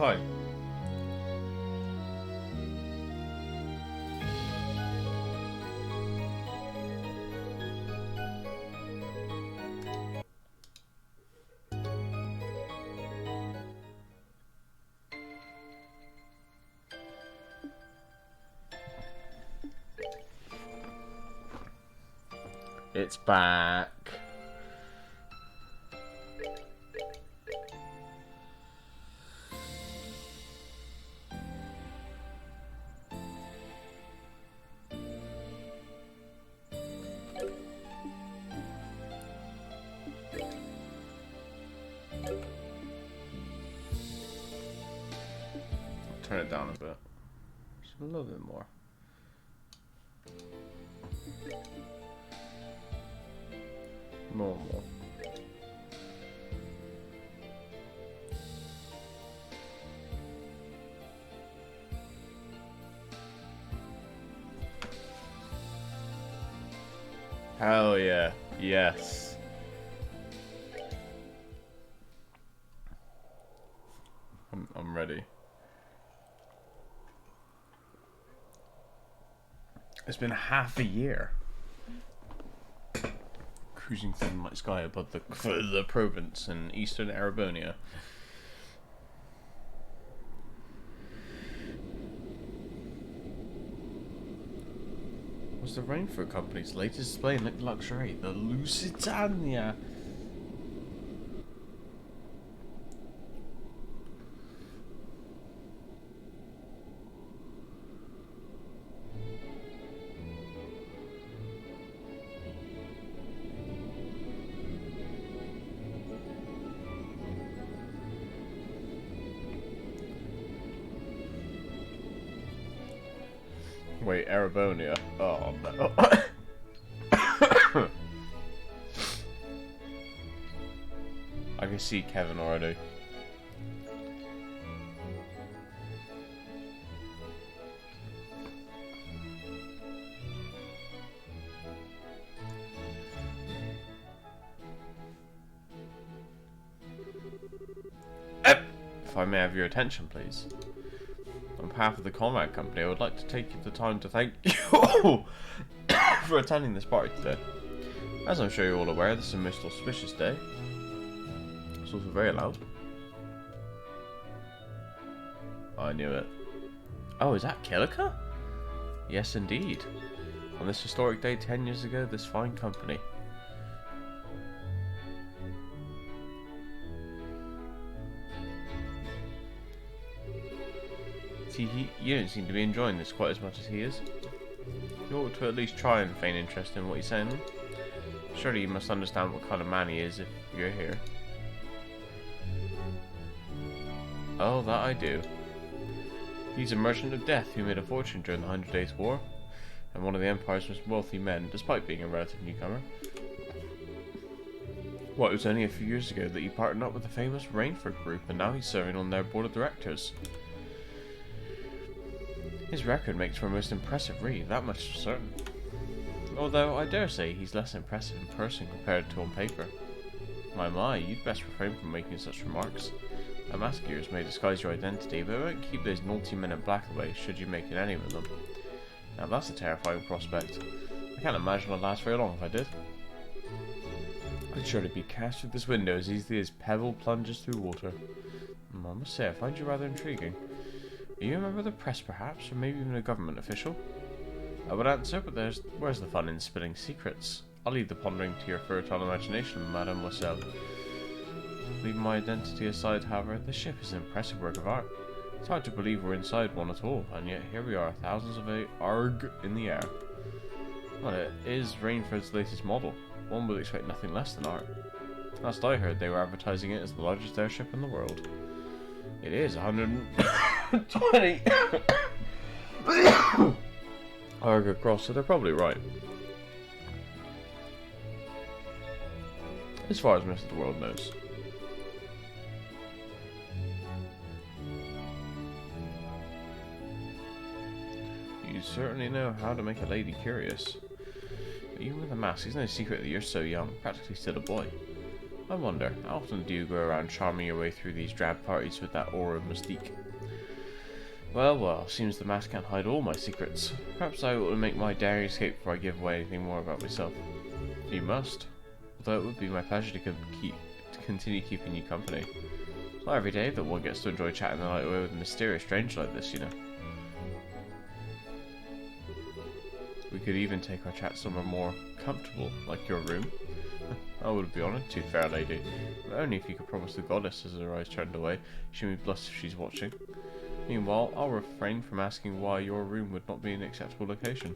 Hi. It's back. Turn it down a bit. Just a little bit more. More. Hell yeah. Yes. I'm ready. It's been half a year. Cruising through the night sky above the province in eastern Arabonia. Was the Rainford Company's latest display in luxury, the Lusitania. Wait, Arabonia. Oh no. I can see Kevin already. If I may have your attention, please. On behalf of the Conrad Company, I would like to take the time to thank you for attending this party today. As I'm sure you're all aware, this is a most auspicious day. It's also very loud. I knew it. Oh, is that Killica? Yes, indeed. On this historic day 10 years ago, this fine company. See, you don't seem to be enjoying this quite as much as he is. You ought to at least try and feign interest in what he's saying. Surely you must understand what kind of man he is if you're here. Oh, that I do. He's a merchant of death who made a fortune during the 100 Days' War, and one of the Empire's most wealthy men, despite being a relative newcomer. Well, it was only a few years ago that he partnered up with the famous Rainford Group, and now he's serving on their board of directors. His record makes for a most impressive read, that much for certain. Although, I dare say he's less impressive in person compared to on paper. My, you'd best refrain from making such remarks. A mask of yours may disguise your identity, but it won't keep those naughty men in black away should you make an enemy of them. Now that's a terrifying prospect. I can't imagine I'd last very long if I did. I'd surely be cast through this window as easily as pebble plunges through water. I must say, I find you rather intriguing. Are you a member of the press, perhaps, or maybe even a government official? I would answer, but where's the fun in spilling secrets? I'll leave the pondering to your fertile imagination, mademoiselle. Leaving my identity aside, however, the ship is an impressive work of art. It's hard to believe we're inside one at all, and yet here we are, thousands of ARG in the air. Well, it is Rainford's latest model. One would expect nothing less than art. Last I heard, they were advertising it as the largest airship in the world. It is 120 ARG across, so they're probably right. As far as most of the world knows. You certainly know how to make a lady curious. But even with a mask, it's no secret that you're so young, practically still a boy. I wonder, how often do you go around charming your way through these drab parties with that aura of mystique? Well, well, seems the mask can't hide all my secrets. Perhaps I ought to make my daring escape before I give away anything more about myself. You must. Although it would be my pleasure to continue keeping you company. It's not every day that one gets to enjoy chatting the night away with a mysterious stranger like this, you know. We could even take our chat somewhere more comfortable, like your room. I would be honoured to, fair lady, but only if you could promise the goddess as her eyes turned away, she may blush if she's watching. Meanwhile, I'll refrain from asking why your room would not be an acceptable location.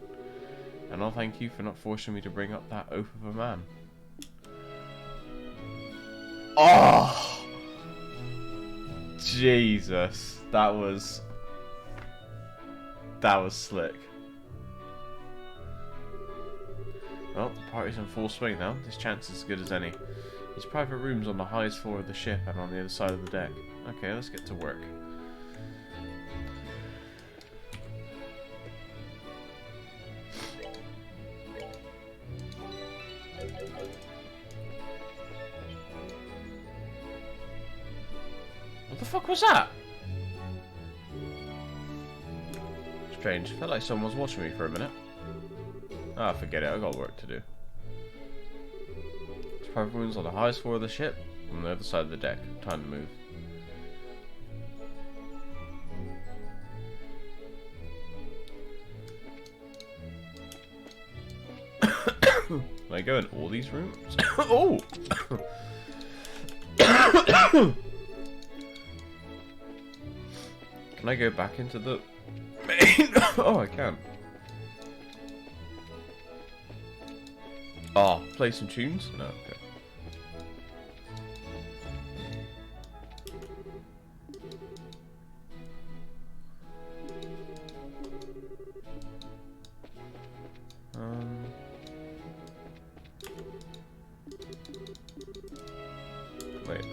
And I'll thank you for not forcing me to bring up that oath of a man. Oh! Jesus. That was slick. Well, the party's in full swing now. This chance is as good as any. These private rooms on the highest floor of the ship and on the other side of the deck. Okay, let's get to work. What the fuck was that? Strange. Felt like someone was watching me for a minute. Ah, forget it. I got work to do. There's private rooms on the highest floor of the ship, on the other side of the deck. Time to move. Can I go in all these rooms? Oh! Can I go back into the main? Oh, I can. Oh, play some tunes? No, okay. Wait.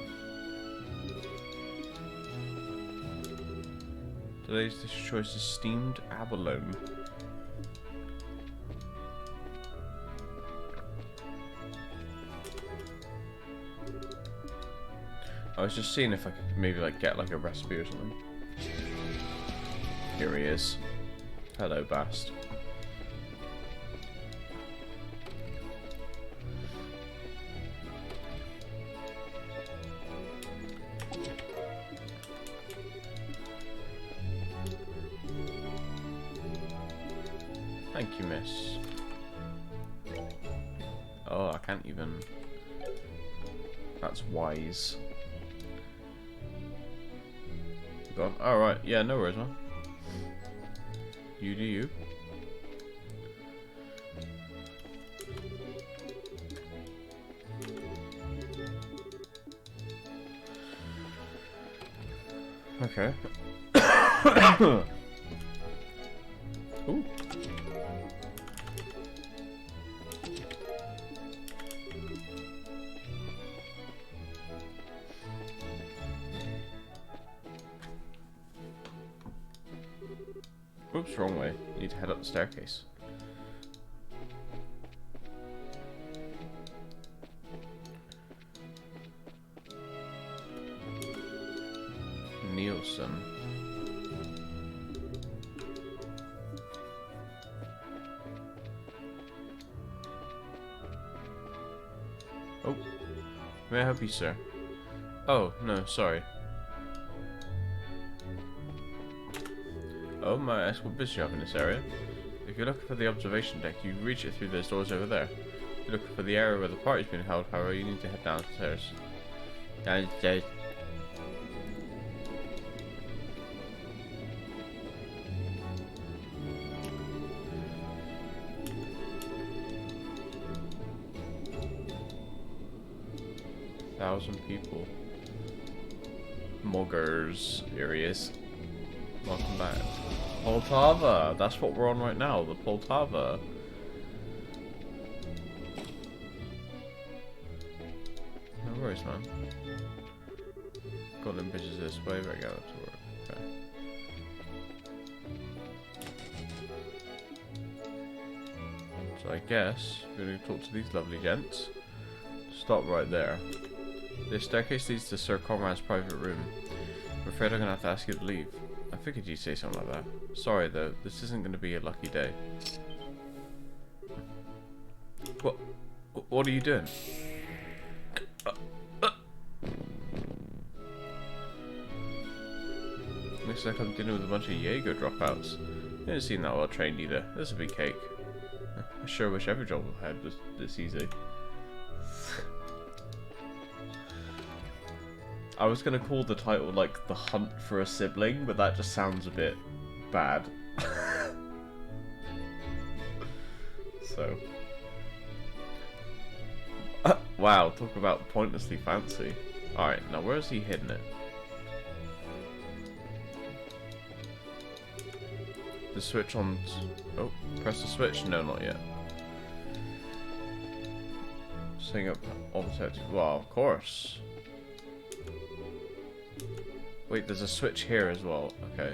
Today's dish choice is steamed abalone. I was just seeing if I could maybe like get like a recipe or something. Here he is. Hello, Bast. Thank you, miss. Oh, I can't even. That's wise. Gone. Alright, yeah, no worries, man. You do you. Okay. Ooh. Oops, wrong way. Need to head up the staircase. Nielsen. Oh. May I help you, sir? Oh, no, sorry. Oh, my, ask what business you have in this area. If you're looking for the observation deck, you reach it through those doors over there. If you're looking for the area where the party's been held, however, you need to head downstairs. Downstairs. Thousand people. Muggers. Here he is. Welcome back. Poltava! That's what we're on right now, the Poltava. No worries, man. Got them bitches this way, better get up to work. Okay. So I guess we're going to talk to these lovely gents. Stop right there. The staircase leads to Sir Conrad's private room. I'm afraid I'm gonna have to ask you to leave. I figured you'd say something like that. Sorry though, this isn't gonna be a lucky day. What are you doing? Looks like I'm dealing with a bunch of Jaeger dropouts. You didn't seem that well trained either. This will be cake. I sure wish every job I had was this easy. I was gonna call the title like The Hunt for a Sibling, but that just sounds a bit bad. So. Wow, talk about pointlessly fancy. Alright, now where is he hidden it? The switch on... Oh, press the switch? No, not yet. Setting up all the text. Well, of course. Wait, there's a switch here as well. Okay.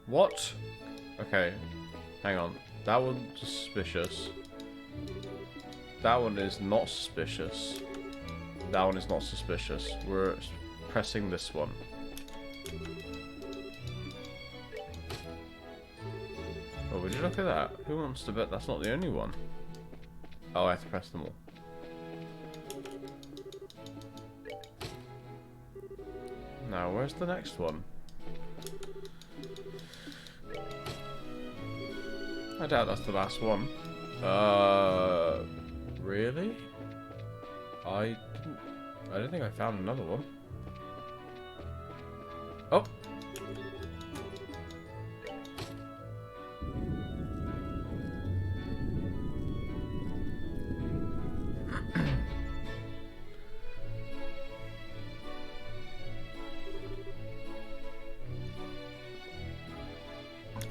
What? Okay. Hang on. That one's suspicious. That one is not suspicious. That one is not suspicious. We're pressing this one. Oh, would you look at that? Who wants to bet that's not the only one? Oh, I have to press them all. Now, where's the next one? I doubt that's the last one. Really? I don't think I found another one. Oh!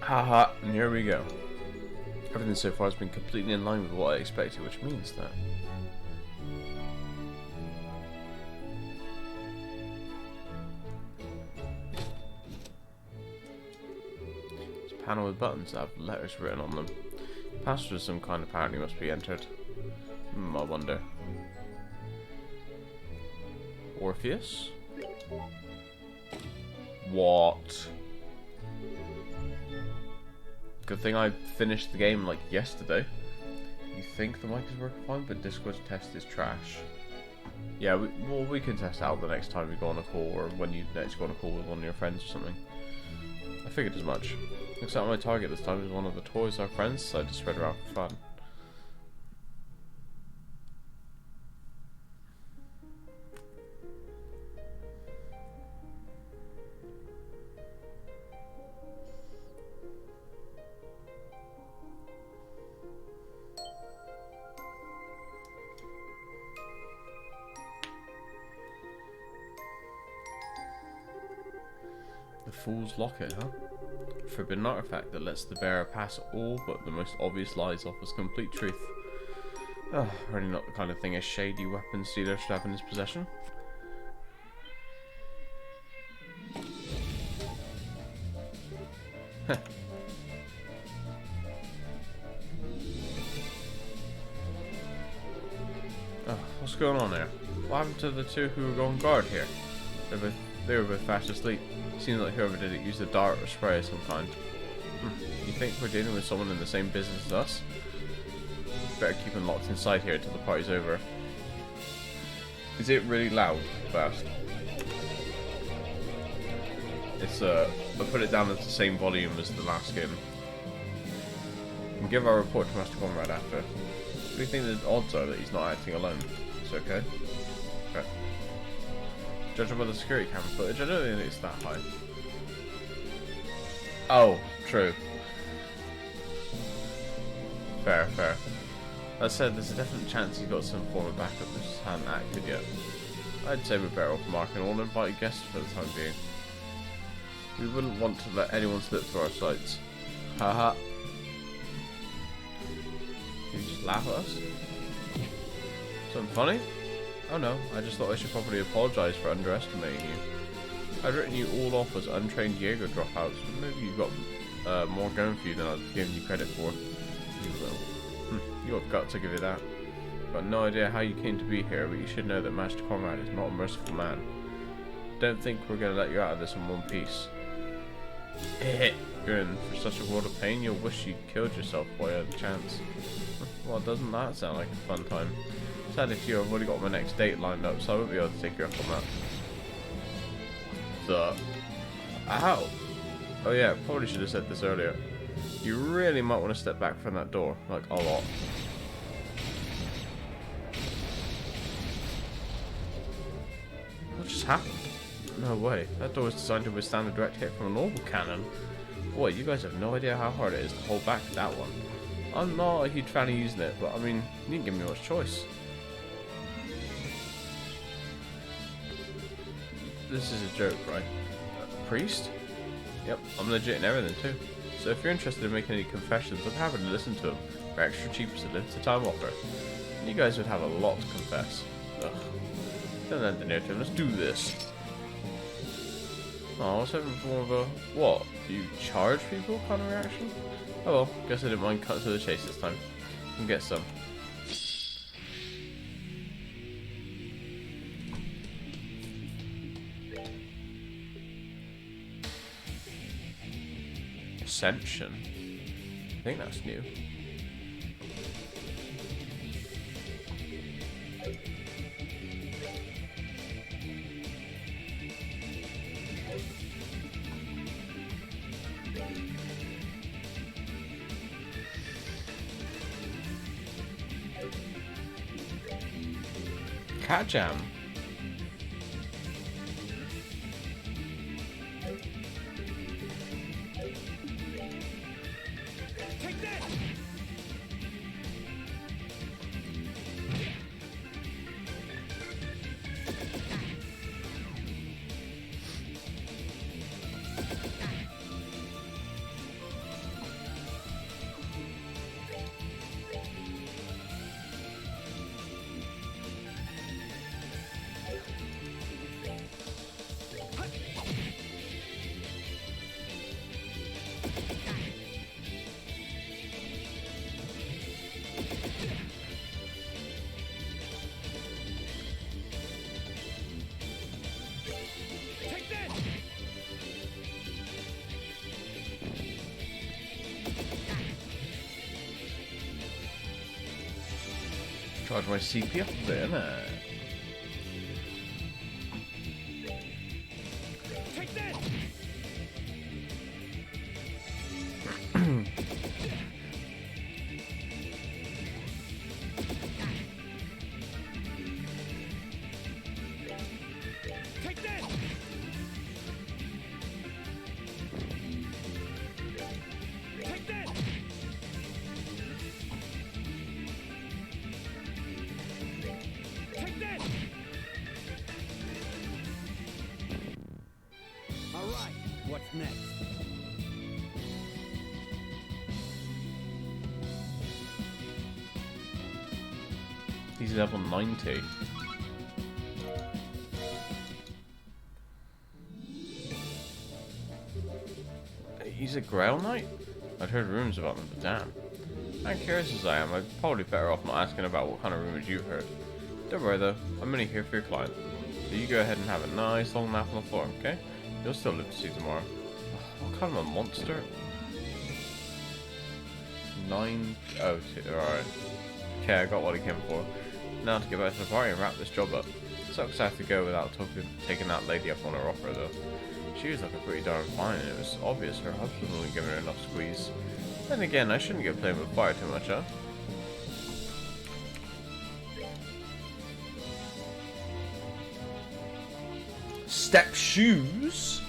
Haha, and here we go. Everything so far has been completely in line with what I expected, which means that... It's a panel with buttons that have letters written on them. Password of some kind apparently must be entered. I wonder. Orpheus? What? Good thing I finished the game like yesterday. You think the mic is working fine, but Discord's test is trash. Yeah, we can test out the next time we go on a call, or when you next go on a call with one of your friends or something. I figured as much. Looks like my target this time is one of the toys our friends decided to spread around for fun. The Fool's Locket, huh? A forbidden artifact that lets the bearer pass all but the most obvious lies off as complete truth. Oh, really not the kind of thing a shady weapons dealer should have in his possession. Heh. Oh, what's going on there? What happened to the two who were on guard here? They were both fast asleep. Seems like whoever did it used a dart or spray of some kind. You think we're dealing with someone in the same business as us? Better keep them locked inside here until the party's over. Is it really loud? Fast. It's I put it down at the same volume as the last game. We can give our report to Master Conrad after. What do you think the odds are that he's not acting alone? It's okay. Okay. Judging by the security camera footage, I don't think it's that high. Oh, true. Fair, fair. That said, there's a definite chance he's got some form of backup that just hasn't acted yet. I'd say we're better off marking all invited guests for the time being. We wouldn't want to let anyone slip through our sights. Haha. You just laugh at us? Something funny? Oh no, I just thought I should probably apologise for underestimating you. I'd written you all off as untrained Jaeger dropouts, but maybe you've got more going for you than I was giving you credit for. You will. You have got to give you that. Got no idea how you came to be here, but you should know that Master Conrad is not a merciful man. Don't think we're going to let you out of this in one piece. You're in for such a world of pain, you'll wish you killed yourself while you had a chance. Well, doesn't that sound like a fun time? Sad if you, I've already got my next date lined up, so I won't be able to take you up on that. Ow! Oh yeah, probably should have said this earlier. You really might want to step back from that door, like a lot. What just happened? No way, that door is designed to withstand a direct hit from an orbital cannon. Boy, you guys have no idea how hard it is to hold back that one. I'm not a huge fan of using it, but I mean, you didn't give me much choice. This is a joke, right? Priest? Yep, I'm legit in everything too. So if you're interested in making any confessions, I'm happy to listen to them for extra cheap as a limited time offer. You guys would have a lot to confess. Ugh. Don't end the narrative, let's do this. Oh, I was hoping for more of a, what, do you charge people kind of reaction? Oh well, guess I didn't mind cutting to the chase this time. And get some. Ascension? I think that's new. Cat Jam. Take that! Charge my CP up a bit, innit? Take that! Take that! Take that! Take that! All right, what's next? He's level 90. He's a Grail Knight? I'd heard rumors about him, but damn. I'm curious as I am, I'd probably better off not asking about what kind of rumors you've heard. Don't worry though, I'm only here for your client. So you go ahead and have a nice long nap on the floor, okay? You'll still live to see tomorrow. What kind of a monster? 9... Oh, alright. Okay, I got what he came for. Now to get back to the party and wrap this job up. Sucks I have to go without taking that lady up on her offer though. She was looking pretty darn fine and it was obvious her husband wasn't giving her enough squeeze. Then again, I shouldn't get playing with fire too much, huh? Step shoes?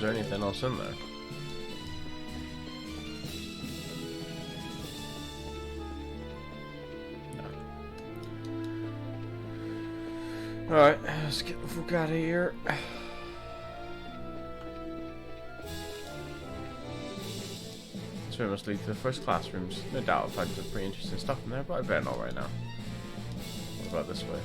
there anything else in there? No. Alright, let's get the fuck out of here. So we must lead to the first classrooms. No doubt I'll find some pretty interesting stuff in there, but I better not right now. What about this way?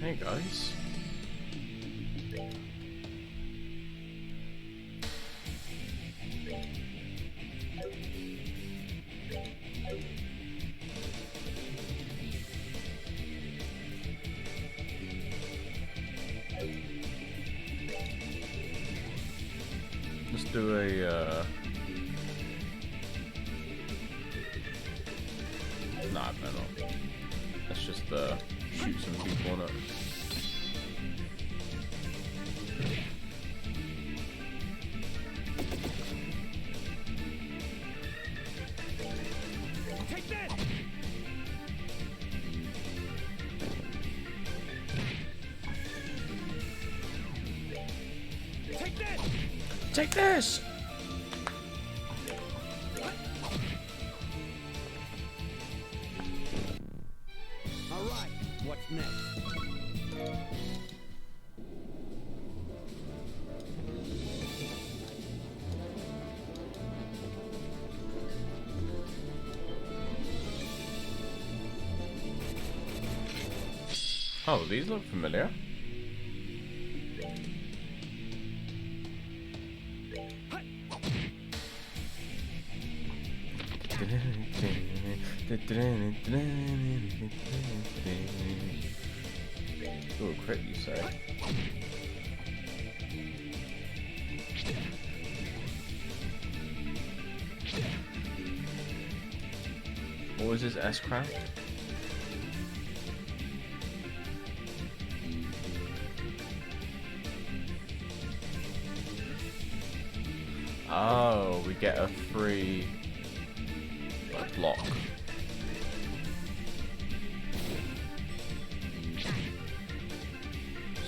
Hey guys. Let's do a nah, no, not. Let's just shoot some people on it. Take this! Take this! Take this! All right, what's next? Oh, these look familiar. Ooh, crit, you say? What was his S-craft? Oh, we get a free block.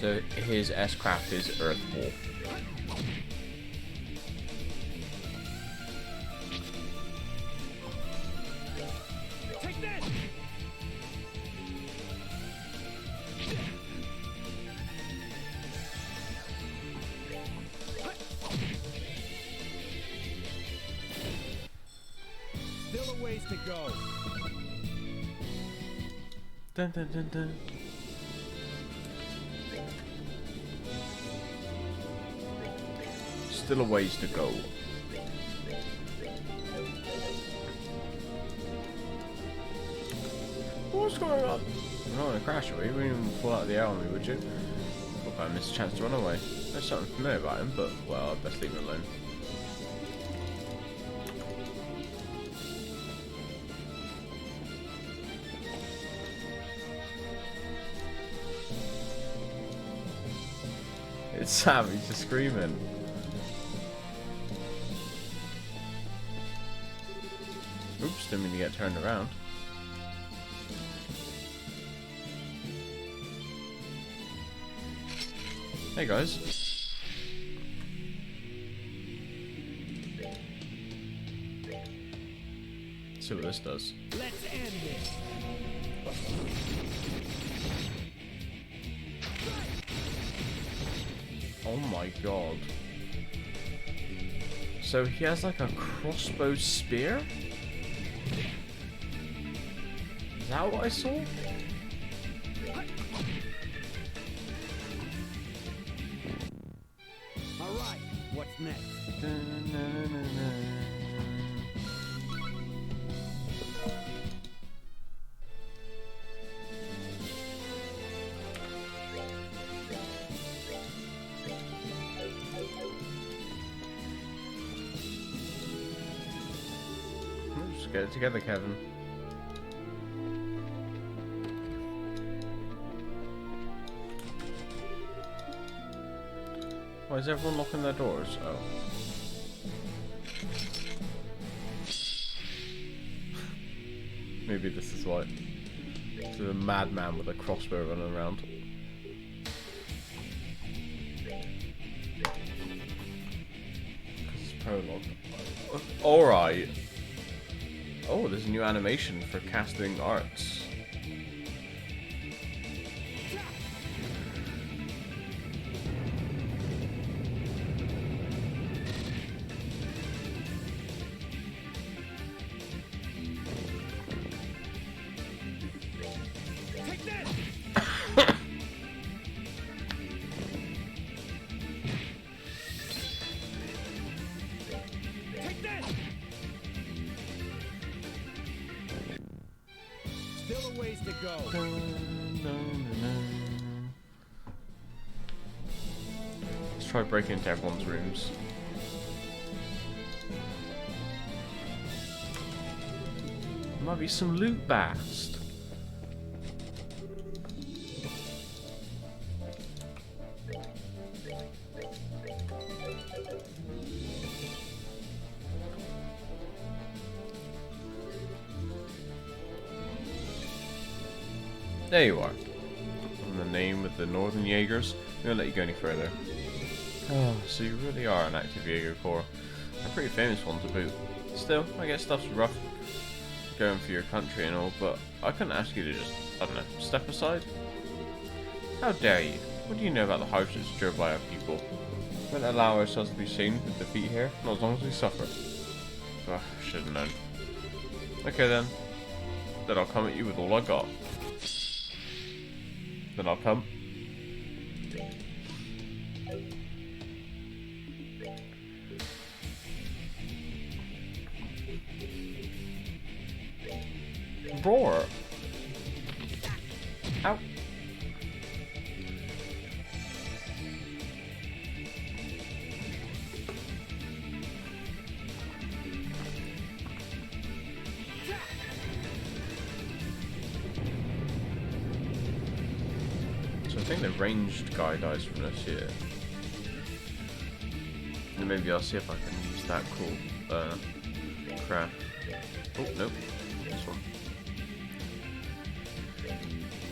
So his S-craft is Earth Wall. Take this! Still a ways to go. Dun, dun, dun, dun. Still a ways to go. What's going on? We're not gonna crash, are we? We wouldn't even fall out of the air on me, would you? Look, I missed a chance to run away. There's something familiar about him, but, well, I'd best leave him alone. It's Sam, he's just screaming. Oops, didn't mean to get turned around. Hey guys. Let's see what this does. Let's end this. Oh my god. So he has like a crossbow spear? Is that what I saw? All right, what's next? Just get it together, Kevin. Why is everyone locking their doors? Oh. Maybe this is why. It's a madman with a crossbow running around. It's prologue. Alright. Oh, there's a new animation for casting arts. Still a ways to go. Let's try breaking into everyone's rooms. Might be some loot bast. There you are. In the name of the Northern Jaegers, I'm gonna let you go any further. Oh, so you really are an active Jaeger Corps. A pretty famous one to boot. Still, I guess stuff's rough going for your country and all, but I couldn't ask you to just, I don't know, step aside? How dare you? What do you know about the hardships endured by our people? We won't allow ourselves to be shamed with defeat here, not as long as we suffer. Ugh, should have known. Okay then. Then I'll come at you with all I got. Then I'll come. Roar. Ow. So I think the ranged guy dies from this here. And maybe I'll see if I can use that cool craft. Oh, nope. This one.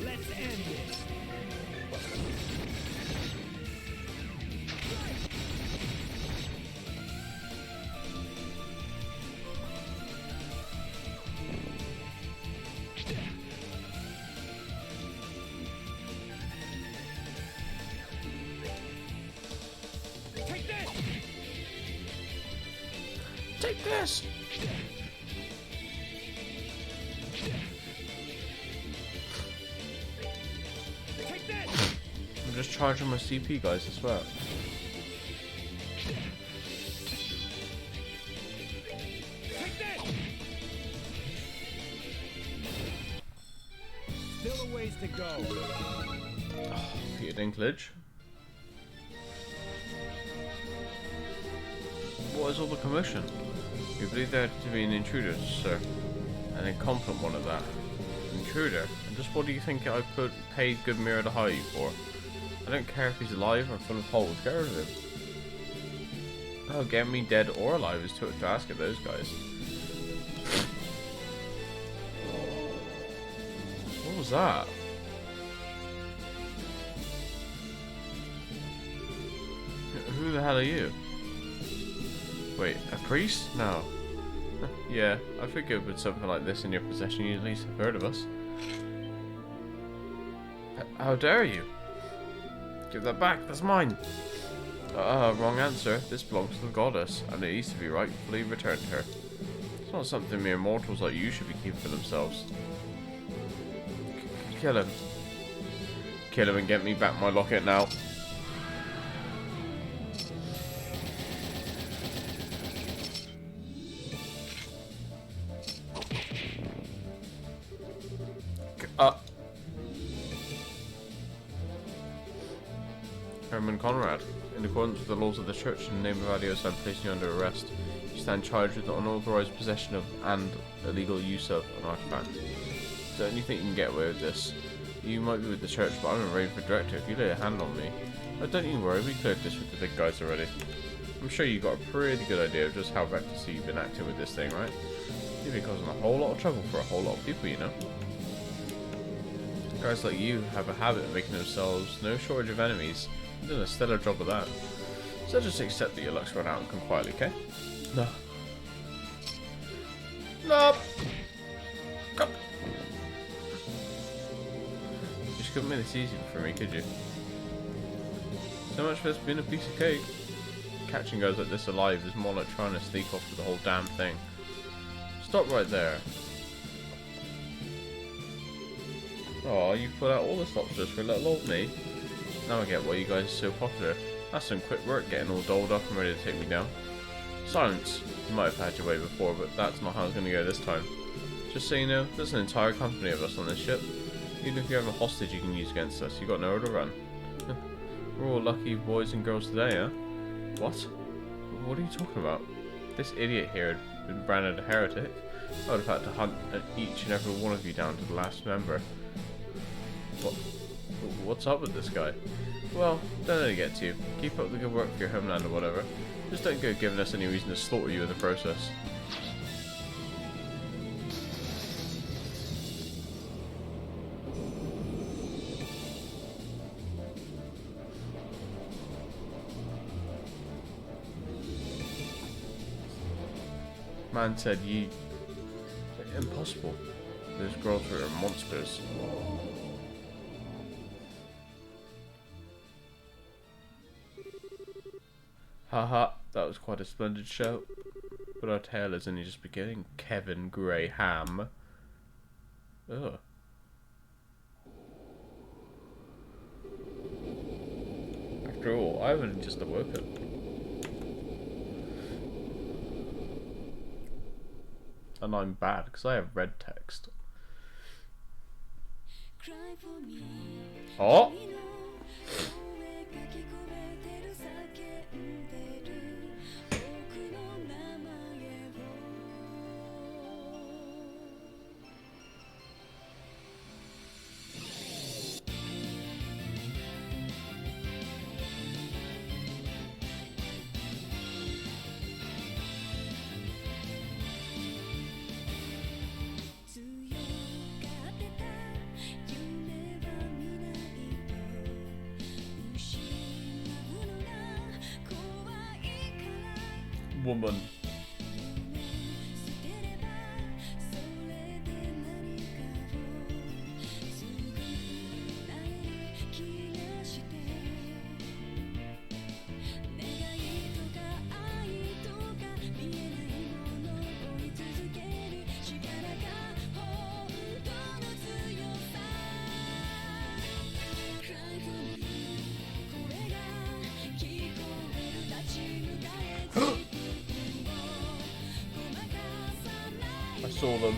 Let's end this. Take this. Take this! Take this. I'm just charging my CP, guys, I swear. Take this. Still a ways to go. Peter Dinklage. What is all the commotion? You believe there to be an intruder, sir? An incompetent one at that. Intruder? And just what do you think I paid good mirror to hire you for? I don't care if he's alive or full of holes, get rid of him. Oh, get me dead or alive is too much to ask of those guys. What was that? Who the hell are you? Wait, a priest? No. Yeah, I figured with something like this in your possession you'd at least have heard of us. How dare you? Give that back, that's mine! Wrong answer. This belongs to the goddess, and it needs to be rightfully returned to her. It's not something mere mortals like you should be keeping for themselves. Kill him. Kill him and get me back my locket now. Herman Conrad, in accordance with the laws of the church in the name of Adios, I'm placing you under arrest. You stand charged with the unauthorized possession of and illegal use of an artifact. Don't you think you can get away with this? You might be with the church, but I'm a Ravenford director. If you lay a hand on me, oh, don't you worry, we cleared this with the big guys already. I'm sure you got a pretty good idea of just how recklessly you've been acting with this thing, right? You've been causing a whole lot of trouble for a whole lot of people, you know. Guys like you have a habit of making themselves no shortage of enemies. You've done a stellar job of that. So just accept that your luck's run out and come quietly, okay? No. No! Come! You just couldn't make this easy for me, could you? So much for this being a piece of cake. Catching guys like this alive is more like trying to sneak off with the whole damn thing. Stop right there. Oh, you put out all the stops just for little old me. Now I get why you guys are so popular. That's some quick work getting all dolled up and ready to take me down. Silence. You might have had your way before, but that's not how it's going to go this time. Just so you know, there's an entire company of us on this ship. Even if you have a hostage you can use against us, you got nowhere to run. We're all lucky boys and girls today, huh? What? What are you talking about? This idiot here had been branded a heretic. I would have had to hunt each and every one of you down to the last member. What's up with this guy? Well, don't let it get to you. Keep up the good work for your homeland or whatever. Just don't go giving us any reason to slaughter you in the process. Man said ye... Impossible. Those girls were monsters. Haha, that was quite a splendid show. But our tale is only just beginning, Kevin Graham. Ugh. After all, I've only just awoken. And I'm bad, because I have red text. Oh! Woman. I saw them.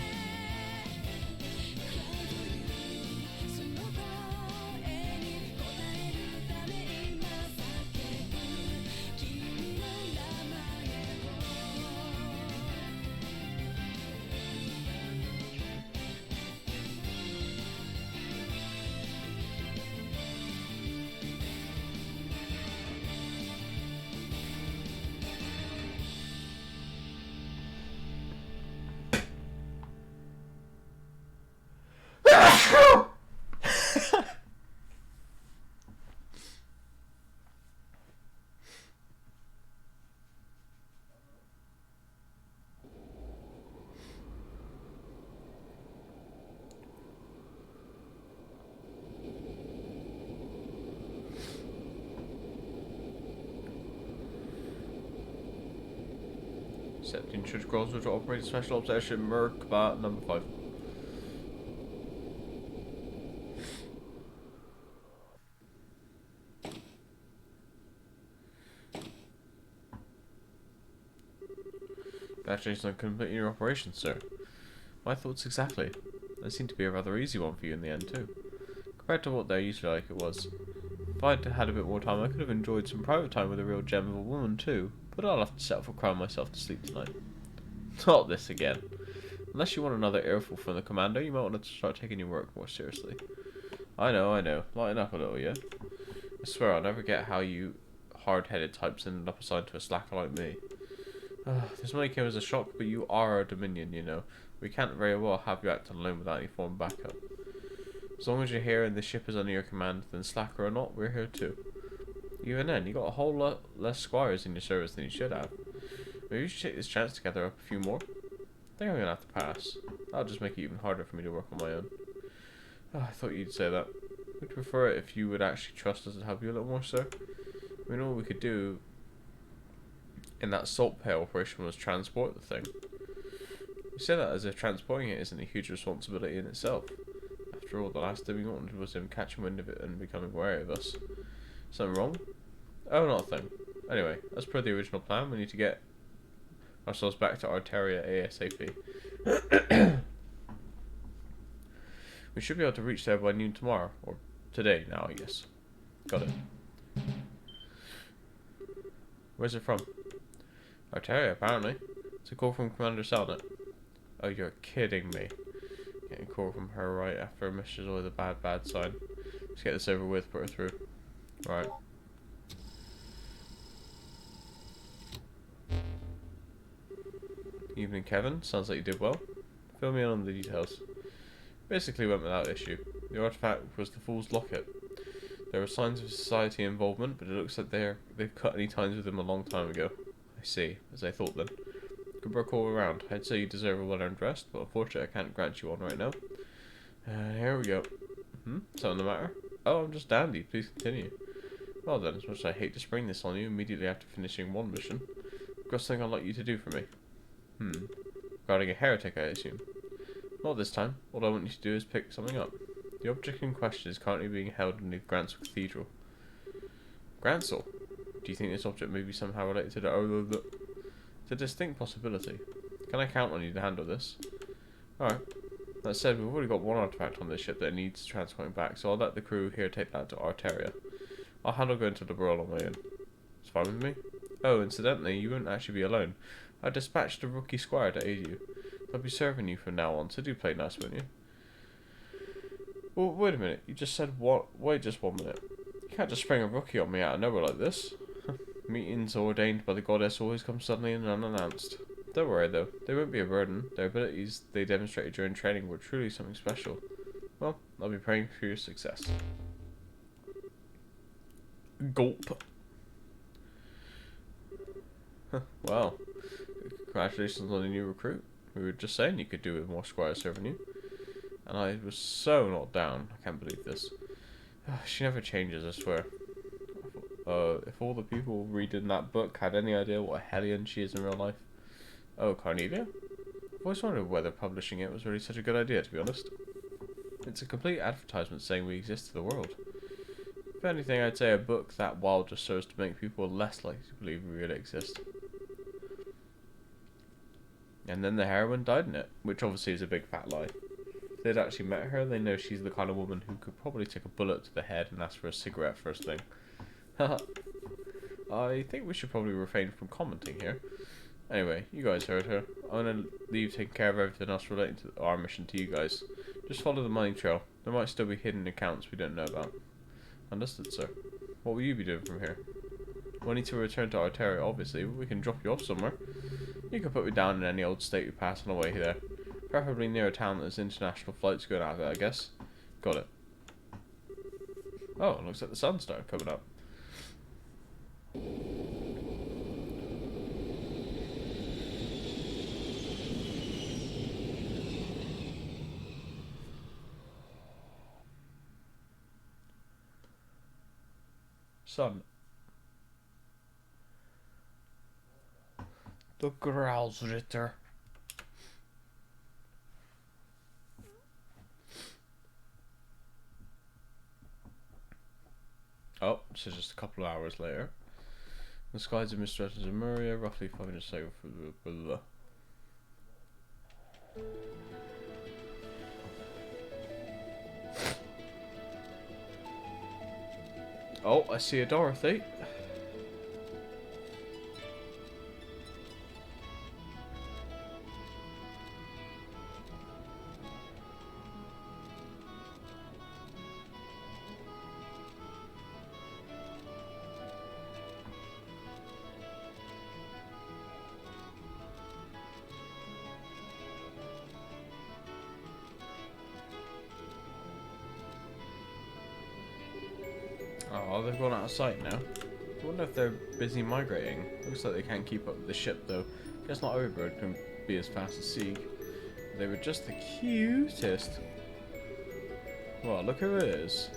Accepting church girls which operate special ops airship Merkbat number 5. Congratulations on completing your operation, sir. My thoughts exactly. That seemed to be a rather easy one for you in the end, too. Compared to what they're usually like, it was. If I'd had a bit more time, I could have enjoyed some private time with a real gem of a woman, too. But I'll have to settle for crying myself to sleep tonight. Not this again. Unless you want another earful from the commander, you might want to start taking your work more seriously. I know. Lighten up a little, yeah? I swear I'll never get how you hard-headed types ended up assigned to a slacker like me. This money came as a shock, but you are our Dominion, you know. We can't very well have you act alone without any form of backup. As long as you're here and the ship is under your command, then slacker or not, we're here too. Even then, you got a whole lot less squires in your service than you should have. Maybe you should take this chance to gather up a few more. I think I'm gonna have to pass. That'll just make it even harder for me to work on my own. I thought you'd say that. We'd prefer it if you would actually trust us to help you a little more, sir. We know what we could do in that salt pail operation was transport the thing. You say that as if transporting it isn't a huge responsibility in itself. After all, the last thing we wanted was him catching wind of it and becoming wary of us. Something wrong? Oh, not a thing. Anyway, as per the original plan, we need to get ourselves back to Arteria ASAP. We should be able to reach there by noon tomorrow, or today now, I guess. Got it. Where's it from? Arteria, apparently. It's a call from Commander Salnet. Oh, you're kidding me. Getting a call from her right after a mission is always a bad sign. Let's get this over with, put her through. Right. Evening, Kevin. Sounds like you did well. Fill me in on the details. Basically went without issue. The artifact was the Fool's Locket. There were signs of society involvement, but it looks like they've cut any ties with him a long time ago. I see, as I thought then. Good work all around. I'd say you deserve a well-earned rest, but unfortunately I can't grant you one right now. Here we go. Something the matter? Oh, I'm just dandy. Please continue. Well then, as much as I hate to spring this on you immediately after finishing one mission, I've got something I'd like you to do for me. Regarding a heretic, I assume. Not this time. All I want you to do is pick something up. The object in question is currently being held beneath Gransel Cathedral. Gransel? Do you think this object may be somehow related to the... It's a distinct possibility. Can I count on you to handle this? Alright. That said, we've already got one artifact on this ship that needs transporting back, so I'll let the crew here take that to Arteria. I'll handle going to the Liberal on my own. It's fine with me? Oh, incidentally, you won't actually be alone. I dispatched a rookie squire to aid you. I'll be serving you from now on, so do play nice, won't you? Well, wait a minute. You just said what? Wait just 1 minute. You can't just spring a rookie on me out of nowhere like this. Meetings ordained by the goddess always come suddenly and unannounced. Don't worry though, they won't be a burden. Their abilities they demonstrated during training were truly something special. Well, I'll be praying for your success. Gulp. Well, congratulations on the new recruit. We were just saying you could do with more squires serving you. And I was so not down. I can't believe this. She never changes, I swear. If all the people reading that book had any idea what a hellion she is in real life. Oh, Carnelia? I've always wondered whether publishing it was really such a good idea, to be honest. It's a complete advertisement saying we exist to the world. If anything, I'd say a book that wild just serves to make people less likely to believe we really exist. And then the heroine died in it, which obviously is a big fat lie. If they'd actually met her, they know she's the kind of woman who could probably take a bullet to the head and ask for a cigarette first thing. Haha. I think we should probably refrain from commenting here. Anyway, you guys heard her. I'm gonna leave taking care of everything else relating to our mission to you guys. Just follow the money trail. There might still be hidden accounts we don't know about. Understood, sir. What will you be doing from here? We'll need to return to Arteria, obviously, but we can drop you off somewhere. You can put me down in any old state we pass on the way there. Preferably near a town that has international flights going out of it, I guess. Got it. Oh, it looks like the sun started coming up. Sun. The Growlsritter. Oh, so just a couple of hours later. The skies of Mr. Evans and Maria, roughly 5 minutes later for the Oh, I see a Dorothy. Oh, they've gone out of sight now. I wonder if they're busy migrating. Looks like they can't keep up with the ship though. Guess not every bird can be as fast as Sieg. They were just the cutest. Well, look who it is.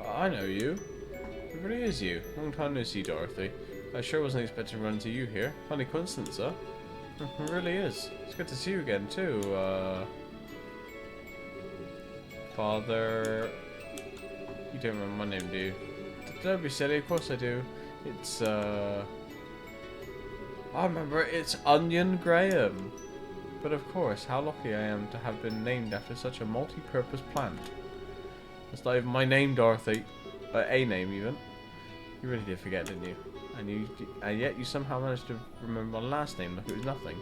I know you. It really is you. Long time no see, Dorothy. I sure wasn't expecting to run into you here. Funny coincidence, huh? It really is. It's good to see you again, too. Father... You don't remember my name, do you? Don't be silly, of course I do. It's, I remember, it's Onion Graham. But of course, how lucky I am to have been named after such a multi-purpose plant. That's not even my name, Dorothy. A name, even. You really did forget, didn't you? And yet you somehow managed to remember my last name like it was nothing.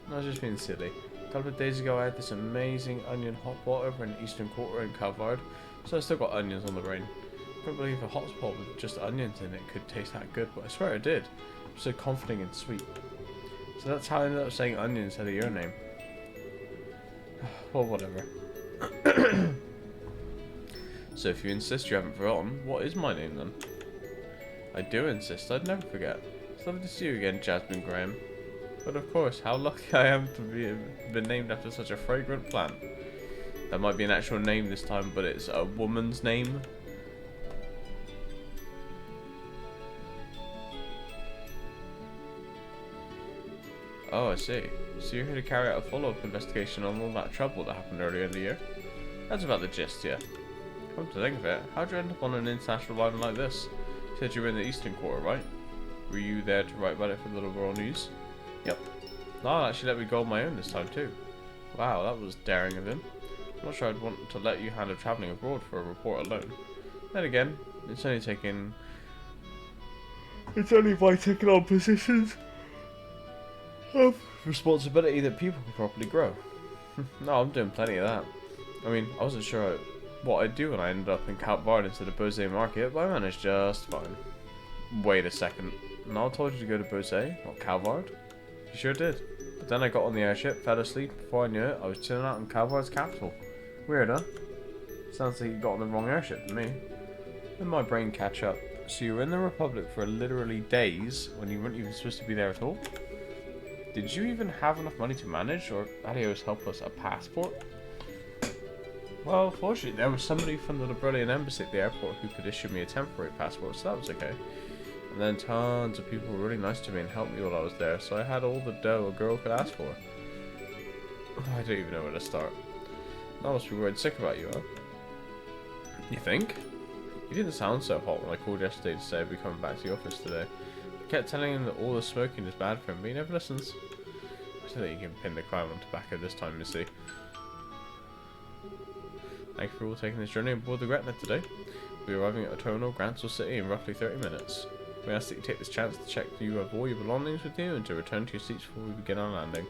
I was just being silly. A couple of days ago I had this amazing onion hot pot over in Eastern Quarter in Calvard, so I still got onions on the brain. I can't believe a hot pot with just onions in it could taste that good, but I swear it did. It was so comforting and sweet. So that's how I ended up saying onion instead of your name. Well, whatever. So if you insist you haven't forgotten, what is my name then? I do insist, I'd never forget. It's lovely to see you again, Jasmine Graham. But of course, how lucky I am to be been named after such a fragrant plant. That might be an actual name this time, but it's a woman's name. Oh, I see. So you're here to carry out a follow-up investigation on all that trouble that happened earlier in the year? That's about the gist, yeah. Come to think of it, how'd you end up on an international line like this? You said you were in the Eastern Quarter, right? Were you there to write about it for the Little World News? Yep. No, actually let me go on my own this time too. Wow, that was daring of him. I'm not sure I'd want to let you handle travelling abroad for a report alone. Then again, it's only by taking on positions of responsibility that people can properly grow. No, I'm doing plenty of that. I mean, I wasn't sure what I'd do when I ended up in Calvard instead of Bose Market, but I managed just fine. Wait a second. Niall told you to go to Bose, not Calvard? You sure did. But then I got on the airship, fell asleep. Before I knew it, I was chilling out in Calvard's capital. Weird, huh? Sounds like you got on the wrong airship to me. Let my brain catch up. So you were in the Republic for literally days when you weren't even supposed to be there at all? Did you even have enough money to manage, or Adios help us a passport? Well, fortunately, there was somebody from the Brilliant Embassy at the airport who could issue me a temporary passport, so that was okay. And then tons of people were really nice to me and helped me while I was there, so I had all the dough a girl could ask for. I don't even know where to start. I must be worried sick about you, huh? You think? You didn't sound so hot when I called yesterday to say I'd be coming back to the office today. I kept telling him that all the smoking is bad for him, but he never listens. I don't think you can pin the crime on tobacco this time, Missy. Thank you for all taking this journey aboard the Gretna today. We'll be arriving at a terminal, Grantsville City, in roughly 30 minutes. We ask that you take this chance to check that you have all your belongings with you and to return to your seats before we begin our landing.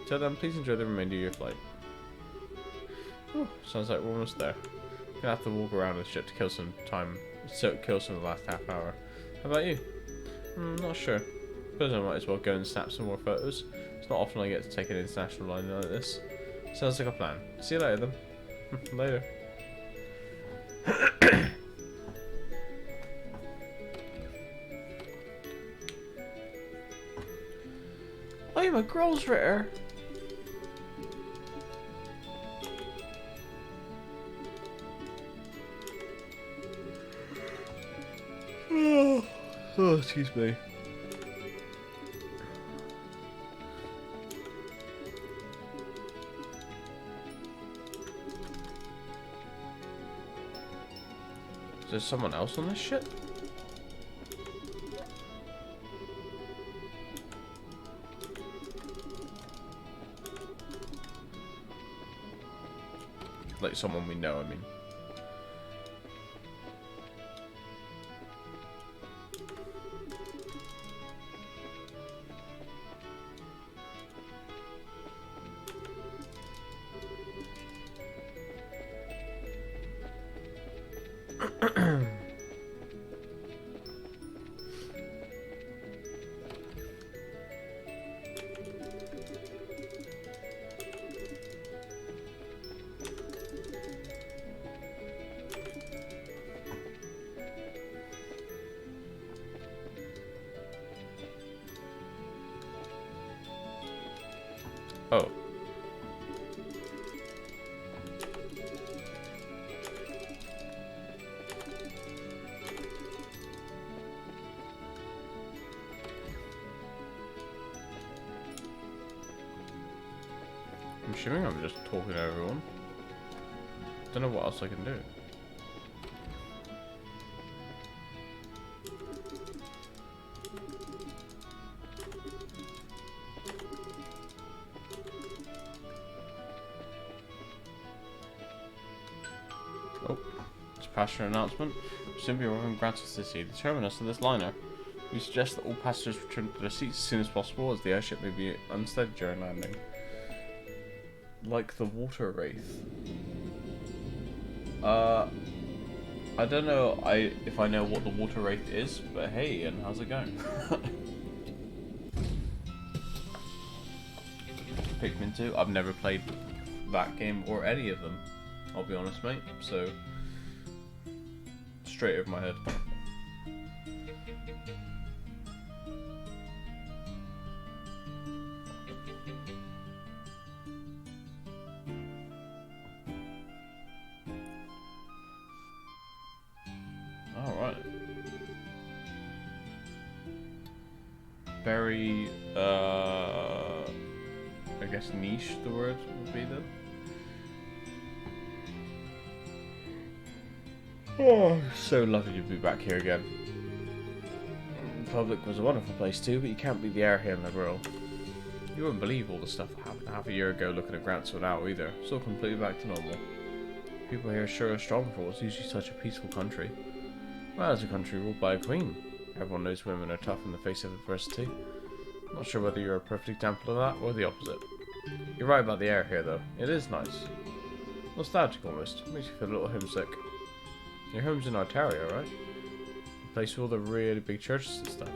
Until then, please enjoy the remainder of your flight. Oh, sounds like we're almost there. We're gonna have to walk around the ship to kill some time, kill some of the last half hour. How about you? Not sure. Suppose I might as well go and snap some more photos. It's not often I get to take an international line like this. Sounds like a plan. See you later then. Later. I'm a grocery. Oh, excuse me. Is there someone else on this ship? Like someone we know, I mean. Oh. I'm assuming I'm just talking to everyone. Don't know what else I can do. Oh, it's a passenger announcement. Simply arriving in Granton City, the terminus of this liner. We suggest that all passengers return to their seats as soon as possible, as the airship may be unsteady during landing. Like the water wraith. I don't know if I know what the water wraith is, but hey, and how's it going? Pikmin 2, I've never played that game or any of them, I'll be honest, mate, so straight over my head. Alright. Very, I guess niche, the word would be then. Oh, so lovely to be back here again. The public was a wonderful place too, but you can't beat the air here in the world. You wouldn't believe all the stuff that happened half a year ago looking at Grantswood now either. It's all completely back to normal. People here sure are strong for what's usually such a peaceful country. Well, it's a country ruled by a queen. Everyone knows women are tough in the face of adversity. I'm not sure whether you're a perfect example of that or the opposite. You're right about the air here though. It is nice. Nostalgic almost. Makes you feel a little homesick. Your home's in Ontario, right? The place with all the really big churches and stuff.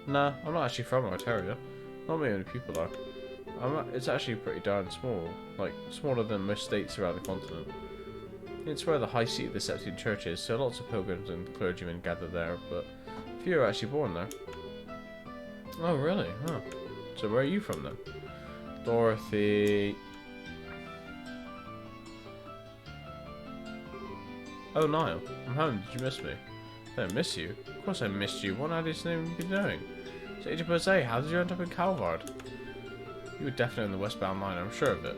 Nah, I'm not actually from Ontario. Not many people are. It's actually pretty darn small. Like, smaller than most states around the continent. It's where the high seat of the Septian Church is, so lots of pilgrims and clergymen gather there, but few are actually born there. Oh, really? Huh. So where are you from then? Dorothy... Oh, Niall. I'm home. Did you miss me? Did I miss you? Of course I missed you. What had you been doing? So, per se, how did you end up in Calvard? You were definitely on the westbound line, I'm sure of it.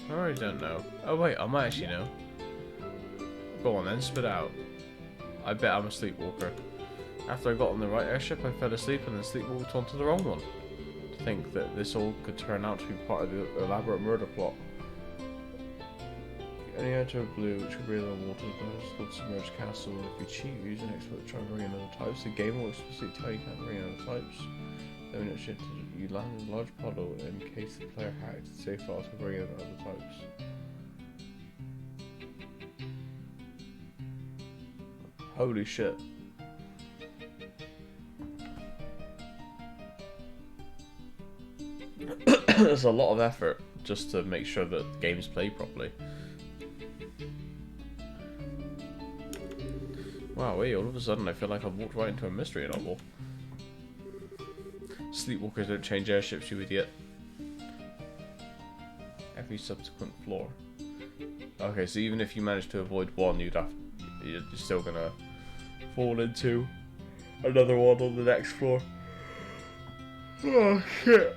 I really don't know. Oh wait, I might actually know. Go on then, spit out. I bet I'm a sleepwalker. After I got on the right airship, I fell asleep and then sleepwalked onto the wrong one. To think that this all could turn out to be part of the elaborate murder plot. Any enter blue, which will breathe on water, there's called submerged castle, and if you cheat, you use an expert to try and bring in other types. The game will explicitly tell you can't bring in other types. Then when it shifted, you land in a large puddle in case the player hacked the save file to bring in other types. Holy shit. There's a lot of effort just to make sure that the game's played properly. Wow, wait, all of a sudden I feel like I've walked right into a mystery novel. Sleepwalkers don't change airships, you idiot. Every subsequent floor. Okay, so even if you manage to avoid one, you're still gonna fall into another one on the next floor. Oh shit.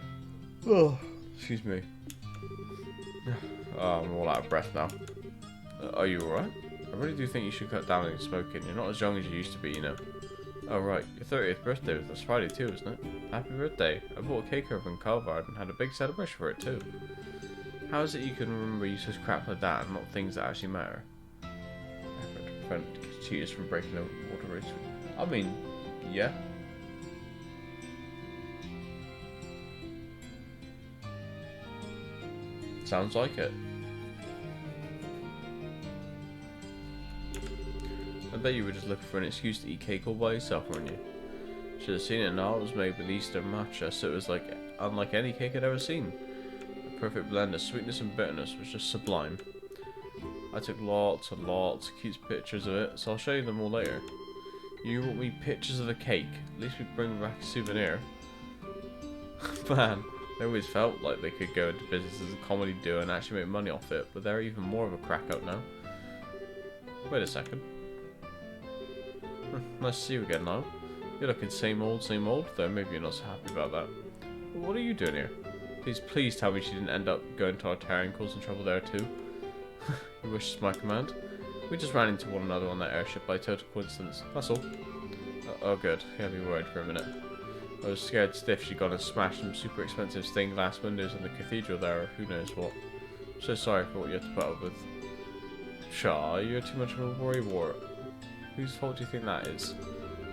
Oh, excuse me. Oh, I'm all out of breath now. Are you alright? I really do think you should cut down on your smoking. You're not as young as you used to be, you know. Oh right, your 30th birthday was this Friday too, isn't it? Happy birthday. I bought a cake over in Calvard and had a big celebration for it too. How is it you can remember useless crap like that and not things that actually matter? Effort to prevent cheaters from breaking the water race. I mean, yeah. Sounds like it. I bet you were just looking for an excuse to eat cake all by yourself, weren't you? Should have seen it now. It was made with Easter matcha, so it was like unlike any cake I'd ever seen. A perfect blend of sweetness and bitterness was just sublime. I took lots and lots of cute pictures of it, so I'll show you them all later. You want me pictures of a cake? At least we bring back a souvenir. Man, They always felt like they could go into business as a comedy duo and actually make money off it, but they're even more of a crack out now. Wait a second. Nice to see you again, Lyle. You're looking same old, though maybe you're not so happy about that. What are you doing here? Please tell me she didn't end up going to Altair and causing trouble there too. Your wish is my command. We just ran into one another on that airship by total coincidence, that's all. Oh good, you had me worried for a minute. I was scared stiff she'd gone and smashed some super expensive stained glass windows in the cathedral there, or who knows what. I'm so sorry for what you had to put up with. Shaw, you're too much of a worrywart. Whose fault do you think that is?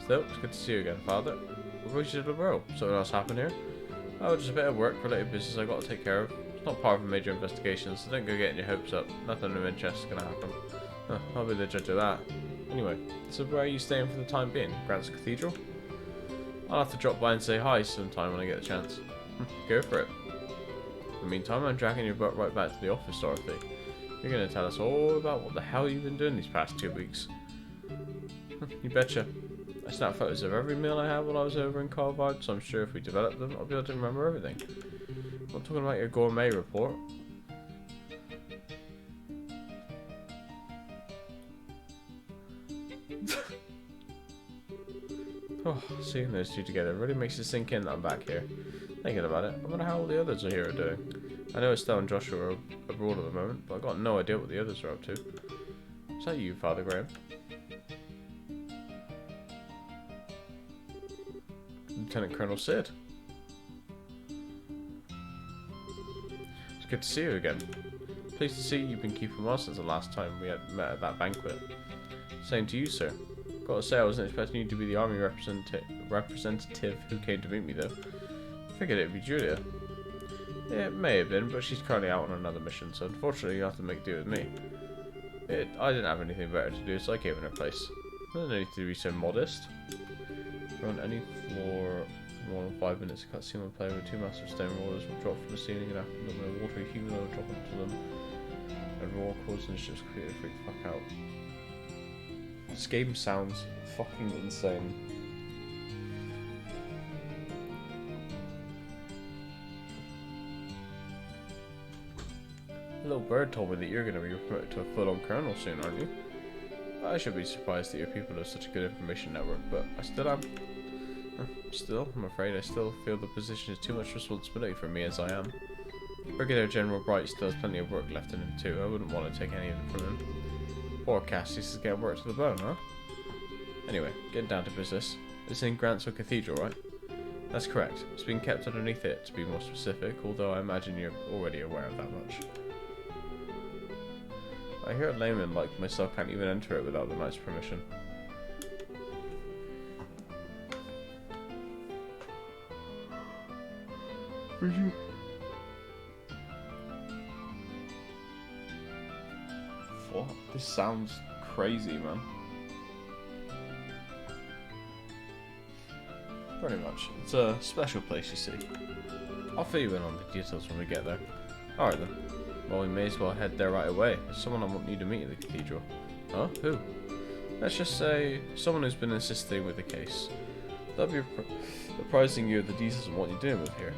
Still, it's good to see you again, Father. What brought you to the world? Something else happened here? Oh, just a bit of work-related business I got to take care of. It's not part of a major investigation, so don't go getting your hopes up. Nothing of interest is going to happen. Huh, I'll be the judge of that. Anyway, so where are you staying for the time being? Grant's Cathedral? I'll have to drop by and say hi sometime when I get the chance. Go for it. In the meantime, I'm dragging your butt right back to the office, Dorothy. You're going to tell us all about what the hell you've been doing these past 2 weeks. You betcha. I snapped photos of every meal I had while I was over in Carvard, so I'm sure if we develop them, I'll be able to remember everything. I'm not talking about your gourmet report. Oh, seeing those two together really makes it sink in that I'm back here. Thinking about it, I wonder how all the others are here are doing. I know Estelle and Joshua are abroad at the moment, but I've got no idea what the others are up to. Is that you, Father Graham? Lieutenant Colonel Sid. It's good to see you again. Pleased to see you've been keeping well since the last time we had met at that banquet. Same to you, sir. Gotta say, I wasn't expecting you to be the army representative who came to meet me, though. Figured it'd be Julia. It may have been, but she's currently out on another mission, so unfortunately you have to make do with me. I didn't have anything better to do, so I came in her place. No need to be so modest. If you're on any floor for more than 5 minutes, a cutscene will play with 2 massive stone rollers will drop from the ceiling, and after them a watery human will drop onto them, and raw cause and ships completely freak the fuck out. This game sounds fucking insane. A little bird told me that you're going to be promoted to a full-on colonel soon, aren't you? I should be surprised that your people have such a good information network, but I still am. I'm afraid I still feel the position is too much responsibility for me as I am. Brigadier General Bright still has plenty of work left in him too. I wouldn't want to take any of it from him. Poor Cassius is getting work to the bone, huh? Anyway, getting down to business. It's in Grantsville Cathedral, right? That's correct. It's been kept underneath it, to be more specific, although I imagine you're already aware of that much. I hear a layman like myself can't even enter it without the knight's permission. What? This sounds crazy, man. Pretty much. It's a special place, you see. I'll fill you in on the details when we get there. Alright then. Well, we may as well head there right away. There's someone I want you to meet at the cathedral. Huh? Who? Let's just say someone who's been assisting with the case. They'll be apprising you of the details of what you're doing with here.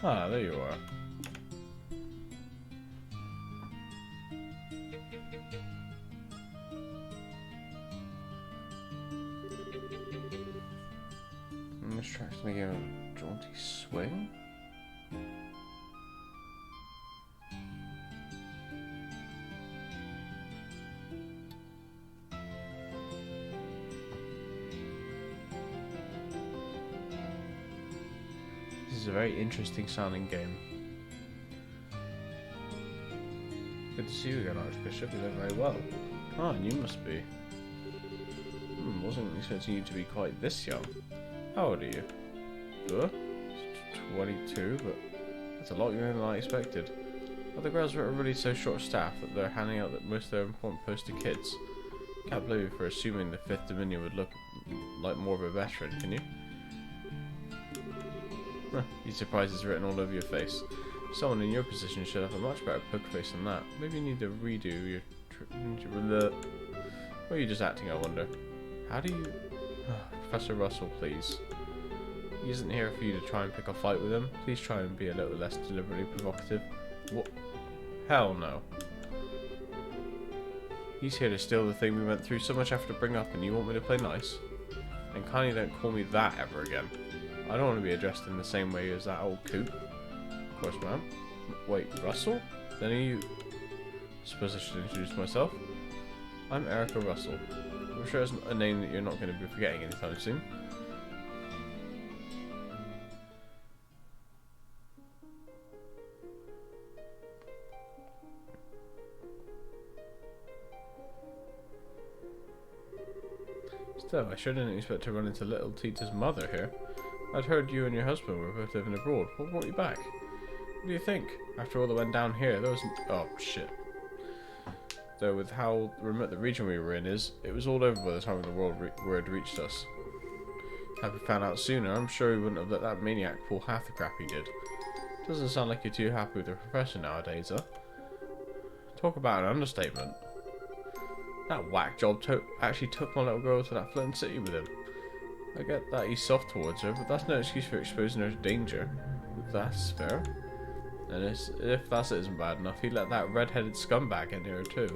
Ah, there you are. This track's making a jaunty swing. very interesting sounding game. Good to see you again, Archbishop. You look very well. Ah, and you must be. Wasn't expecting you to be quite this young. How old are you? 22, but that's a lot younger than I expected. Are the girls are really so short-staffed that they're handing out most of their important posts to kids? Can't blame you for assuming the 5th Dominion would look like more of a veteran, can you? You're surprised it's written all over your face. Someone in your position should have a much better poker face than that. Maybe you need to redo your... Or are you just acting, I wonder? How do you... Professor Russell, please. He isn't here for you to try and pick a fight with him. Please try and be a little less deliberately provocative. What? Hell no. He's here to steal the thing we went through so much effort to bring up, and you want me to play nice? And kindly don't call me that ever again. I don't want to be addressed in the same way as that old coot. Of course, ma'am. Wait, Russell? Then are you... I suppose I should introduce myself. I'm Erica Russell. I'm sure it's a name that you're not going to be forgetting anytime soon. Still, I sure didn't expect to run into little Tita's mother here. I'd heard you and your husband were both living abroad. What brought you back? What do you think? After all that went down here, there was... Oh, shit. Though with how remote the region we were in is, it was all over by the time the word reached us. Had we found out sooner, I'm sure we wouldn't have let that maniac pull half the crap he did. Doesn't sound like you're too happy with the professor nowadays, huh? Talk about an understatement. That whack job actually took my little girl to that floating city with him. I get that he's soft towards her, but that's no excuse for exposing her to danger. That's fair. And if that isn't bad enough, he let that red-headed scumbag get near her too.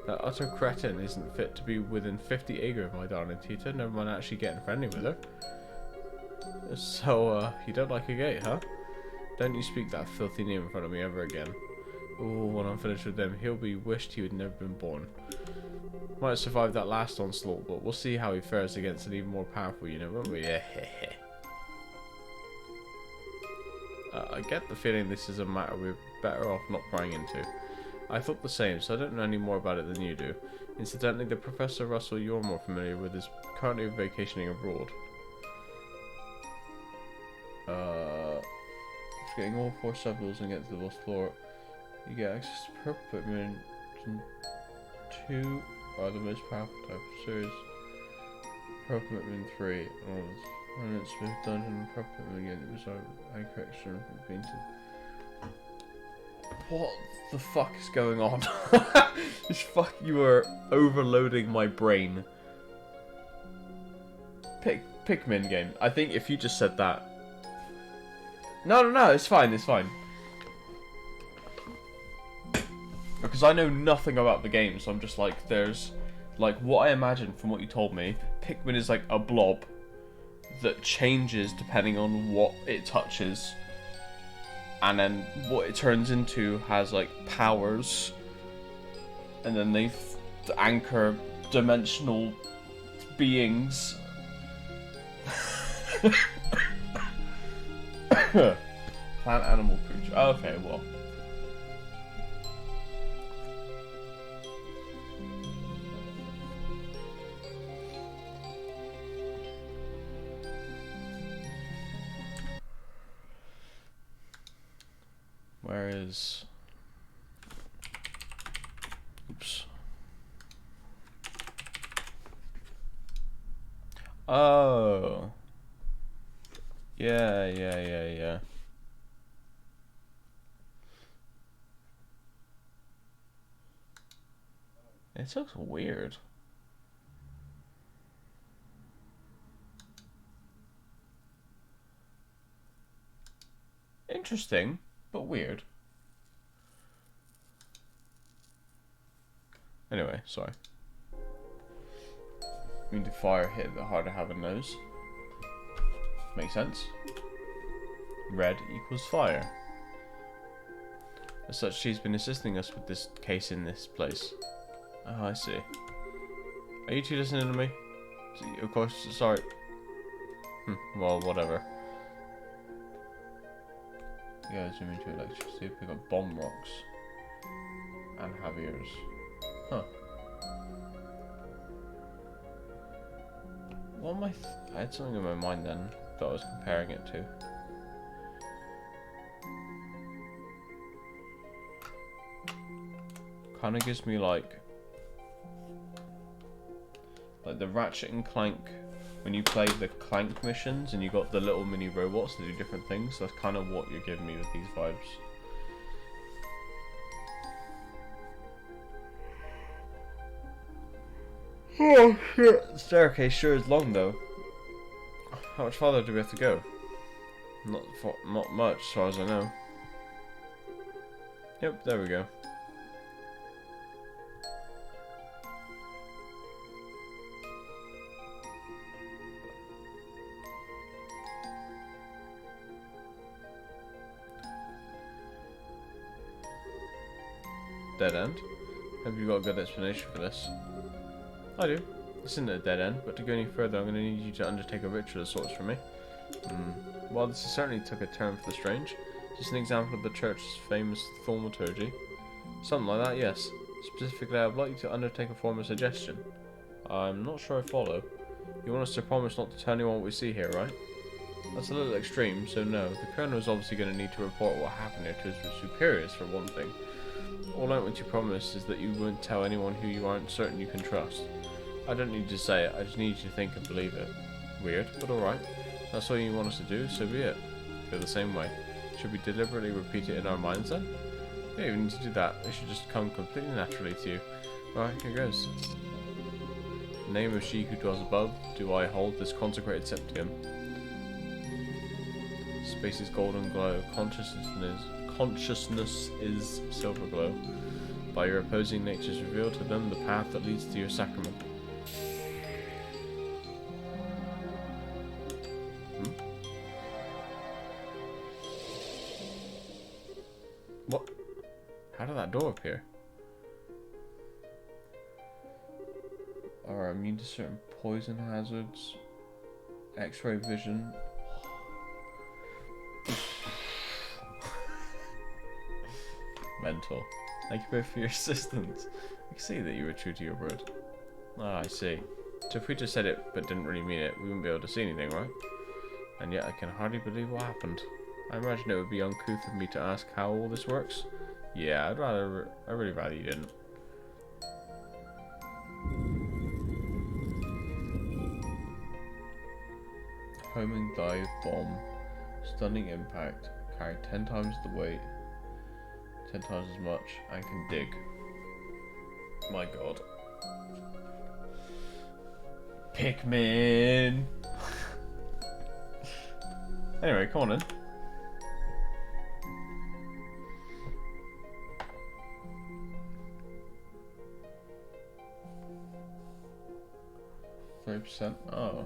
That utter cretin isn't fit to be within 50 acre of my darling Tita, never mind actually getting friendly with her. So, you don't like a gay, huh? Don't you speak that filthy name in front of me ever again. Oh, when I'm finished with him, he'll be wished he had never been born. Might have survived that last onslaught, but we'll see how he fares against an even more powerful unit, won't we? I get the feeling this is a matter we're better off not prying into. I thought the same, so I don't know any more about it than you do. Incidentally, the Professor Russell you're more familiar with is currently vacationing abroad. Getting all 4 sub-levels and get to the boss floor, you get access to purple equipment. 2 are the most powerful type of series. Purple equipment 3. And it's smooth dungeon and purple equipment again. It was our correction being to... What the fuck is going on? You are overloading my brain. Pikmin game. I think if you just said that. No, it's fine, Because I know nothing about the game, so I'm just like, there's, like, what I imagine from what you told me, Pikmin is like a blob that changes depending on what it touches. And then what it turns into has, like, powers. And then they anchor dimensional beings. Plant, animal, creature. Okay, well. Where is... Oops. Oh. Yeah. It looks weird. Interesting, but weird. Anyway, sorry. I mean, the fire hit a bit harder to have a nose. Makes sense. Red equals fire. As such, she's been assisting us with this case in this place. Oh, I see. Are you two listening to me? Of course, sorry. Well, whatever. Yeah, zoom into electricity, pick up bomb rocks. And have ears. Huh. What am I had something in my mind then that I was comparing it to. Kind of gives me like the Ratchet and Clank, when you play the Clank missions and you got the little mini robots that do different things. That's kind of what you're giving me with these vibes. Oh shit! The staircase sure is long though. How much farther do we have to go? Not much, as far as I know. Yep, there we go. Dead end? Hope you've got a good explanation for this. I do. This isn't a dead end, but to go any further I'm going to need you to undertake a ritual of sorts for me. Well, this certainly took a turn for the strange. Just an example of the church's famous thaumaturgy. Something like that, yes. Specifically, I would like you to undertake a form of suggestion. I'm not sure I follow. You want us to promise not to tell anyone what we see here, right? That's a little extreme, so no. The Colonel is obviously going to need to report what happened here to his superiors, for one thing. All I want you to promise is that you won't tell anyone who you aren't certain you can trust. I don't need you to say it, I just need you to think and believe it. Weird, but alright. That's all you want us to do, so be it. Feel the same way. Should we deliberately repeat it in our minds then? You don't even need to do that, it should just come completely naturally to you. Alright, here goes. In the name of she who dwells above, do I hold this consecrated septium. Space's golden glow, consciousness is silver glow. By your opposing natures reveal to them the path that leads to your sacrament. What? How did that door appear? Are immune to certain poison hazards. X-ray vision. Mental. Thank you both for your assistance. I can see that you were true to your word. Ah, I see. So if we just said it but didn't really mean it, we wouldn't be able to see anything, right? And yet I can hardly believe what happened. I imagine it would be uncouth of me to ask how all this works. Yeah, I'd really rather you didn't. Homing dive bomb. Stunning impact. Carry 10 times the weight. 10 times as much. And can dig. My god. Pikmin! Anyway, come on in. %. Oh.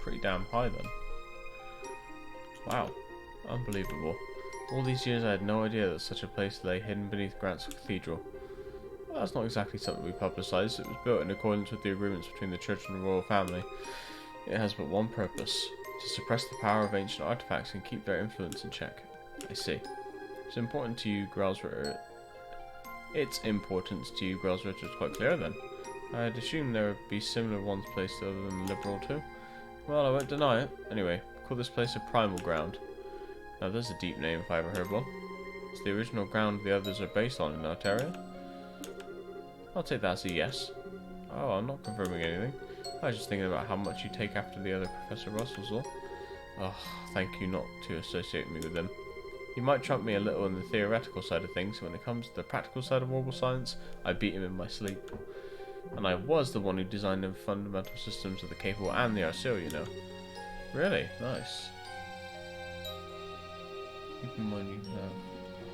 Pretty damn high then. Wow. Unbelievable. All these years I had no idea that such a place lay hidden beneath Grant's Cathedral. Well, that's not exactly something we publicised. It was built in accordance with the agreements between the church and the royal family. It has but one purpose: to suppress the power of ancient artifacts and keep their influence in check. I see. It's important to you, Grelsritter. Its importance to you, Grelsritter, is quite clear then. I'd assume there would be similar ones placed other than Liberal too. Well, I won't deny it. Anyway, call this place a primal ground. Now there's a deep name if I ever heard one. It's the original ground the others are based on in Altaria. I'll take that as a yes. Oh, I'm not confirming anything. I was just thinking about how much you take after the other Professor Russell's all. Oh, thank you not to associate me with them. He might trump me a little in the theoretical side of things, so when it comes to the practical side of orbital science, I beat him in my sleep. And I was the one who designed the fundamental systems of the Capable and the Arcil, you know. Really? Nice. Keep in mind you can have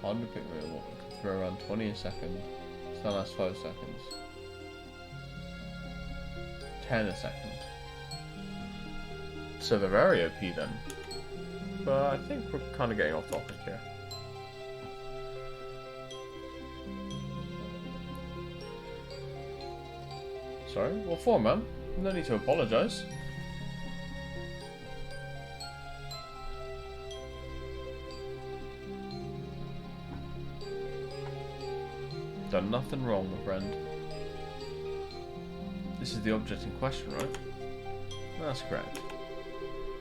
100 Pikmin what can throw around 20 a second. So that lasts 5 seconds. 10 a second. So they're very OP then. But I think we're kind of getting off topic here. Sorry? What for, man? No need to apologise. Done nothing wrong, my friend. This is the object in question, right? That's correct.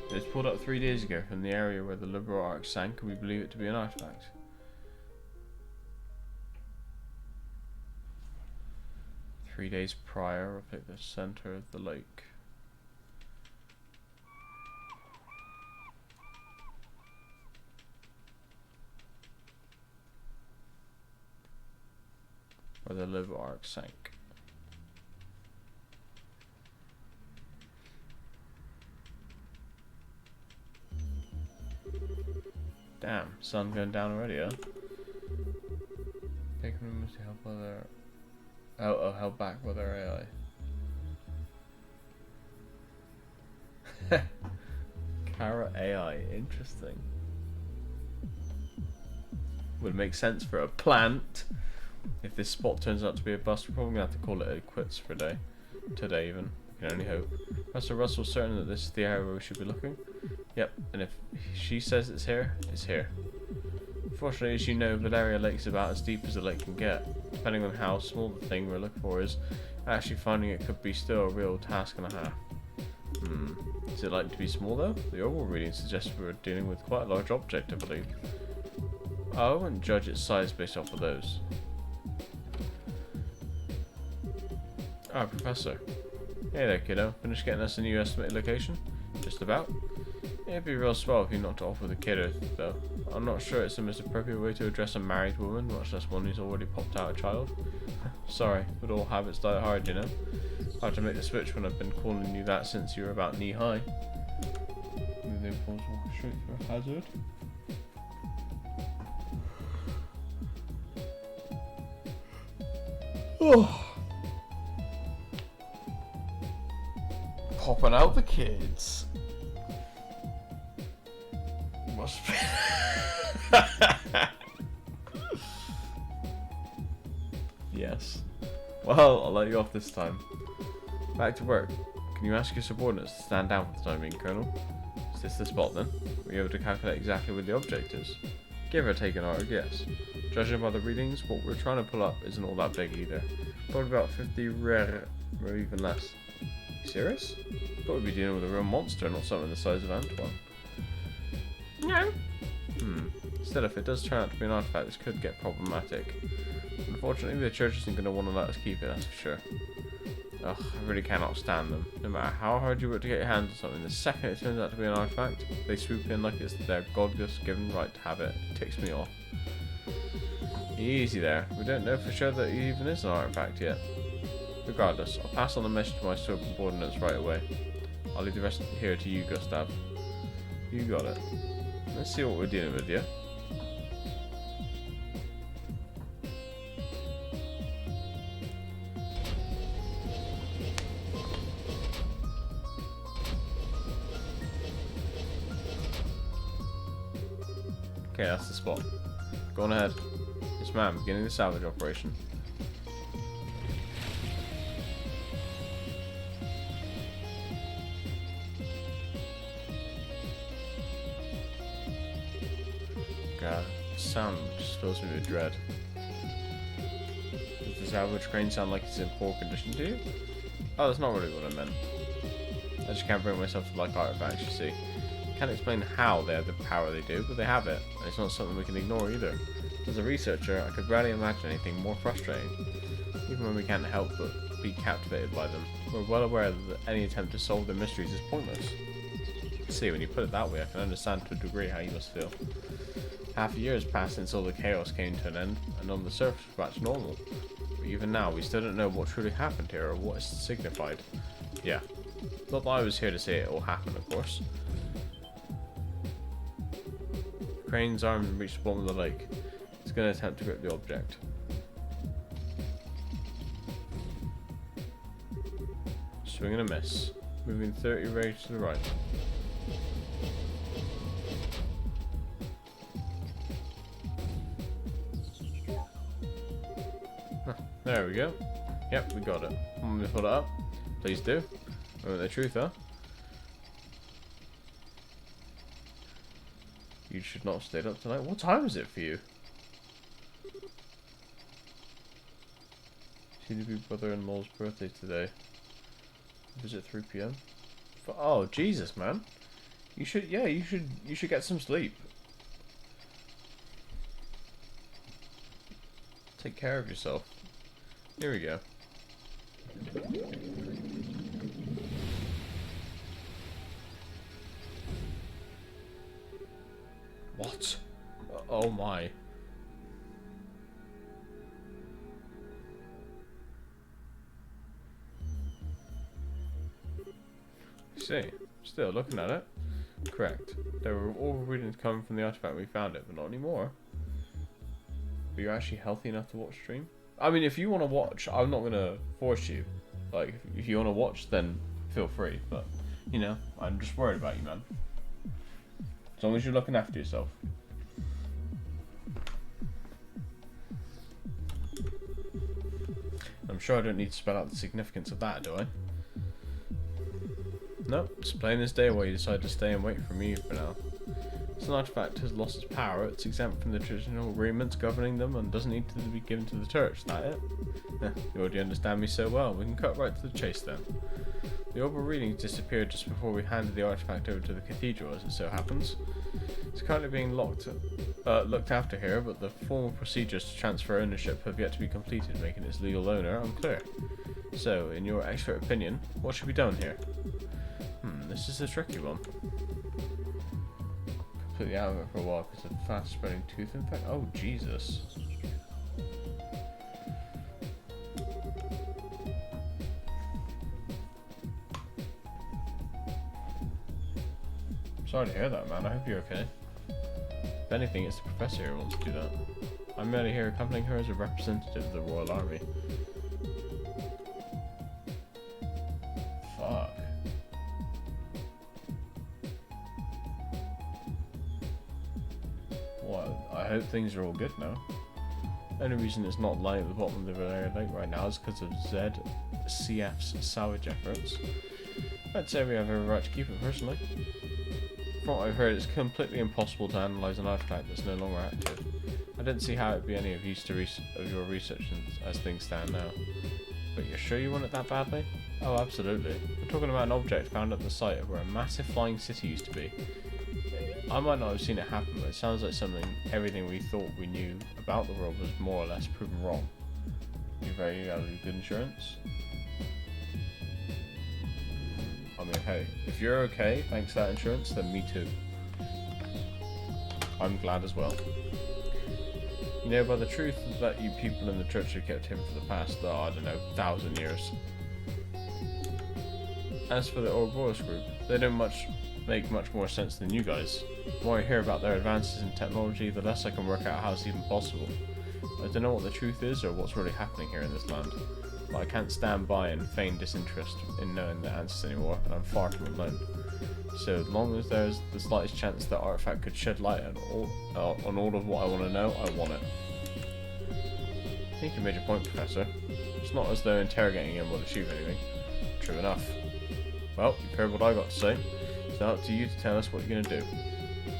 It was pulled up 3 days ago from the area where the Liberal Ark sank, and we believe it to be an artifact. Three days prior, up at the center of the lake. Where the Liberal Ark sank. Damn, sun going down already, huh? Taking rooms to help other. Oh, held back by their AI. Kara AI, interesting. Would make sense for a plant. If this spot turns out to be a bust, we're probably gonna have to call it a quits for a day. Today even. Can only hope. Professor Russell's certain that this is the area where we should be looking. Yep, and if she says it's here, it's here. Fortunately, as you know, Valeria Lake's about as deep as a lake can get. Depending on how small the thing we're looking for is, actually finding it could be still a real task and a half. Is it likely to be small though? The overall reading suggests we're dealing with quite a large object, I believe. I wouldn't judge its size based off of those. Ah, Professor. Hey there, kiddo. Finished getting us a new estimated location? Just about. It'd be real swell if you knocked it off with a kiddo, though. I'm not sure it's the most appropriate way to address a married woman, much less one who's already popped out a child. Sorry, but all habits die hard, you know. Hard to make the switch when I've been calling you that since you were about knee high. Move the impulse walk straight for a hazard. Oh. Popping out the kids. Must be. Yes. Well, I'll let you off this time. Back to work. Can you ask your subordinates to stand down for the time being, Colonel? Is this the spot then? Were you able to calculate exactly where the object is? Give or take an hour, yes. Judging by the readings, what we're trying to pull up isn't all that big either. Probably about 50 rare, or even less. You serious? Thought we'd be dealing with a real monster, not something the size of Antoine. No. Still, if it does turn out to be an artifact, this could get problematic. Unfortunately, the church isn't going to want to let us keep it, that's for sure. Ugh, I really cannot stand them. No matter how hard you work to get your hands on something, the second it turns out to be an artifact, they swoop in like it's their God-given right to have it. It ticks me off. Easy there. We don't know for sure that it even is an artifact yet. Regardless, I'll pass on the message to my subordinates right away. I'll leave the rest here to you, Gustav. You got it. Let's see what we're dealing with, yeah? Okay, that's the spot. Go on ahead. Yes, ma'am. Beginning the salvage operation. God, the sound just fills me with dread. Does the salvage crane sound like it's in poor condition to you? Oh, that's not really what I meant. I just can't bring myself to like artifacts, you see. Can't explain how they have the power they do, but they have it, and it's not something we can ignore either. As a researcher, I could rarely imagine anything more frustrating. Even when we can't help but be captivated by them, we're well aware that any attempt to solve their mysteries is pointless. See, when you put it that way, I can understand to a degree how you must feel. Half a year has passed since all the chaos came to an end, and on the surface we're back to normal. But even now, we still don't know what truly happened here, or what it signified. Yeah. Not that I was here to say it all happened, of course. Crane's arm reached the bottom of the lake. It's going to attempt to grip the object. Swing and a miss. Moving 30 rays to the right. Huh, there we go. Yep, we got it. Want me to pull it up? Please do. Remember the truth, huh? You should not have stayed up tonight. What time is it for you? Seem to be brother-in-law's birthday today. Visit 3 p.m. Oh, Jesus, man. You should get some sleep. Take care of yourself. Here we go. What? Oh my. See, still looking at it. Correct. There were all readings coming from the artifact when we found it, but not anymore. But you're actually healthy enough to watch stream? I mean, if you want to watch, I'm not going to force you. Like, if you want to watch, then feel free. But, you know, I'm just worried about you, man. As long as you're looking after yourself. I'm sure I don't need to spell out the significance of that, do I? Nope, it's plain as day why you decide to stay and wait for me for now. As an artifact has lost its power, it's exempt from the traditional agreements governing them and doesn't need to be given to the church, is that it? You already understand me so well, we can cut right to the chase then. The orbital readings disappeared just before we handed the artifact over to the cathedral, as it so happens. It's currently being looked after here, but the formal procedures to transfer ownership have yet to be completed, making its legal owner unclear. So, in your expert opinion, what should be done here? This is a tricky one. Completely out of it for a while because of fast spreading tooth infection. Oh, Jesus. Sorry to hear that, man. I hope you're okay. If anything, it's the professor who wants to do that. I'm merely here accompanying her as a representative of the Royal Army. Fuck. Well, I hope things are all good now. The only reason it's not light at the bottom of the Valerian Lake right now is because of ZCF's salvage efforts. I'd say we have every right to keep it personally. From what I've heard, it's completely impossible to analyse an artifact that's no longer active. I didn't see how it'd be any of use to your research as things stand now. But you're sure you want it that badly? Oh, absolutely. We're talking about an object found at the site of where a massive flying city used to be. I might not have seen it happen, but it sounds like everything we thought we knew about the world was more or less proven wrong. You very good insurance? I mean, hey, if you're okay thanks to that insurance, then me too. I'm glad as well. You know, by the truth that you people in the church have kept him for the past, I don't know, 1,000 years. As for the Ouroboros group, they don't make much more sense than you guys. The more I hear about their advances in technology, the less I can work out how it's even possible. I don't know what the truth is or what's really happening here in this land, but I can't stand by and feign disinterest in knowing the answers anymore, and I'm far from alone. So as long as there's the slightest chance that artifact could shed light on all of what I want to know, I want it. I think you made your point, Professor. It's not as though interrogating him will achieve anything. True enough. Well, you've heard what I got to say. It's now up to you to tell us what you're going to do.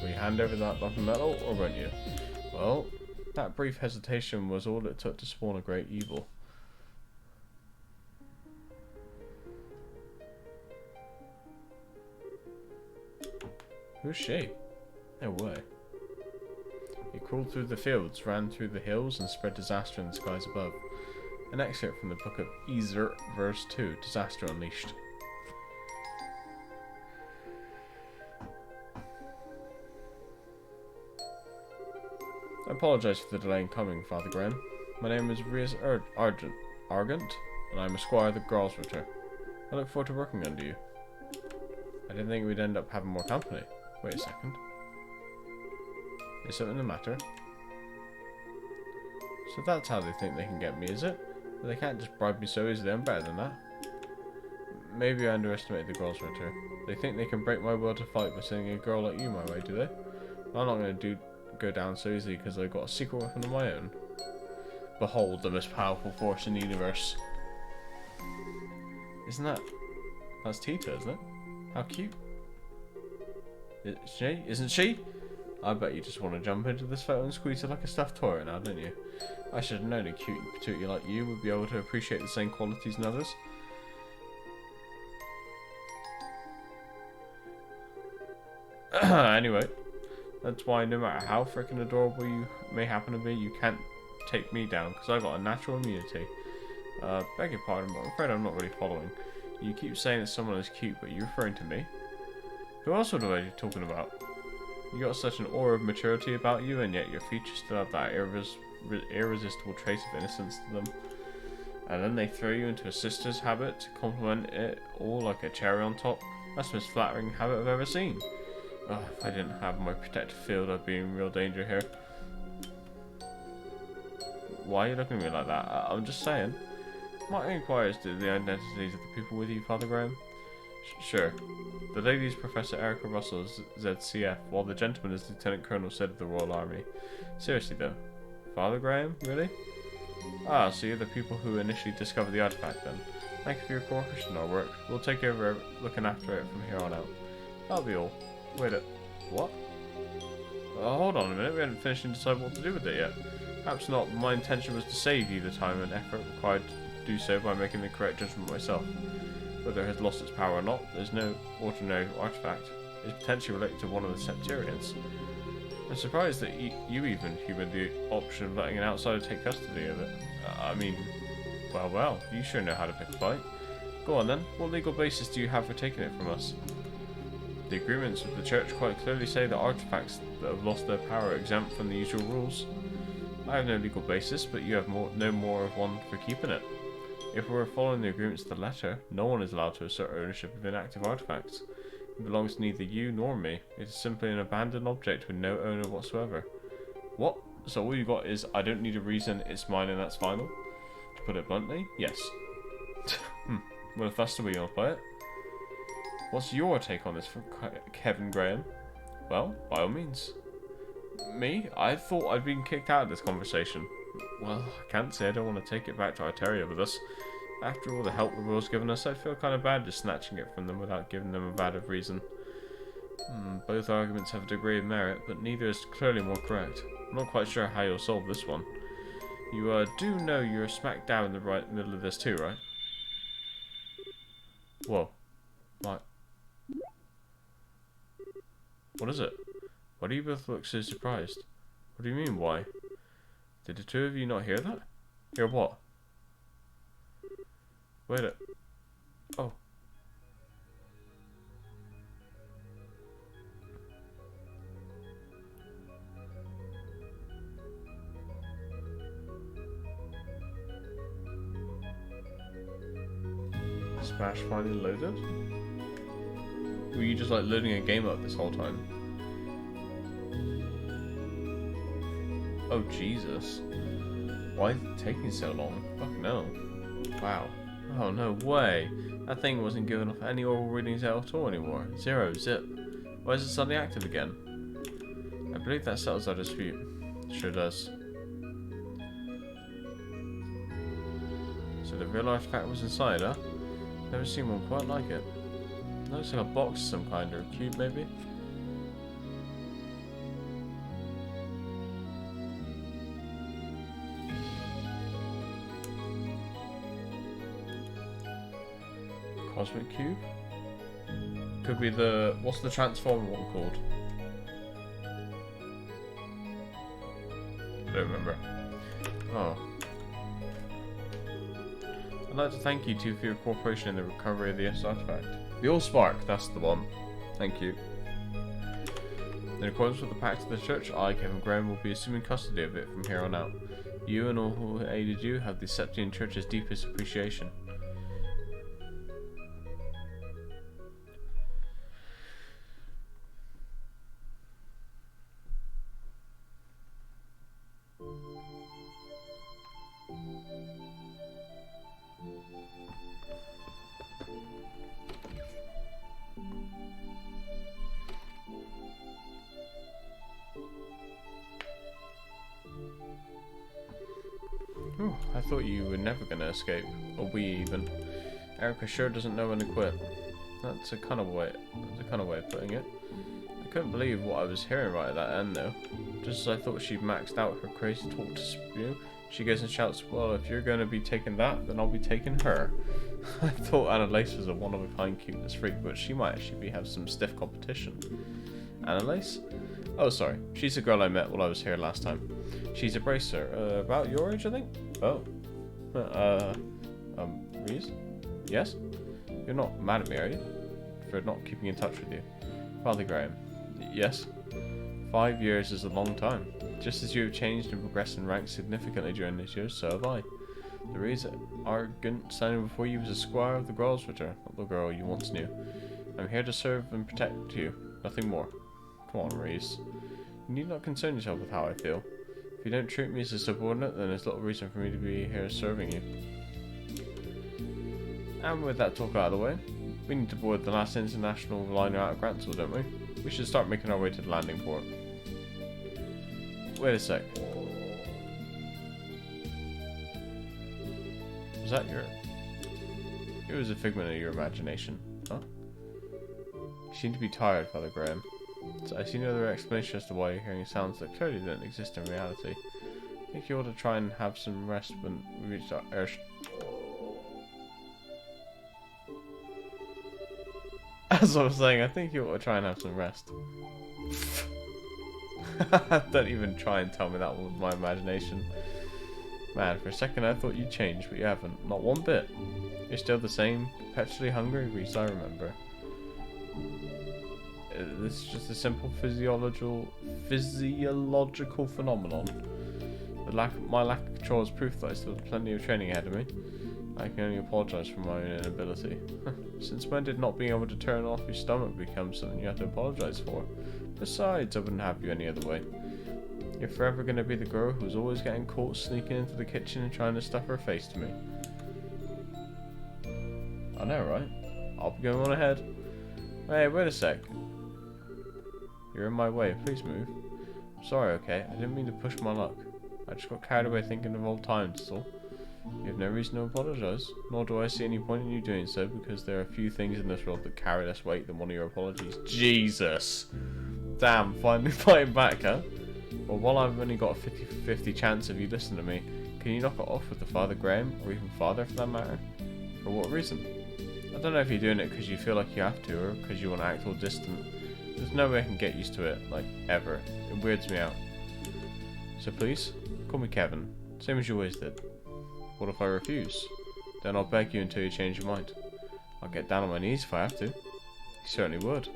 Will you hand over that lump of metal, or won't you? Well, that brief hesitation was all it took to spawn a great evil. Who's she? No way. He crawled through the fields, ran through the hills, and spread disaster in the skies above. An excerpt from the book of Ezer, verse 2, Disaster Unleashed. I apologize for the delay in coming, Father Graham. My name is Rias Argent, and I'm a squire of the Gralsritter. I look forward to working under you. I didn't think we'd end up having more company. Wait a second. Is something the matter? So that's how they think they can get me, is it? But they can't just bribe me so easily, I'm better than that. Maybe I underestimated the Gralsritter. They think they can break my will to fight by sending a girl like you my way, do they? Well, I'm not going to go down so easily because I've got a secret weapon of my own. Behold the most powerful force in the universe. That's Tita, isn't it? How cute. Isn't she? I bet you just want to jump into this photo and squeeze it like a stuffed toy now, don't you? I should have known a cute patootie like you would be able to appreciate the same qualities in others. Anyway, that's why no matter how freaking adorable you may happen to be, you can't take me down, because I got a natural immunity. Beg your pardon, but I'm afraid I'm not really following. You keep saying that someone is cute, but you're referring to me? Who else would I be talking about? You got such an aura of maturity about you, and yet your features still have that irresistible trace of innocence to them. And then they throw you into a sister's habit to compliment it all like a cherry on top. That's the most flattering habit I've ever seen. Oh, if I didn't have my protective field, I'd be in real danger here. Why are you looking at me like that? I'm just saying. Might inquire as to the identities of the people with you, Father Graham? Sure. The lady is Professor Erica Russell, ZCF, while the gentleman is Lieutenant Colonel said of the Royal Army. Seriously though. Father Graham? Really? Ah, so you're the people who initially discovered the artifact then. Thank you for your cooperation in our work. We'll take over looking after it from here on out. That'll be all. Wait a... what? Hold on a minute, we haven't finished and decided what to do with it yet. Perhaps not. My intention was to save you the time and effort required to do so by making the correct judgment myself. Whether it has lost its power or not, there's no ordinary artifact. It's potentially related to one of the Septarians. I'm surprised that you even humoured the option of letting an outsider take custody of it. I mean, well, you sure know how to pick a fight. Go on then, what legal basis do you have for taking it from us? The agreements of the Church quite clearly say that artifacts that have lost their power are exempt from the usual rules. I have no legal basis, but you have no more of one for keeping it. If we're following the agreements to the letter, no one is allowed to assert ownership of inactive artifacts. It belongs to neither you nor me. It is simply an abandoned object with no owner whatsoever. What? So all you got is, I don't need a reason, it's mine and that's final? To put it bluntly, yes. Well, if that's the way you want to play it. What's your take on this from Kevin Graham? Well, by all means. Me? I thought I'd been kicked out of this conversation. Well, I can't say I don't want to take it back to Iteria with us. After all the help the Royals given us, I feel kind of bad just snatching it from them without giving them a valid reason. Both arguments have a degree of merit, but neither is clearly more correct. I'm not quite sure how you'll solve this one. You do know you're smack dab in the right middle of this too, right? Whoa. What? What is it? Why do you both look so surprised? What do you mean, why? Did the two of you not hear that? Hear what? Wait a... oh. Smash finally loaded? Were you just like loading a game up this whole time? Oh Jesus. Why is it taking so long? Fuck no. Wow. Oh no way. That thing wasn't giving off any oral readings at all anymore. Zero, zip. Why is it suddenly active again? I believe that settles our dispute. It sure does. So the real artifact was inside, huh? Never seen one quite like it. Looks like a box of some kind, or a cube maybe? Cosmic cube? Could be the... what's the transformer one called? I don't remember. Oh. I'd like to thank you two for your cooperation in the recovery of the S artifact. The All Spark, that's the one. Thank you. In accordance with the Pact of the Church, I, Kevin Graham, will be assuming custody of it from here on out. You and all who aided you have the Septian Church's deepest appreciation. Oh, I thought you were never going to escape, or we even. Erica sure doesn't know when to quit. That's a kind of way of putting it. I couldn't believe what I was hearing right at that end, though. Just as I thought she'd maxed out her crazy talk to spew, she goes and shouts, "Well, if you're going to be taking that, then I'll be taking her." I thought Annalise was a one-of-a-kind cuteness freak, but she might actually have some stiff competition. Annalise? Oh, sorry. She's a girl I met while I was here last time. She's a bracer. About your age, I think? Oh. Reese? Yes? You're not mad at me, are you? For not keeping in touch with you. Father Graham. Yes? 5 years is a long time. Just as you have changed and progressed in rank significantly during these years, so have I. The reason arrogant standing before you was a squire of the Grosritter, not the girl you once knew. I'm here to serve and protect you, nothing more. Come on, Reese. You need not concern yourself with how I feel. If you don't treat me as a subordinate, then there's little reason for me to be here serving you. And with that talk out of the way, we need to board the last international liner out of Grantsville, don't we? We should start making our way to the landing port. Wait a sec. Was that your... It was a figment of your imagination, huh? You seem to be tired, Father Graham. So I see no other explanation as to why you're hearing sounds that clearly don't exist in reality. I think you ought to try and have some rest when we reach our air... As I was saying, I think you ought to try and have some rest. Don't even try and tell me that was my imagination. Man, for a second I thought you'd changed, but you haven't. Not one bit. You're still the same, perpetually hungry Reese I remember. This is just a simple physiological phenomenon. My lack of control is proof that I still have plenty of training ahead of me. I can only apologise for my own inability. Since when did not being able to turn off your stomach become something you have to apologise for? Besides, I wouldn't have you any other way. You're forever going to be the girl who's always getting caught sneaking into the kitchen and trying to stuff her face to me. I know, right? I'll be going on ahead. Hey, wait a sec. You're in my way. Please move. I'm sorry, okay? I didn't mean to push my luck. I just got carried away thinking of old times, that's all. You have no reason to apologise, nor do I see any point in you doing so, because there are few things in this world that carry less weight than one of your apologies. Jesus! Damn, finally fighting back, huh? Well, while I've only got a 50-50 chance of you listening to me, can you knock it off with the Father Graham, or even Father for that matter? For what reason? I don't know if you're doing it because you feel like you have to, or because you want to act all distant. There's no way I can get used to it, like, ever. It weirds me out. So please, call me Kevin, same as you always did. What if I refuse? Then I'll beg you until you change your mind. I'll get down on my knees if I have to. You certainly would.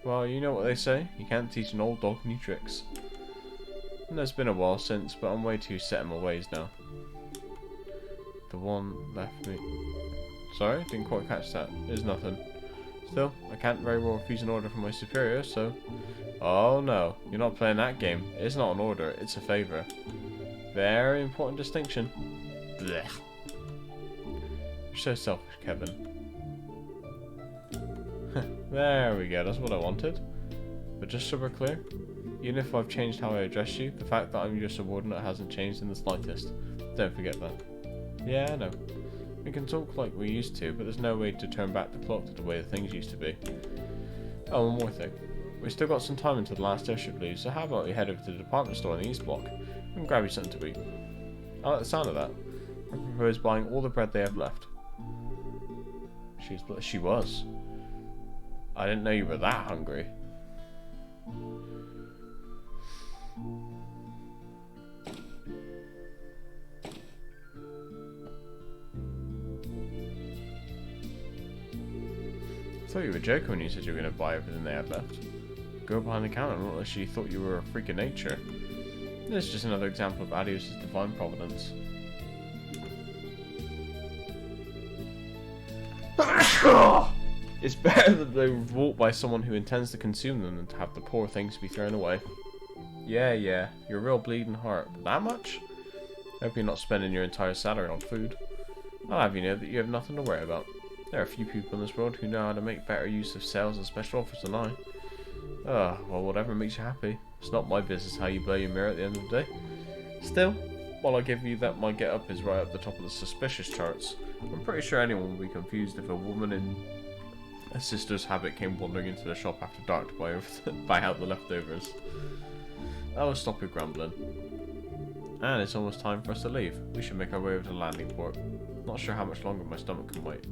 Well, you know what they say, you can't teach an old dog new tricks. And it's been a while since, but I'm way too set in my ways now. The one left me... Sorry, didn't quite catch that. There's nothing. Still, I can't very well refuse an order from my superior, so... Oh no, you're not playing that game. It's not an order, it's a favour. Very important distinction. Blech. You're so selfish, Kevin. There we go, that's what I wanted. But just so we're clear, even if I've changed how I address you, the fact that I'm your subordinate hasn't changed in the slightest. Don't forget that. Yeah, I know. We can talk like we used to, but there's no way to turn back the clock to the way the things used to be. Oh, one more thing. We've still got some time until the last airship leaves, so how about we head over to the department store in the East Block and grab you something to eat? I like the sound of that. I propose buying all the bread they have left. She was. I didn't know you were that hungry. I thought you were joking when you said you were going to buy everything they had left. Go behind the counter unless she thought you were a freak of nature. This is just another example of Adios' divine providence. It's better that they were bought by someone who intends to consume them than to have the poor things be thrown away. Yeah, you're a real bleeding heart. But that much? Hope you're not spending your entire salary on food. I'll have you know that you have nothing to worry about. There are few people in this world who know how to make better use of sales and special offers than I. Well, whatever makes you happy. It's not my business how you blow your mirror at the end of the day. Still, while I give you that my get-up is right up the top of the suspicious charts, I'm pretty sure anyone will be confused if a woman in A sister's habit came wandering into the shop after dark to buy out the leftovers. That will stop your grumbling. And it's almost time for us to leave. We should make our way over to the landing port. Not sure how much longer my stomach can wait.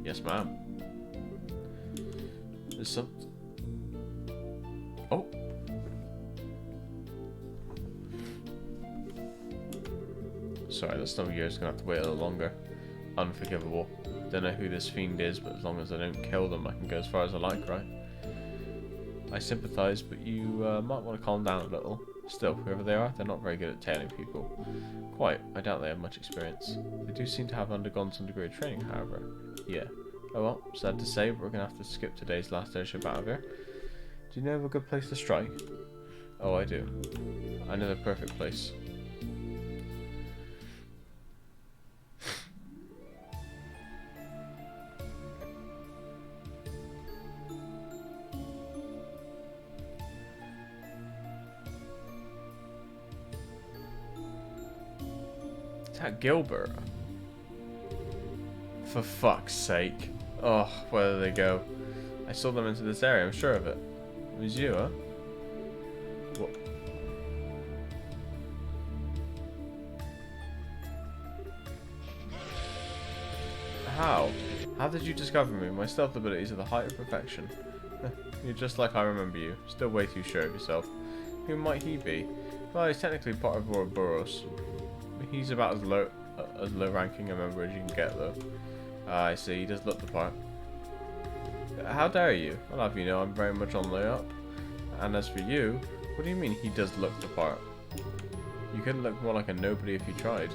Yes, ma'am. There's some... Oh! Sorry, that stomach here is going to have to wait a little longer. Unforgivable. Don't know who this fiend is, but as long as I don't kill them, I can go as far as I like, right? I sympathise, but you might want to calm down a little. Still, whoever they are, they're not very good at tailing people. Quite. I doubt they have much experience. They do seem to have undergone some degree of training, however. Yeah. Oh well, sad to say, but we're going to have to skip today's last airship out of here. Do you know of a good place to strike? Oh, I do. I know the perfect place. Gilbert. For fuck's sake. Oh, where did they go? I saw them into this area, I'm sure of it. It was you, huh? What? How? How did you discover me? My stealth abilities are the height of perfection. You're just like I remember you. Still way too sure of yourself. Who might he be? Well, he's technically part of Ouroboros. He's about as low ranking a member as you can get, though. I see, he does look the part. How dare you? I'll have you know I'm very much on the way up. And as for you, what do you mean he does look the part? You couldn't look more like a nobody if you tried.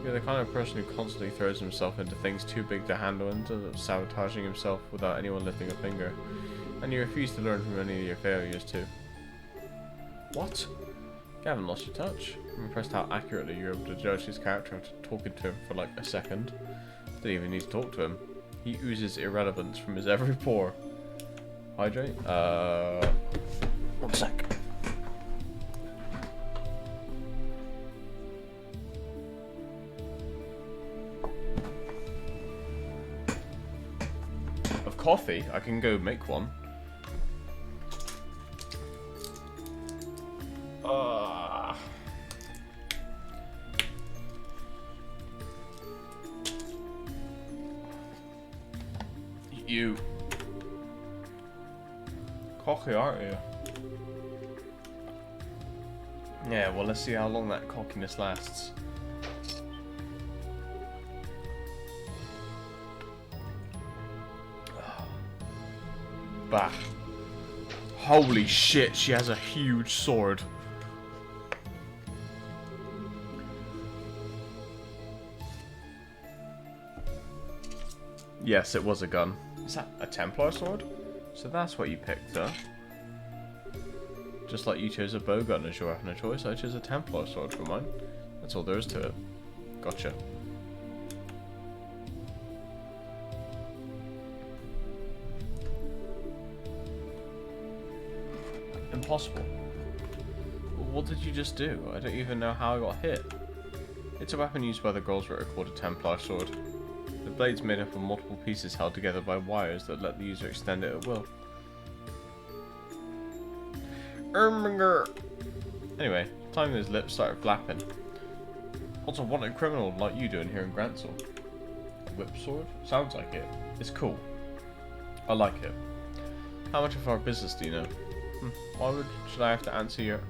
You're the kind of person who constantly throws himself into things too big to handle and ends up sabotaging himself without anyone lifting a finger. And you refuse to learn from any of your failures, too. What? You haven't lost your touch. I'm impressed how accurately you're able to judge his character after talking to him for like a second. Didn't even need to talk to him. He oozes irrelevance from his every pore. Hydrate? 1 sec. Of coffee? I can go make one. You cocky, aren't you? Yeah, well, let's see how long that cockiness lasts. Bah. Holy shit, she has a huge sword. Yes, it was a gun. Is that a Templar sword? So that's what you picked, huh? Just like you chose a bowgun as your weapon of choice, I chose a Templar sword for mine. That's all there is to it. Gotcha. Impossible. What did you just do? I don't even know how I got hit. It's a weapon used by the girls what are called a Templar sword. The blade's made up of multiple pieces held together by wires that let the user extend it at will. Anyway, time his lips started flapping. What's a wanted criminal like you doing here in Gransel? A whip sword? Sounds like it. It's cool. I like it. How much of our business do you know? Should I have to answer your...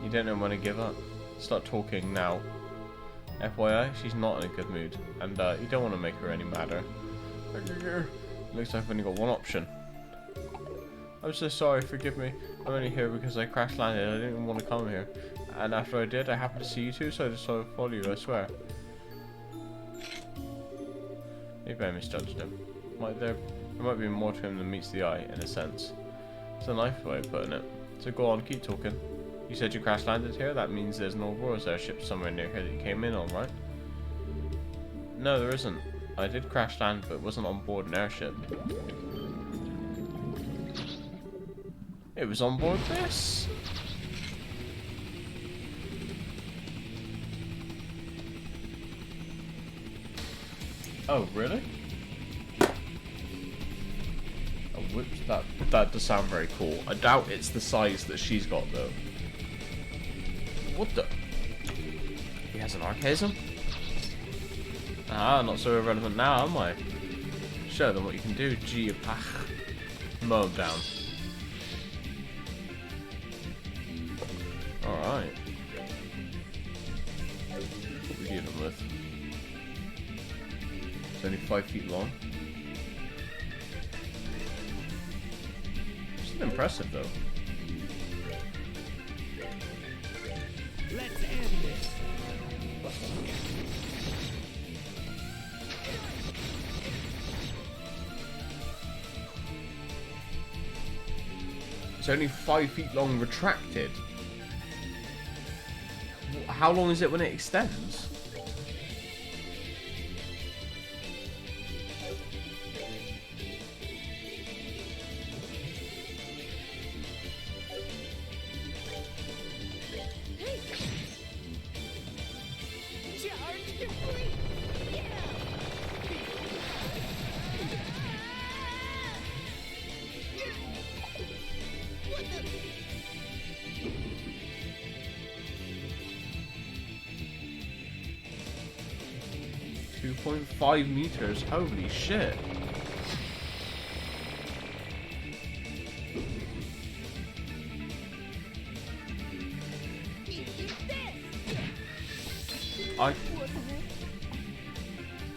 You don't know when to give up. Start talking now. FYI, she's not in a good mood, and you don't want to make her any madder. Looks like I've only got one option. I'm so sorry, forgive me. I'm only here because I crash landed. I didn't even want to come here. And after I did, I happened to see you too, so I just sort of followed you, I swear. Maybe I misjudged him. There might be more to him than meets the eye, in a sense. It's a nice way of putting it. So go on, keep talking. You said you crash landed here? That means there's an Ouroboros airship somewhere near here that you came in on, right? No, there isn't. I did crash land, but it wasn't on board an airship. It was on board this? Oh, really? whips. That does sound very cool. I doubt it's the size that she's got though. What the? He has an archaism? Ah, not so irrelevant now, am I? Show them what you can do. Geopach. Mow him down. Alright. What are we dealing with? It's only 5 feet long. Still impressive though. Let's end this. It's only 5 feet long retracted. How long is it when it extends? Charge complete! Yeah! 2.5 meters. Holy shit.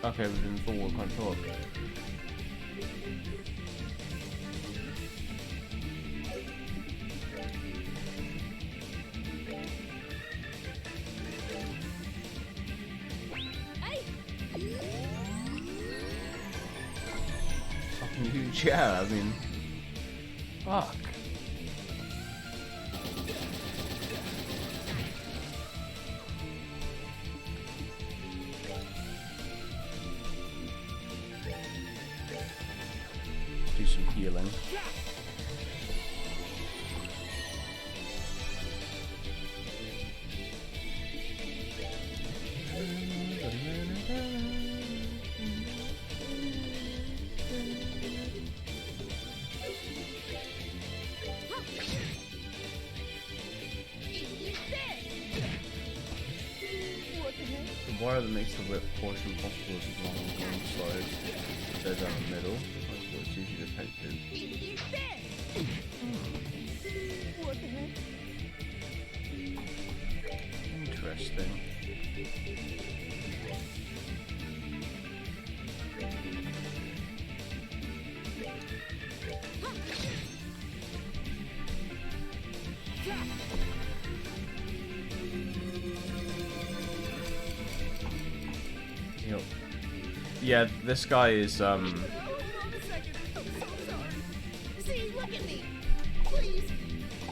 Okay, we're in forward control. Fucking huge, yeah, I mean... Fuck. Do some healing. The wire that makes the whip portion possible is along one side, instead down the middle. That's what it's usually depicted. What the heck? Interesting. Yep. Yeah, this guy is Hold on a second. I'm so sorry. See, look at me. Please.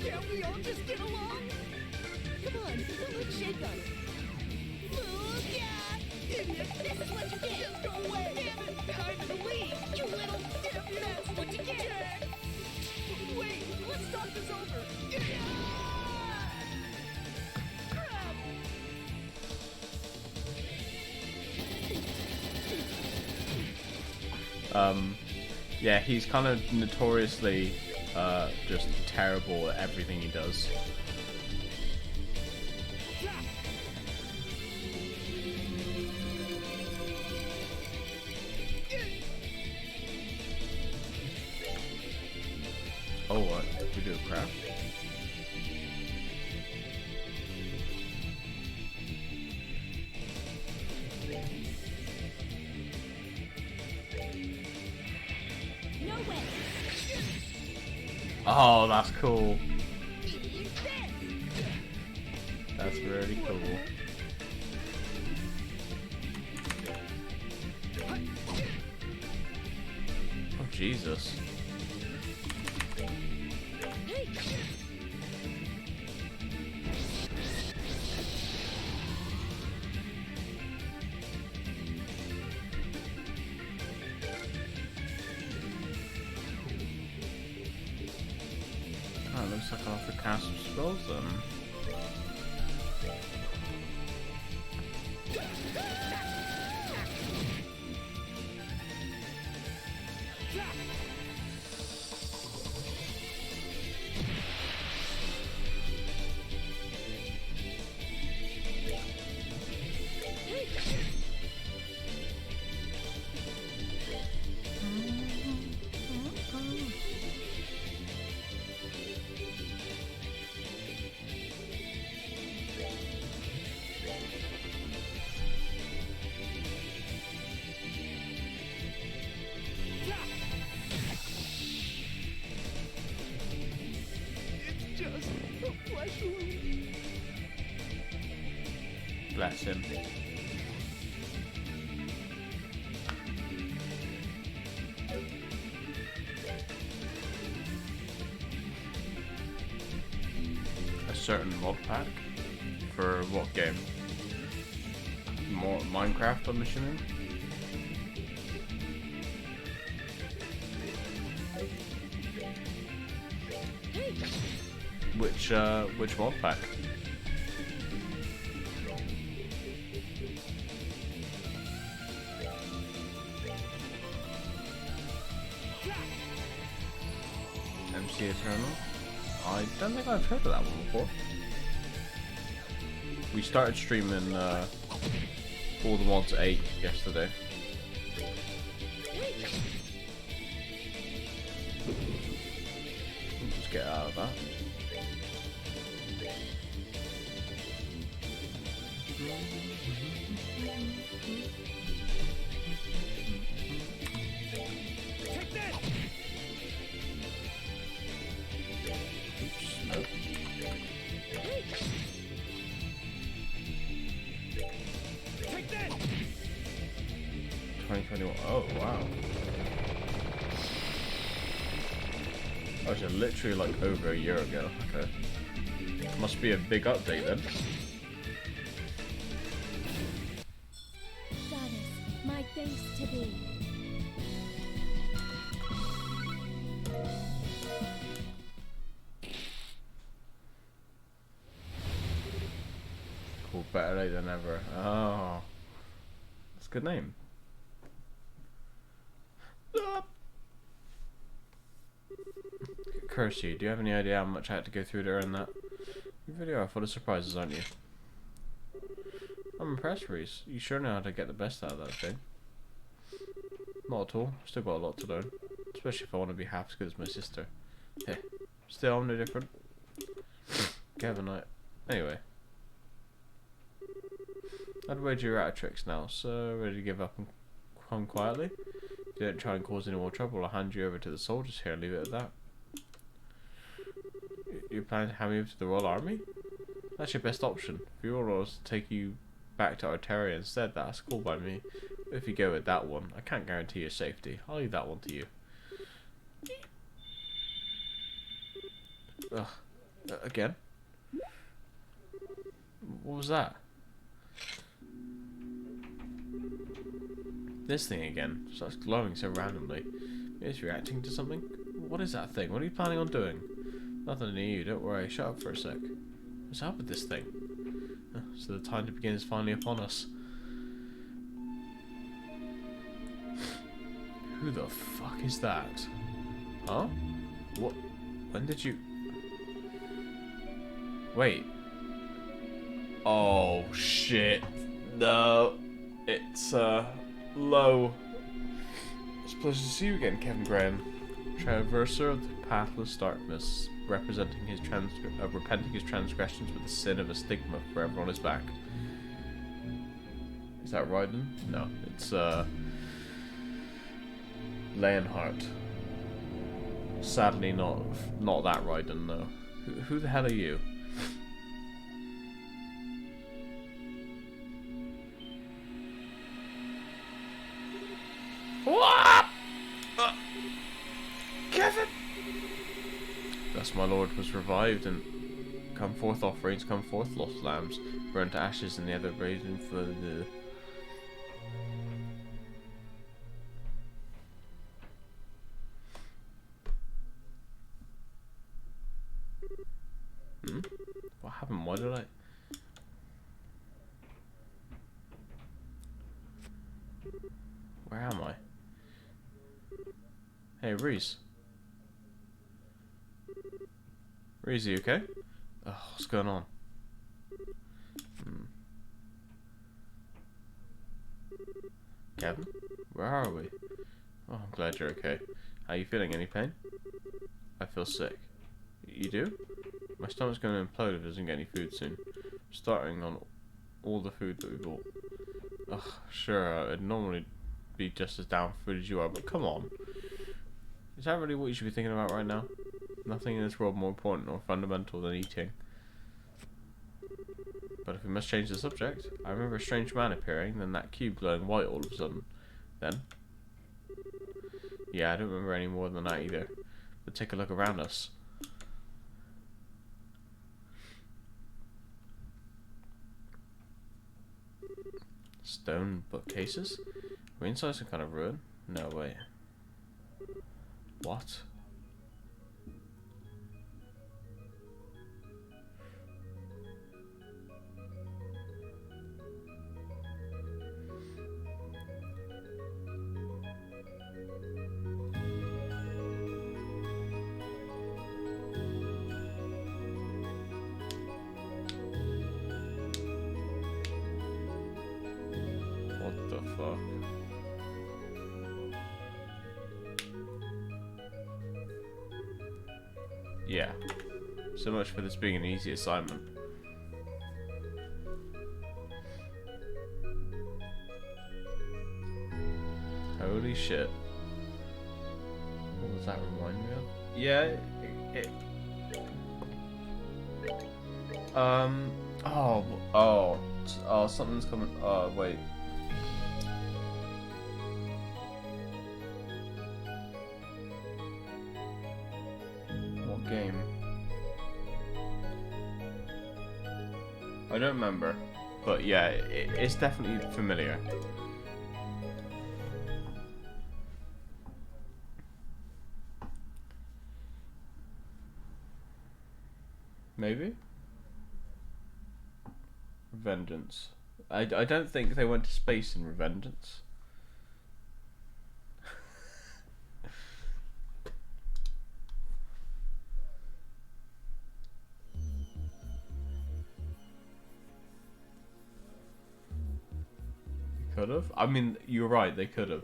Can't we all just get along? Come on, don't look shake on it. Booyah! Idiot, this is what you get. Just go away. Damn it, I'm in the lead. You little damn it, that's what you get. Wait, let's talk this over. Yeah, he's kind of notoriously just terrible at everything he does. Oh, what? We do a craft? No way. Oh, that's cool. That's really cool. Oh, Jesus. Oh, looks like I'll have to cast some spells then. a flesh wound. Bless him. A certain mod pack for what game? More Minecraft, I'm assuming. Which mod pack? MC Eternal? I don't think I've heard of that one before. We started streaming all the mods 8 yesterday. Let's get out of that. Take that! Oops, no. Take that! 2021. Oh wow. Oh, so literally like over a year ago. Okay. Must be a big update then. Goddess, my thanks to thee. Cool, better late than never. Oh. That's a good name. Curse you, do you have any idea how much I had to go through to earn that? Your video are full of surprises, aren't you? I'm impressed, Reese. You sure know how to get the best out of that thing. Not at all. Still got a lot to learn. Especially if I want to be half as good as my sister. Yeah. Still, I'm no different. Kevin, anyway. I'd wager you're out of tricks now, so ready to give up and come quietly? If you don't try and cause any more trouble, I'll hand you over to the soldiers here and leave it at that. You plan to hand me over to the Royal Army? That's your best option. If your orders take you back to Arteria instead, that's cool by me. But if you go with that one, I can't guarantee your safety. I'll leave that one to you. Ugh. Again? What was that? This thing again. Starts glowing so randomly. It's reacting to something? What is that thing? What are you planning on doing? Nothing to you, don't worry. Shut up for a sec. What's up with this thing? So the time to begin is finally upon us. Who the fuck is that? Huh? What? When did you... Wait. Oh, shit. No. It's, low. It's a pleasure to see you again, Kevin Graham. Traverser of the pathless darkness, representing his repenting his transgressions with the sin of a stigma forever on his back. Is that Raiden? No, it's Leonhardt. Sadly, not that Raiden. No. Who the hell are you? What? Kevin! Thus my lord was revived, and come forth offerings, come forth lost lambs, burnt to ashes in the other brazen for the... What happened? Why did I... Where am I? Hey, Reese. Reese, are you okay? Oh, what's going on? Kevin? Where are we? Oh, I'm glad you're okay. How you feeling? Any pain? I feel sick. You do? My stomach's going to implode if it doesn't get any food soon. I'm starting on all the food that we bought. Ugh, sure, I'd normally be just as down for food as you are, but come on. Is that really what you should be thinking about right now? Nothing in this world more important or fundamental than eating. But if we must change the subject, I remember a strange man appearing, then that cube glowing white all of a sudden. Then? Yeah, I don't remember any more than that either. But take a look around us. Stone bookcases? Are we inside some kind of ruin? No, wait. What? What the fuck? Yeah. So much for this being an easy assignment. Holy shit. What does that remind me of? Yeah, something's coming. Oh, wait. What game? I don't remember, but yeah, it's definitely familiar. Maybe? Revengeance. I don't think they went to space in Revengeance. Could have? I mean, you're right, they could have.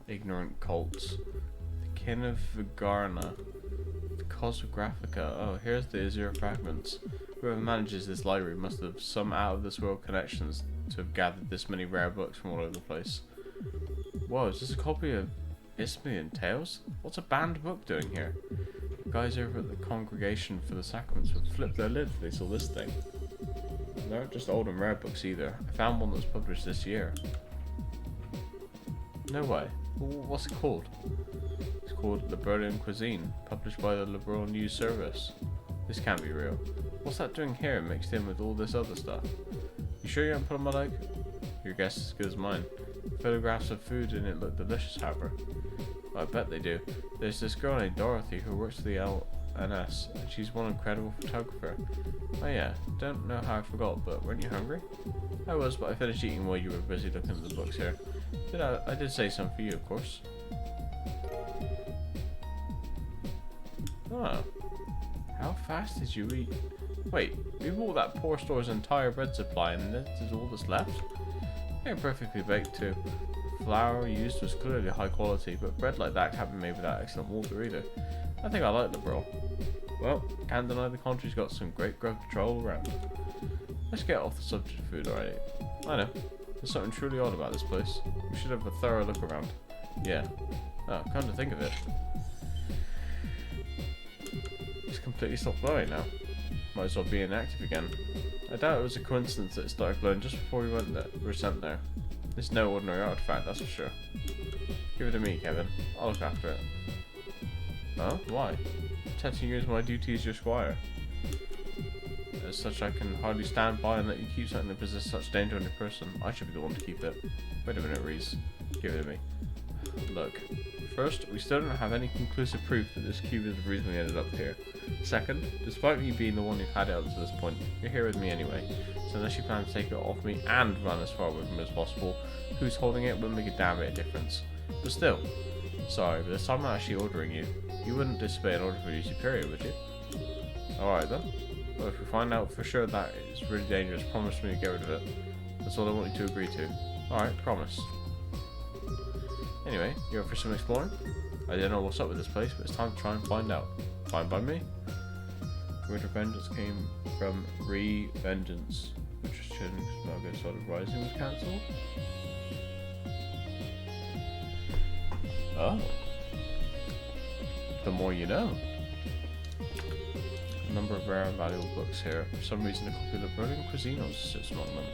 Ignorant cults. The kin of Vigarna. The Cosmographica. Oh, here's the Azure fragments. Whoever manages this library must have some out of this world connections to have gathered this many rare books from all over the place. Whoa, is this a copy of Isthmian Tales? What's a banned book doing here? The guys over at the Congregation for the Sacraments would flip their lid if they saw this thing. They aren't just old and rare books either. I found one that was published this year. No way. What's it called? It's called Liberalian Cuisine, published by the Liberal News Service. This can't be real. What's that doing here mixed in with all this other stuff? You sure you haven't put on my leg? Your guess is as good as mine. Photographs of food in it look delicious, however. I bet they do. There's this girl named Dorothy who works for the LNS, and she's one incredible photographer. Oh yeah, don't know how I forgot, but weren't you hungry? I was, but I finished eating while you were busy looking at the books here. I did say some for you, of course. Oh. How fast did you eat? Wait, we bought that poor store's entire bread supply and this is all that's left? They're perfectly baked too. The flour used was clearly high quality, but bread like that can't be made without excellent water either. I think I like Liberal. Well, can't deny the country's got some great growth control around. Let's get off the subject of food already. I know. There's something truly odd about this place. We should have a thorough look around. Yeah. Oh, come to think of it. It's completely stopped glowing now. Might as well be inactive again. I doubt it was a coincidence that it started glowing just before we were sent there. It's no ordinary artifact, that's for sure. Give it to me, Kevin. I'll look after it. Huh? Why? Protecting you is my duty as your squire. As such, I can hardly stand by and let you keep something that possesses such danger on your person. I should be the one to keep it. Wait a minute, Reese. Give it to me. Look. First, we still don't have any conclusive proof that this cube is the reason we ended up here. Second, despite me being the one who had it up to this point, you're here with me anyway. So unless you plan to take it off me and run as far away from it as possible, who's holding it wouldn't make a damn bit of difference. But still, sorry, but this time I'm actually ordering you. You wouldn't disobey an order for your superior, would you? Alright then. Well, if we find out for sure that it's really dangerous, promise me to get rid of it. That's all I want you to agree to. Alright, promise. Anyway, you up for some exploring? I don't know what's up with this place, but it's time to try and find out. Fine by me. Word of Vengeance came from Re-Vengeance, which was chilling Smuggler Solid Rising was cancelled. Oh. The more you know. A number of rare and valuable books here. For some reason, a copy of the Berlin cuisine also sits among them.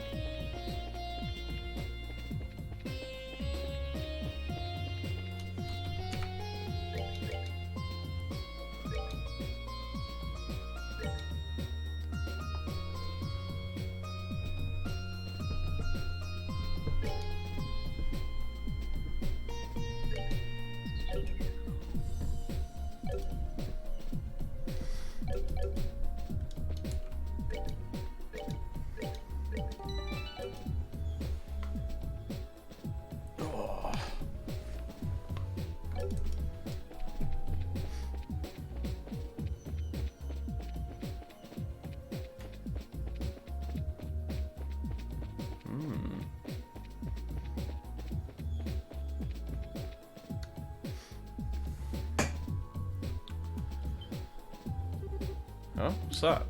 Oh, what's that?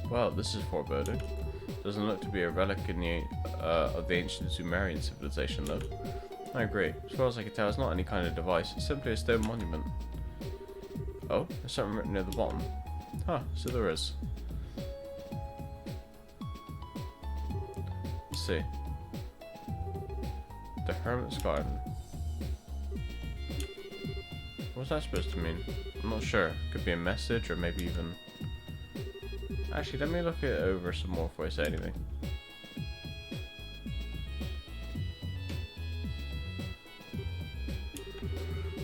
Well, this is foreboding. Doesn't look to be a relic in the, of the ancient Sumerian civilization, though. I agree. As far as I can tell, it's not any kind of device. It's simply a stone monument. Oh, there's something written near the bottom. Huh, so there is. Let's see. The Hermit's Garden. What's that supposed to mean? I'm not sure. Could be a message, or maybe even... Actually, let me look it over some more before I say anything.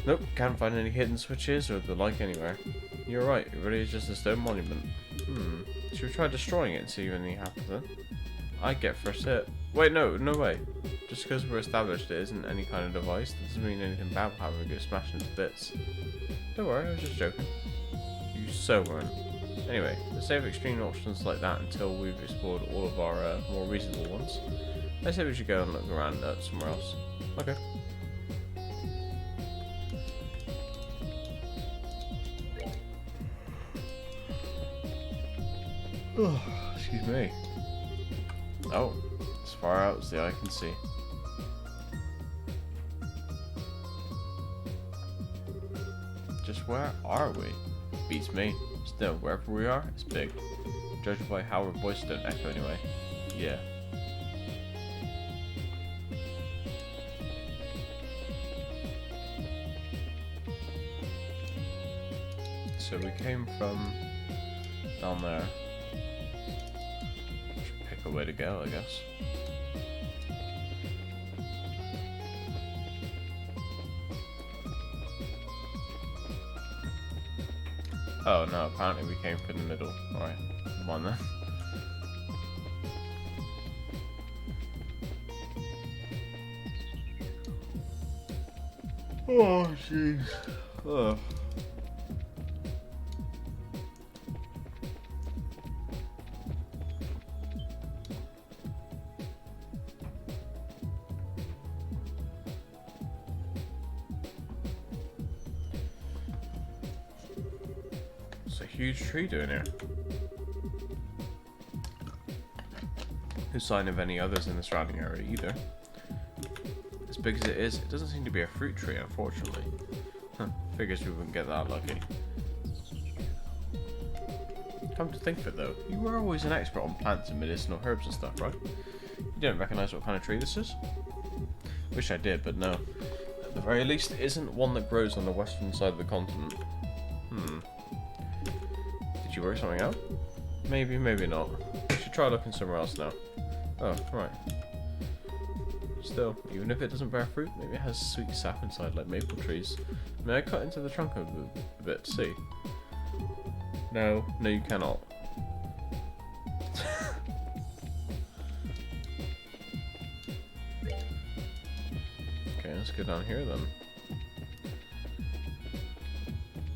Nope, can't find any hidden switches or the like anywhere. You're right, it really is just a stone monument. Should we try destroying it and see if anything happens then? I get first hit. Wait, no way. Just because we're established it isn't any kind of device, that doesn't mean anything bad will happen and get smashed into bits. Don't worry, I was just joking. You so weren't. Anyway, let's save extreme options like that until we've explored all of our more reasonable ones. I say we should go and look around somewhere else. Okay. Oh, excuse me. Oh, as far out as the eye can see. Just where are we? Beats me. Still, wherever we are, it's big. Judging by how our voices don't echo anyway. Yeah. So we came from down there. Should pick a way to go, I guess. Oh no, apparently we came from the middle. Alright, come on then. Oh jeez. Ugh. It's a huge tree doing here. No sign of any others in the surrounding area either. As big as it is, it doesn't seem to be a fruit tree, unfortunately. Huh, figures we wouldn't get that lucky. Come to think of it though, you were always an expert on plants and medicinal herbs and stuff, right? You don't recognise what kind of tree this is? Wish I did, but no. At the very least, it isn't one that grows on the western side of the continent. Did you work something out? Maybe, maybe not. We should try looking somewhere else now. Oh, right. Still, even if it doesn't bear fruit, maybe it has sweet sap inside like maple trees. May I cut into the trunk a bit to see? No, no you cannot. Okay, let's go down here then.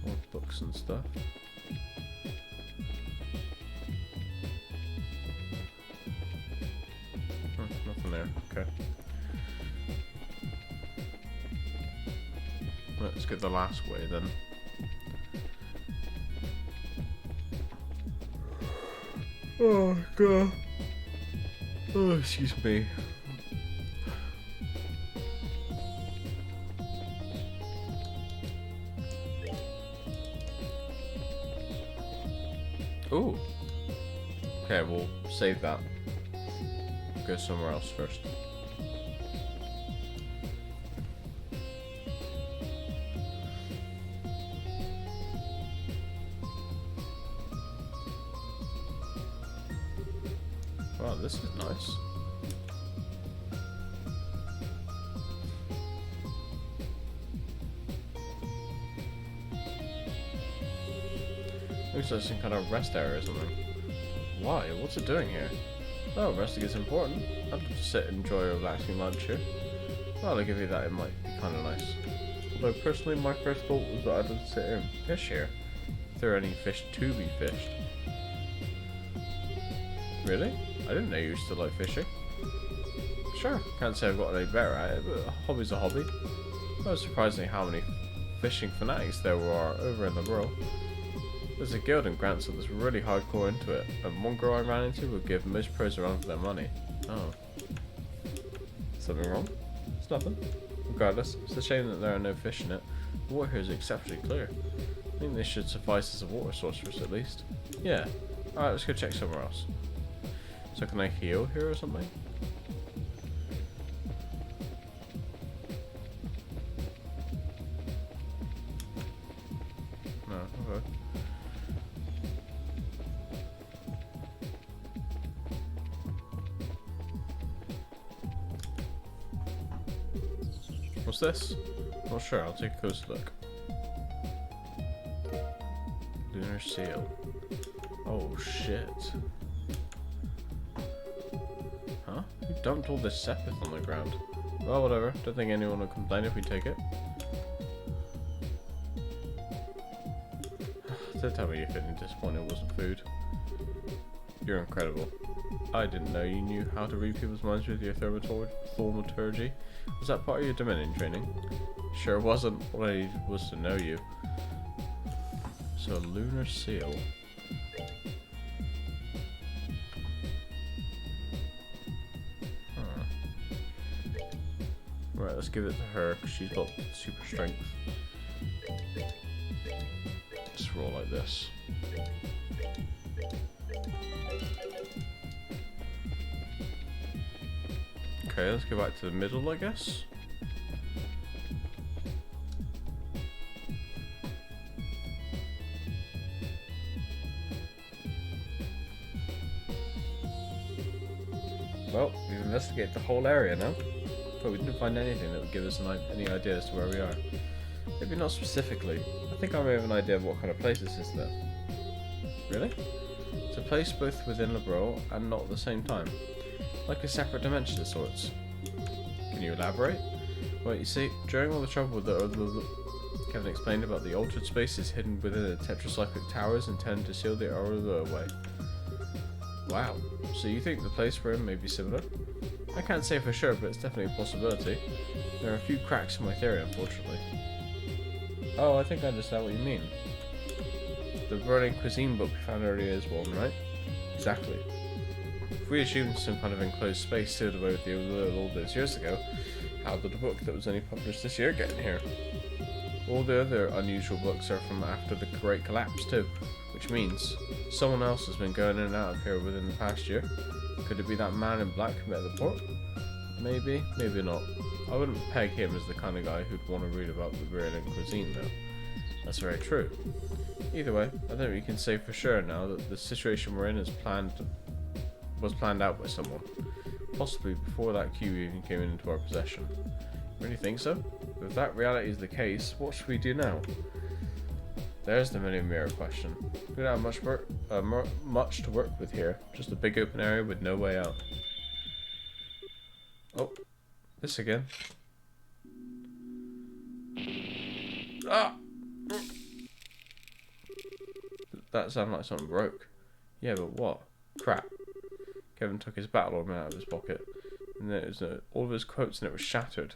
More books and stuff. Nothing there, okay. Let's get the last way then. Oh god. Oh, excuse me. Ooh. Okay, we'll save that. Go somewhere else first. Wow, this is nice. Looks like some kind of rest area or something. Why? What's it doing here? Oh, resting is important. I'd love to sit and enjoy a relaxing lunch here. Well, I'll give you that, it might be kind of nice. Although personally, my first thought was that I'd love to sit here and fish here. If there are any fish to be fished. Really? I didn't know you used to like fishing. Sure, can't say I've got any better at it, but a hobby's a hobby. It was surprising how many fishing fanatics there are over in the world. There's a guild in Grants that's really hardcore into it, and one girl I ran into would give most pros around for their money. Oh. Something wrong? It's nothing. Regardless, it's a shame that there are no fish in it. The water here is exceptionally clear. I think this should suffice as a water source for us at least. Yeah. Alright, let's go check somewhere else. So can I heal here or something? No, okay. What's this? Not sure, I'll take a closer look. Lunar seal. Oh shit. Huh? Who dumped all this sepith on the ground? Well, whatever. Don't think anyone will complain if we take it. Don't tell me you're feeling disappointed it wasn't food. You're incredible. I didn't know you knew how to read people's minds with your thaumaturgy. Was that part of your Dominion training? Sure wasn't. All I needed was to know you. So, a lunar seal. Huh. Right, let's give it to her because she's got super strength. Just roll like this. Okay, let's go back to the middle, I guess. Well, we've investigated the whole area now, but we didn't find anything that would give us any idea as to where we are. Maybe not specifically. I think I may have an idea of what kind of place this is though. Really? It's a place both within Lebro and not at the same time. Like a separate dimension of sorts. Can you elaborate? Well, you see, during all the trouble that Kevin explained about the altered spaces hidden within the tetracyclic towers intended to seal the Aurora away. Wow, so you think the place we're in may be similar? I can't say for sure, but it's definitely a possibility. There are a few cracks in my theory, unfortunately. Oh, I think I understand what you mean. The Burning Cuisine book we found earlier is one, right? Exactly. If we assumed some kind of enclosed space sealed away with the Allure all those years ago, how did a book that was only published this year get in here? All the other unusual books are from after the Great Collapse too, which means someone else has been going in and out of here within the past year. Could it be that man in black who met at the port? Maybe, maybe not. I wouldn't peg him as the kind of guy who'd want to read about the Burning Cuisine though. That's very true. Either way, I think we can say for sure now that the situation we're in was planned out by someone, possibly before that cube even came into our possession. Really think so? If that reality is the case, what should we do now? There's the million mirror question. We don't have much to work with here, just a big open area with no way out. Oh, this again. Ah! That sounded like something broke. Yeah, but what? Crap. Kevin took his battle ornament out of his pocket, and there was all of his quotes, and it was shattered.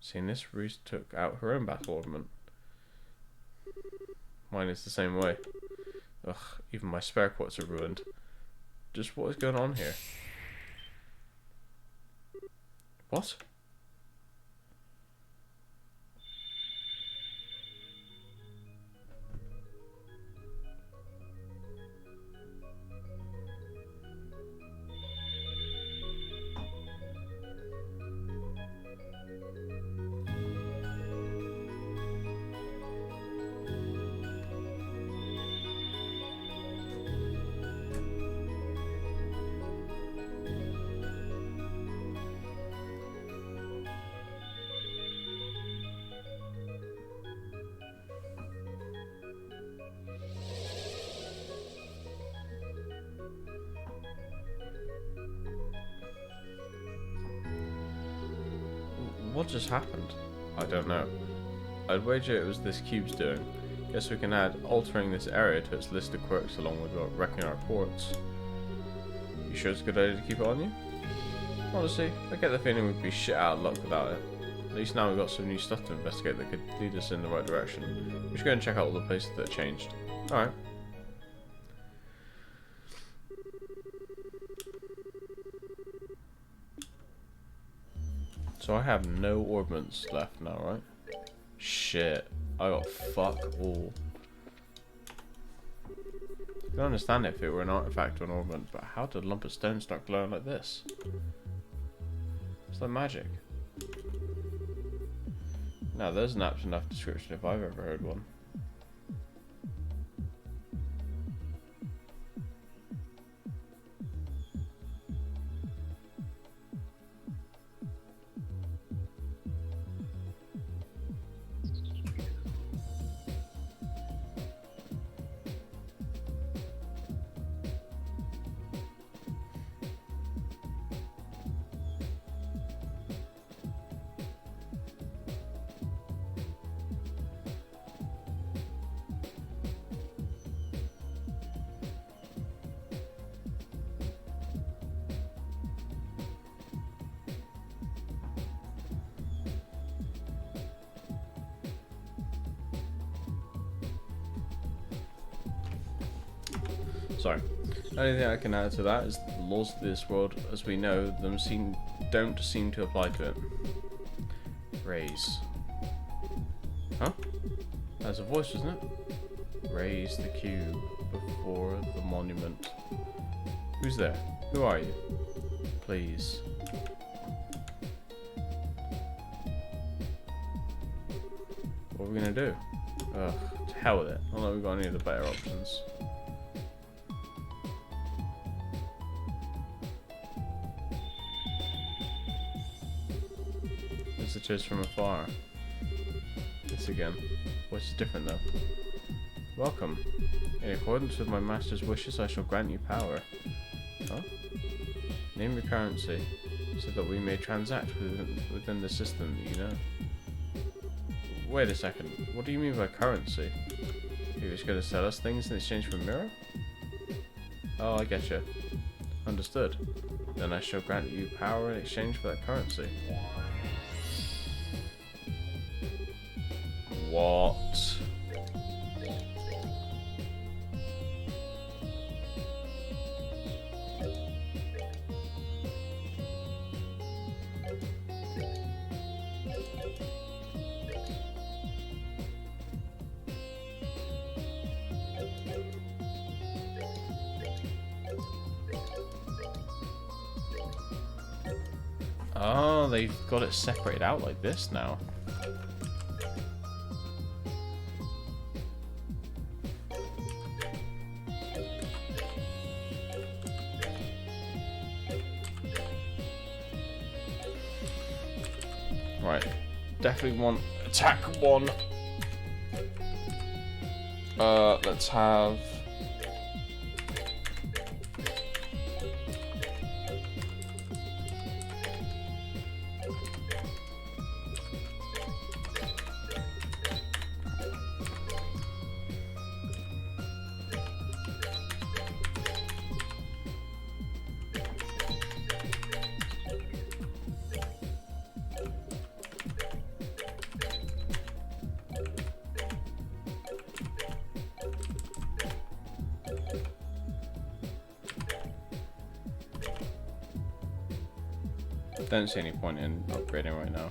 Seeing this, Reese took out her own battle ornament. Mine is the same way. Ugh, even my spare quartz are ruined. Just what is going on here? What? What just happened? I don't know. I'd wager it was this cube's doing. Guess we can add altering this area to its list of quirks along with wrecking our quartz. You sure it's a good idea to keep it on you? Honestly, I get the feeling we'd be shit out of luck without it. At least now we've got some new stuff to investigate that could lead us in the right direction. We should go and check out all the places that changed. Alright. So I have no orbments left now, right? Shit. I got fuck all. I can understand it if it were an artifact or an orbment, but how did a lump of stone start glowing like this? It's like magic. Now there's an apt enough description if I've ever heard one. Sorry. The only thing I can add to that is the laws of this world, as we know them, don't seem to apply to it. Raise. Huh? That's a voice, isn't it? Raise the cube before the monument. Who's there? Who are you? Please. What are we gonna do? Ugh, to hell with it. I don't know if we've got any of the better options. Visitors from afar. This again. Voice is different though. Welcome. In accordance with my master's wishes, I shall grant you power. Huh? Name your currency, so that we may transact within the system that you know. Wait a second. What do you mean by currency? You're just going to sell us things in exchange for a mirror? Oh, I getcha. Understood. Then I shall grant you power in exchange for that currency. What? Oh, they've got it separated out like this now. Right, definitely want attack one. Let's have. Don't see any point in upgrading right now.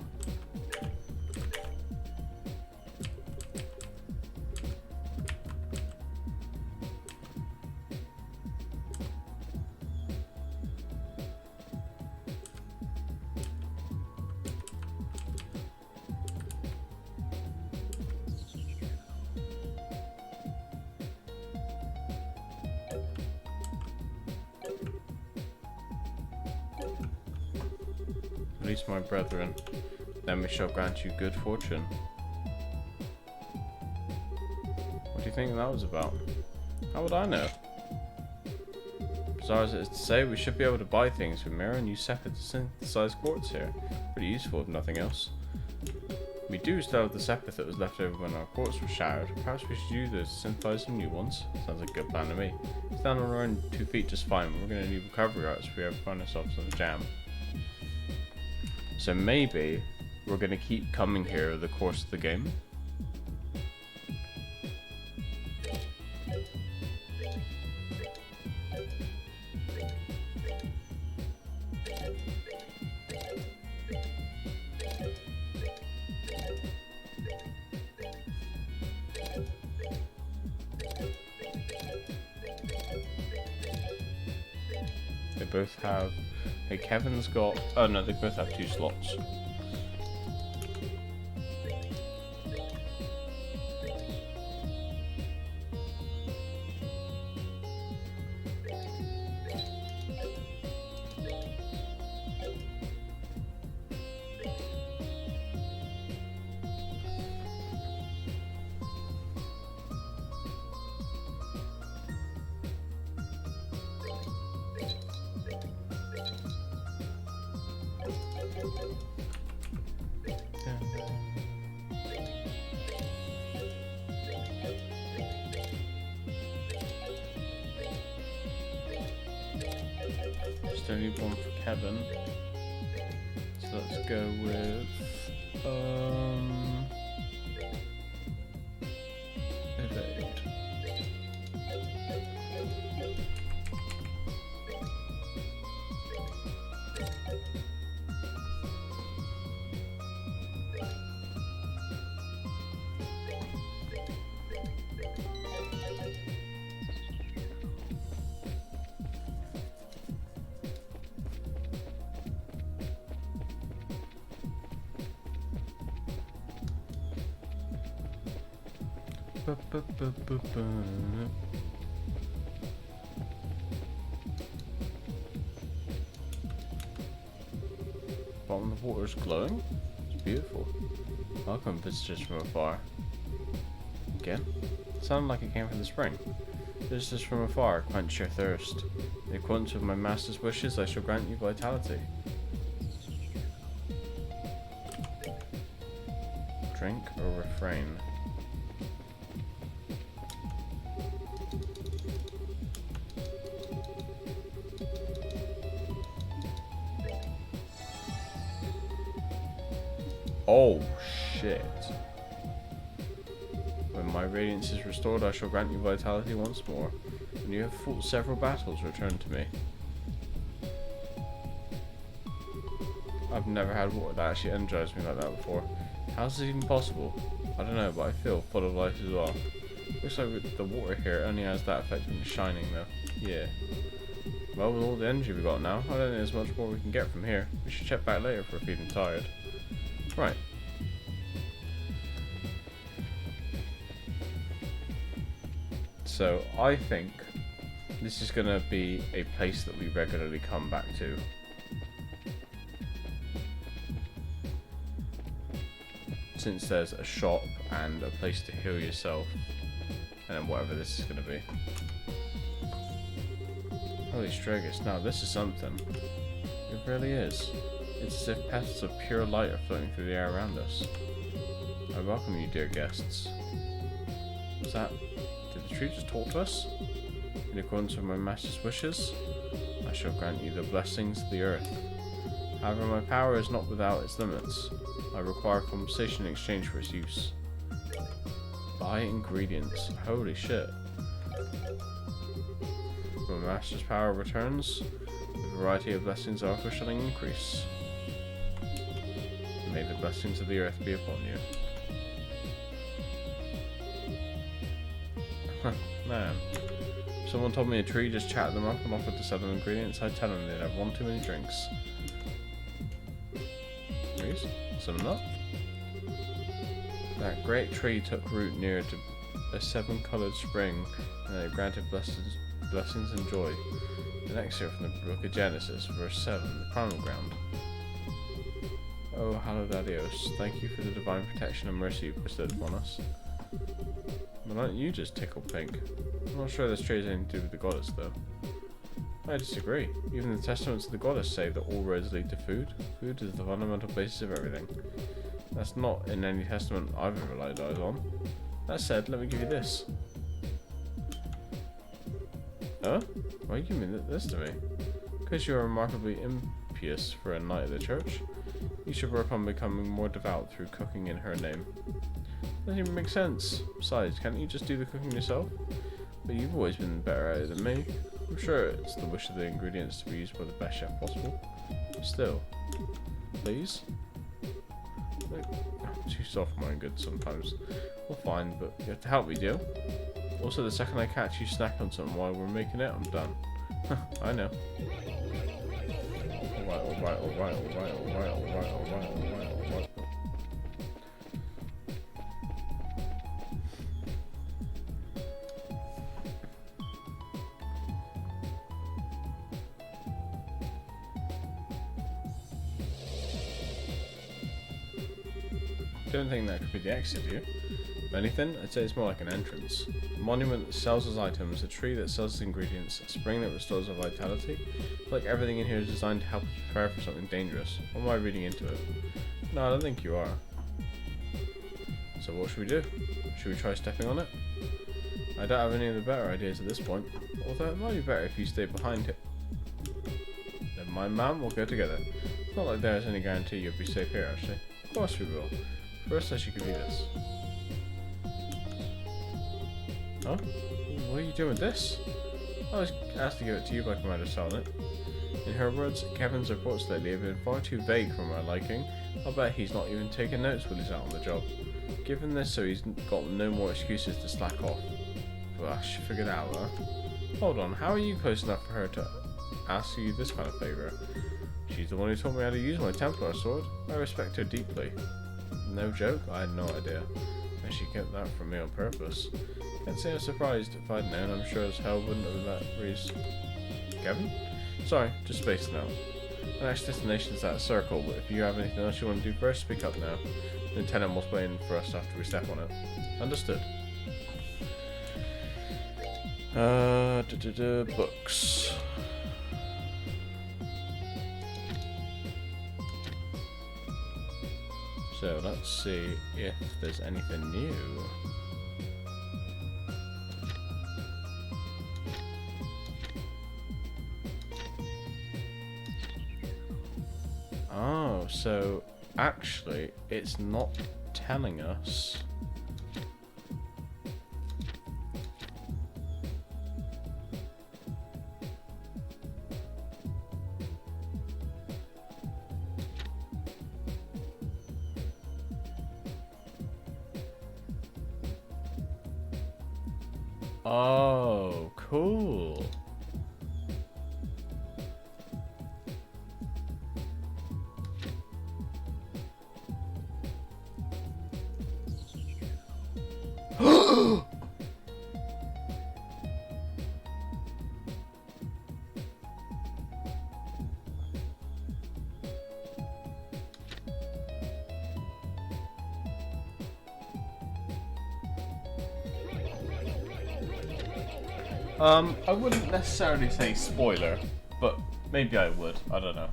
Release my brethren, then we shall grant you good fortune. What do you think that was about? How would I know? Bizarre as it is to say, we should be able to buy things from mirror and use separate synthesized quartz here. Pretty useful if nothing else. We do still have the sepith that was left over when our quartz was shattered. Perhaps we should use those to synthesize some new ones. Sounds like a good plan to me. Stand on our own 2 feet just fine, but we're going to need recovery arts if we ever find ourselves in a jam. So maybe we're going to keep coming here over the course of the game. They both have... Hey, Kevin's got... Oh no, they both have 2 slots. Just only one for Kevin. So let's go with evade. Bottom of the water is glowing. It's beautiful. Welcome visitors from afar. Again? It sounded like it came from the spring. Visitors from afar, quench your thirst. In accordance with my master's wishes, I shall grant you vitality. Drink or refrain? Oh shit. When my radiance is restored, I shall grant you vitality once more. When you have fought several battles, return to me. I've never had water that actually energized me like that before. How's this even possible? I don't know, but I feel full of life as well. Looks like with the water here only has that effect when it's shining though. Yeah. Well, with all the energy we got now, I don't think there's much more we can get from here. We should check back later if we're feeling tired. Right. So, I think this is going to be a place that we regularly come back to. Since there's a shop and a place to heal yourself, and then whatever this is going to be. Holy Stragus, now this is something. It really is. It's as if petals of pure light are floating through the air around us. I welcome you, dear guests. Was that... Did the tree just talk to us? In accordance with my master's wishes, I shall grant you the blessings of the earth. However, my power is not without its limits. I require compensation in exchange for its use. Buy ingredients. Holy shit. When my master's power returns, the variety of blessings I offer shall increase. May the blessings of the earth be upon you. Huh, man. If someone told me a tree just chatted them up and offered to sell them ingredients, I'd tell them they'd have one too many drinks. Trees? Some not. That great tree took root near to a 7-coloured spring, and it granted blessings and joy. The next year from the book of Genesis, verse 7, the primal ground. Oh, hallowed adios, thank you for the divine protection and mercy you bestowed upon us. But aren't you just tickled pink? I'm not sure this tree has anything to do with the goddess, though. I disagree. Even the testaments of the goddess say that all roads lead to food. Food is the fundamental basis of everything. That's not in any testament I've ever laid eyes on. That said, let me give you this. Huh? Why are you giving this to me? Because you are remarkably impious for a knight of the church. You should work on becoming more devout through cooking in her name. Doesn't even make sense. Besides, can't you just do the cooking yourself? But you've always been better at it than me. I'm sure it's the wish of the ingredients to be used by the best chef possible. Still. Please? Look, I'm too soft for my own good sometimes. Well, fine, but you have to help me, deal. Also, the second I catch you snacking on something while we're making it, I'm done. I know. Alright. Don't think that could be the exit, do you? If anything, I'd say it's more like an entrance. A monument that sells us items, a tree that sells us ingredients, a spring that restores our vitality. Like everything in here is designed to help us prepare for something dangerous. Or am I reading into it? No, I don't think you are. So what should we do? Should we try stepping on it? I don't have any of the better ideas at this point. Although it might be better if you stay behind it. Never mind, ma'am, we'll go together. It's not like there's any guarantee you'll be safe here, actually. Of course we will. First, I should give you this. Huh? What are you doing with this? I was asked to give it to you by Commander Silent. In her words, Kevin's reports lately have been far too vague for my liking. I'll bet he's not even taking notes when he's out on the job. Given this, so he's got no more excuses to slack off. Well, she figured out, huh? Hold on, how are you close enough for her to ask you this kind of favour? She's the one who taught me how to use my Templar sword. I respect her deeply. No joke, I had no idea. And she kept that from me on purpose. Can't say I was surprised. If I'd known, I'm sure as hell wouldn't have let Reese... Kevin? Sorry, just spacing out. My next destination is that circle, but if you have anything else you want to do first, speak up now. The Lieutenant will explain for us after we step on it. Understood. Books. So let's see if there's anything new. Oh, so actually it's not telling us. Oh, cool. I wouldn't necessarily say spoiler, but maybe I would. I don't know.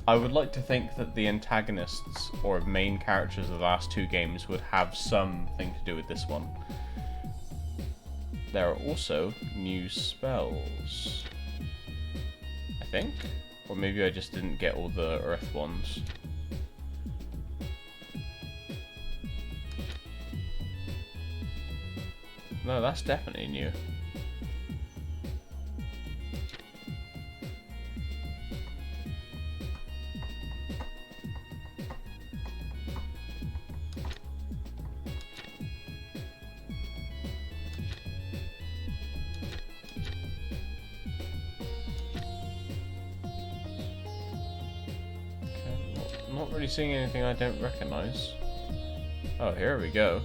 I would like to think that the antagonists or main characters of the last two games would have something to do with this one. There are also new spells, I think, or maybe I just didn't get all the Earth ones. No, that's definitely new. really seeing anything I don't recognize. Oh, here we go.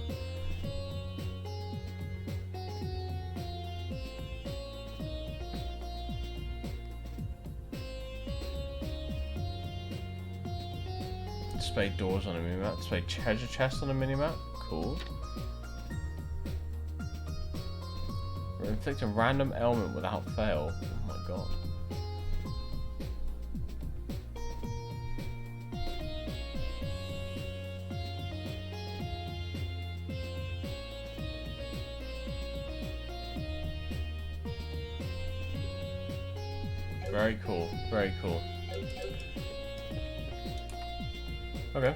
Display doors on a minimap. Display treasure chests on a minimap. Cool. We're inflicting random ailment without fail. Oh my god. Very cool. Very cool. Okay.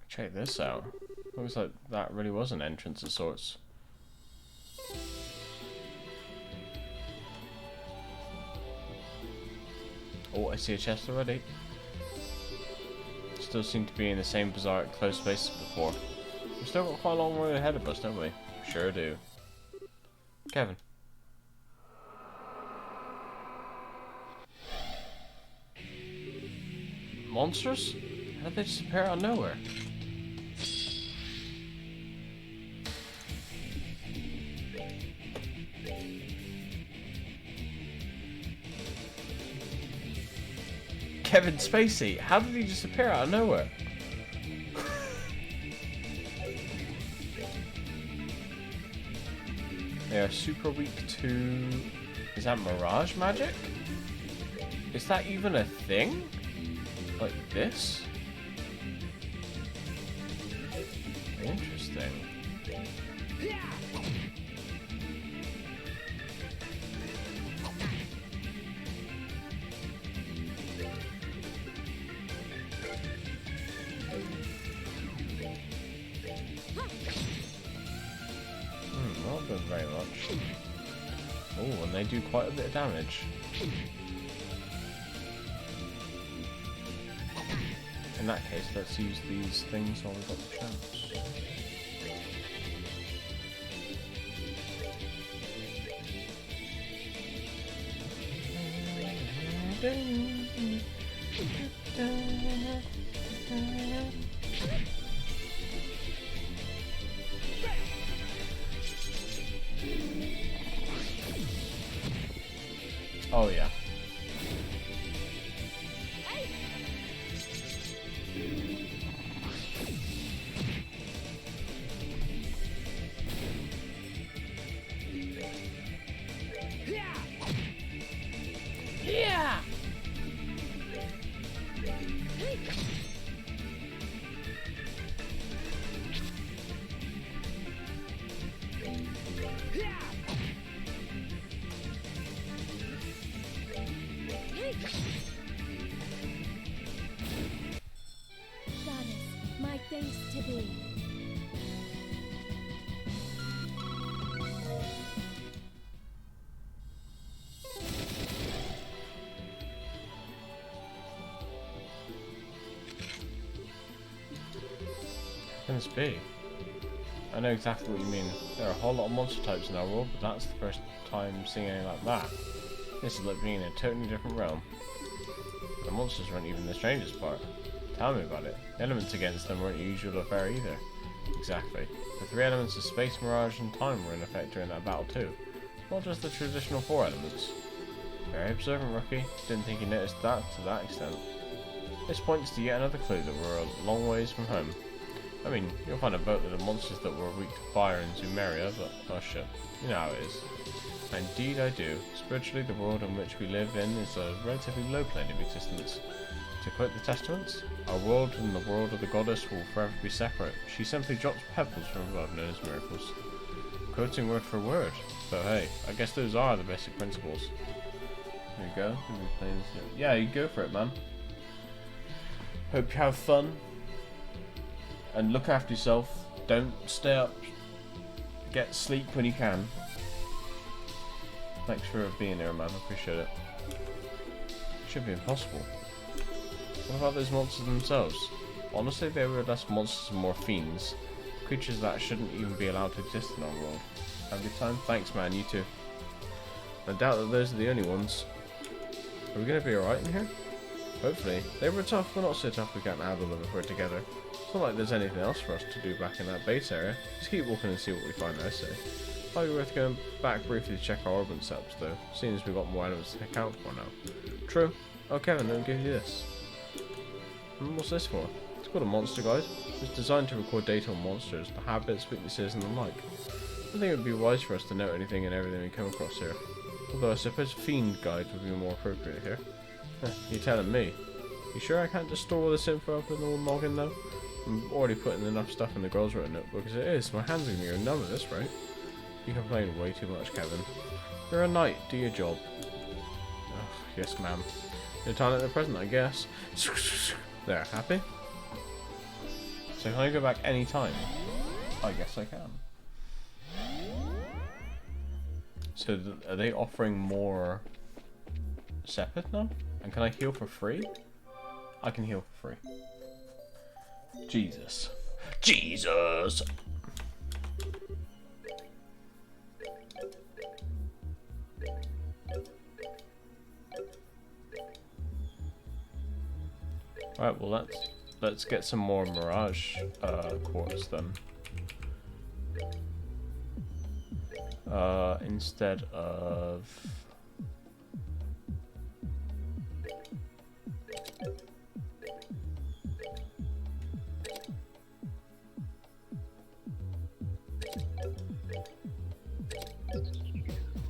Check this out. Looks like that really was an entrance of sorts. Oh, I see a chest already. Still seem to be in the same bizarre close space as before. We've still got quite a long way ahead of us, don't we? Sure do. Kevin. Monsters? How did they just appear out of nowhere? Kevin Spacey, how did he just appear out of nowhere? They are super weak to... Is that mirage magic? Is that even a thing? Like this? Interesting. Not doing very much. Oh, and they do quite a bit of damage. In that case, let's use these things while we've got the chance. Oh yeah. Yeah. Goddess, my thanks to thee. Can this be? I know exactly what you mean. There are a whole lot of monster types in our world, but that's the first time seeing anything like that. This is like being in a totally different realm. The monsters weren't even the strangest part. Tell me about it. The elements against them weren't usual affair either. Exactly. The three elements of space, mirage, and time were in effect during that battle too. Not just the traditional four elements. Very observant, rookie. Didn't think you noticed that to that extent. This points to yet another clue that we're a long ways from home. I mean, you'll find a boatload of monsters that were weak to fire in Zumeria, but oh shit, you know how it is. Indeed I do. Spiritually, the world in which we live in is a relatively low plane of existence. To quote the Testaments, our world and the world of the goddess will forever be separate. She simply drops pebbles from above, known as miracles. Quoting word for word. But hey, I guess those are the basic principles. There you go. Yeah, you go for it, man. Hope you have fun. And look after yourself. Don't stay up. Get sleep when you can. Thanks for being here, man. I appreciate it. Should be impossible. What about those monsters themselves? Honestly, they were less monsters and more fiends. Creatures that shouldn't even be allowed to exist in our world. Have a good time? Thanks, man. You too. I doubt that those are the only ones. Are we gonna be alright in here? Hopefully. They were tough, but not so tough we can't handle them if we're together. It's not like there's anything else for us to do back in that base area. Just keep walking and see what we find, I say. Might be worth going back briefly to check our orban setups though, seeing as we've got more items to account for now. True. Oh Kevin, let me give you this. What's this for? It's called a monster guide. It's designed to record data on monsters, their habits, weaknesses and the like. I think it would be wise for us to note anything and everything we come across here. Although I suppose Fiend Guide would be more appropriate here. You're telling me. You sure I can't just store all this info up in the old noggin though? I'm already putting enough stuff in the girls' written notebook as it is. My hands are gonna go numb at this rate. You complain way too much, Kevin. You're a knight, do your job. Ugh, yes ma'am. No talent at the present, I guess. There, happy? So can I go back any time? I guess I can. So are they offering more Sepith now? And can I heal for free? I can heal for free. Jesus. Jesus! Right, well let's get some more Mirage quartz then. Instead of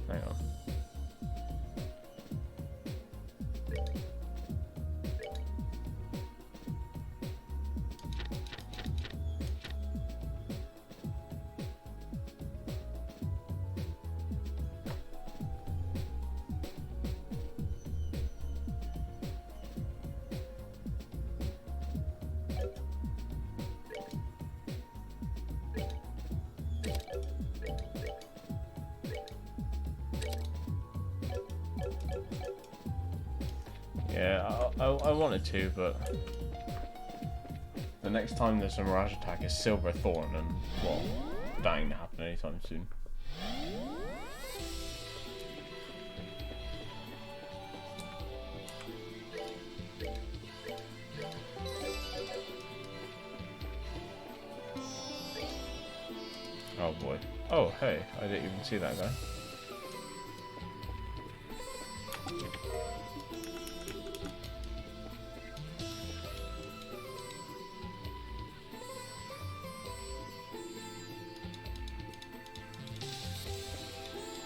hang on. Yeah, I wanted to, but the next time there's a Mirage attack is Silver Thorn, and well, that ain't gonna happen anytime soon. Oh boy. Oh hey, I didn't even see that guy.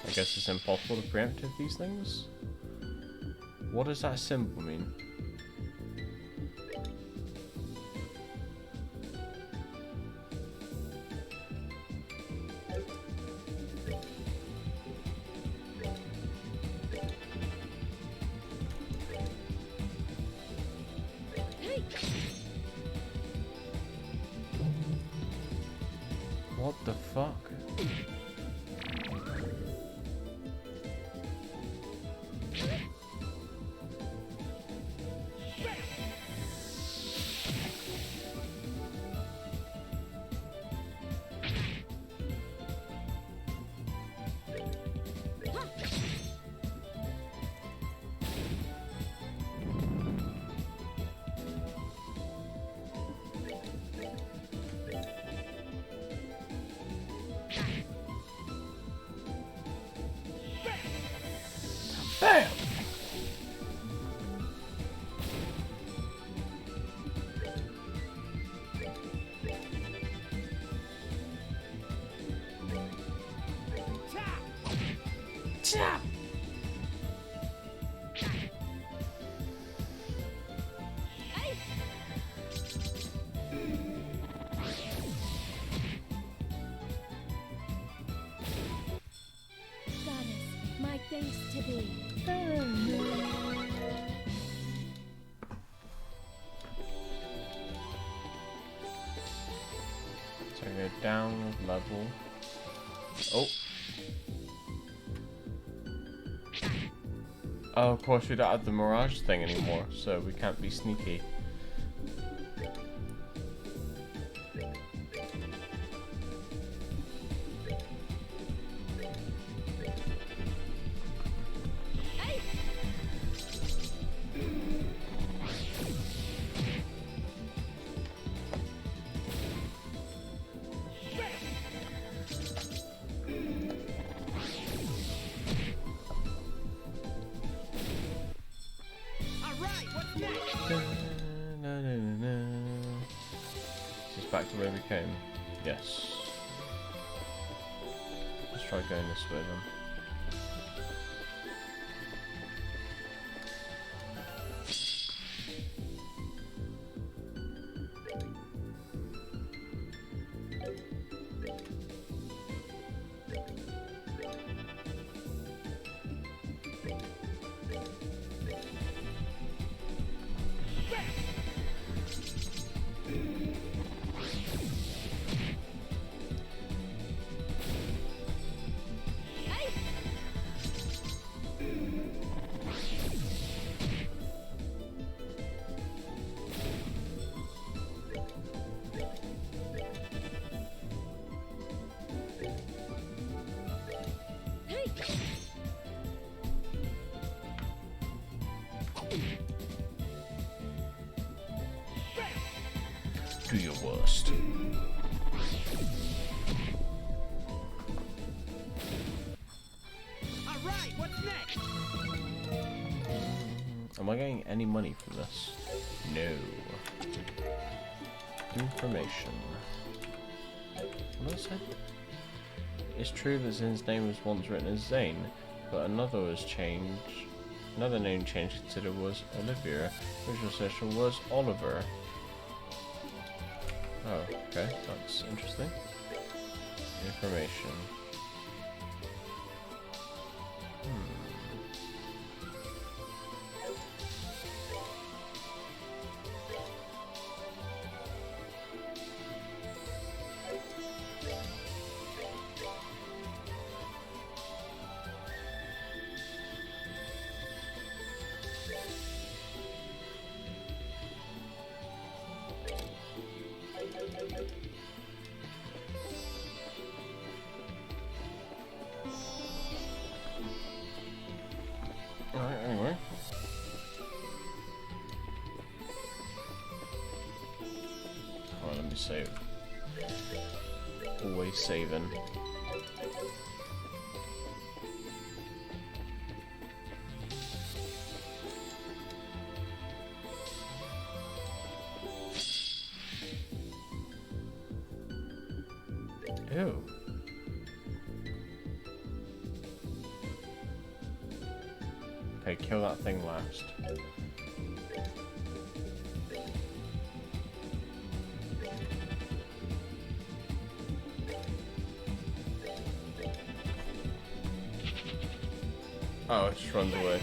I guess it's impossible to preempt these things? What does that symbol mean? What the fuck? Bam! Chop! Goddess, my thanks to thee. So I go down level. Oh. Oh, of course we don't have the Mirage thing anymore, so we can't be sneaky. Is this back to where we came? Yes. Let's try going this way then. Do your worst. Alright, what's next? Am I getting any money from this? No. Information. What did I say? It's true that Zin's name was once written as Zane, but another was changed. Another name change considered was Olivia, which official was Oliver. Oh, okay, that's interesting. Information. Alright, anyway. Alright, let me save. Always saving. Ew. Okay, kill that thing last. Oh, it just runs away.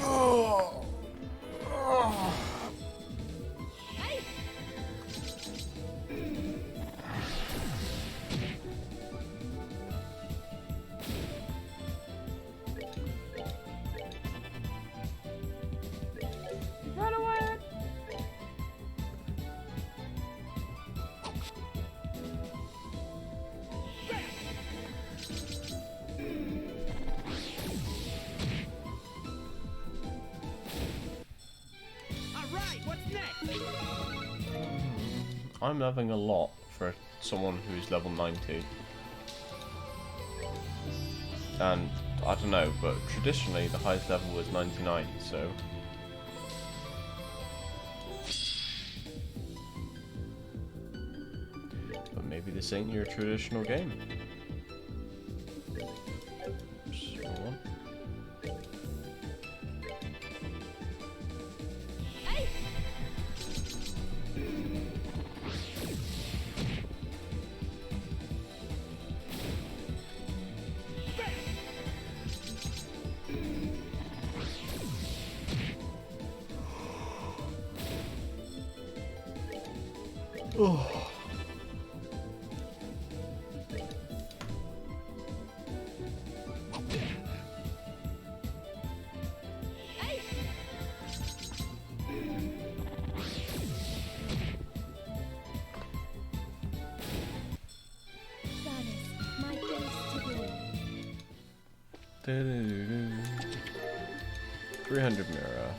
Oh. Oh. Run away! Alright, what's next? I'm having a lot for someone who's level 90. And I don't know, but traditionally the highest level was 99, so. But maybe this ain't your traditional game. Oops, wrong one. Oh. 300 mirror.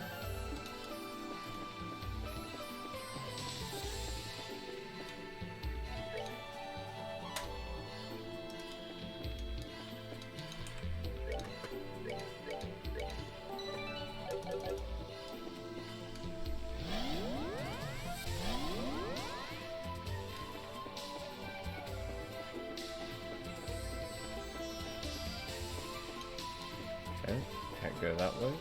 Okay, can't go that way.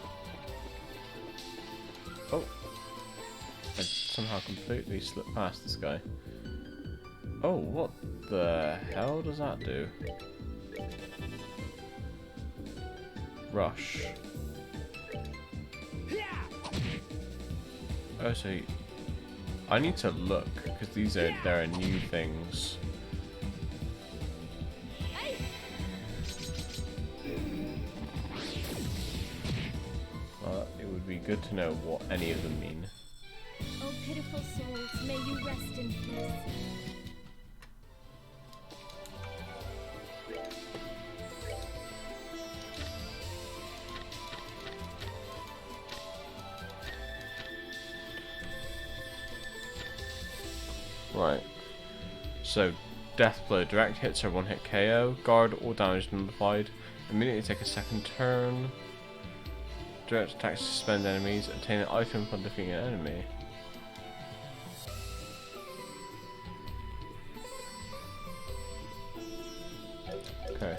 Oh! I somehow completely slipped past this guy. Oh, what the hell does that do? Rush. Oh, so I need to look, because there are new things. It would be good to know what any of them mean. Oh, pitiful souls, may you rest in peace. Right. So, Death Blow. Direct hits are 1-hit KO. Guard, all damage nullified. Immediately take a second turn. Direct attacks suspend enemies. Obtain an item upon defeating an enemy. Okay.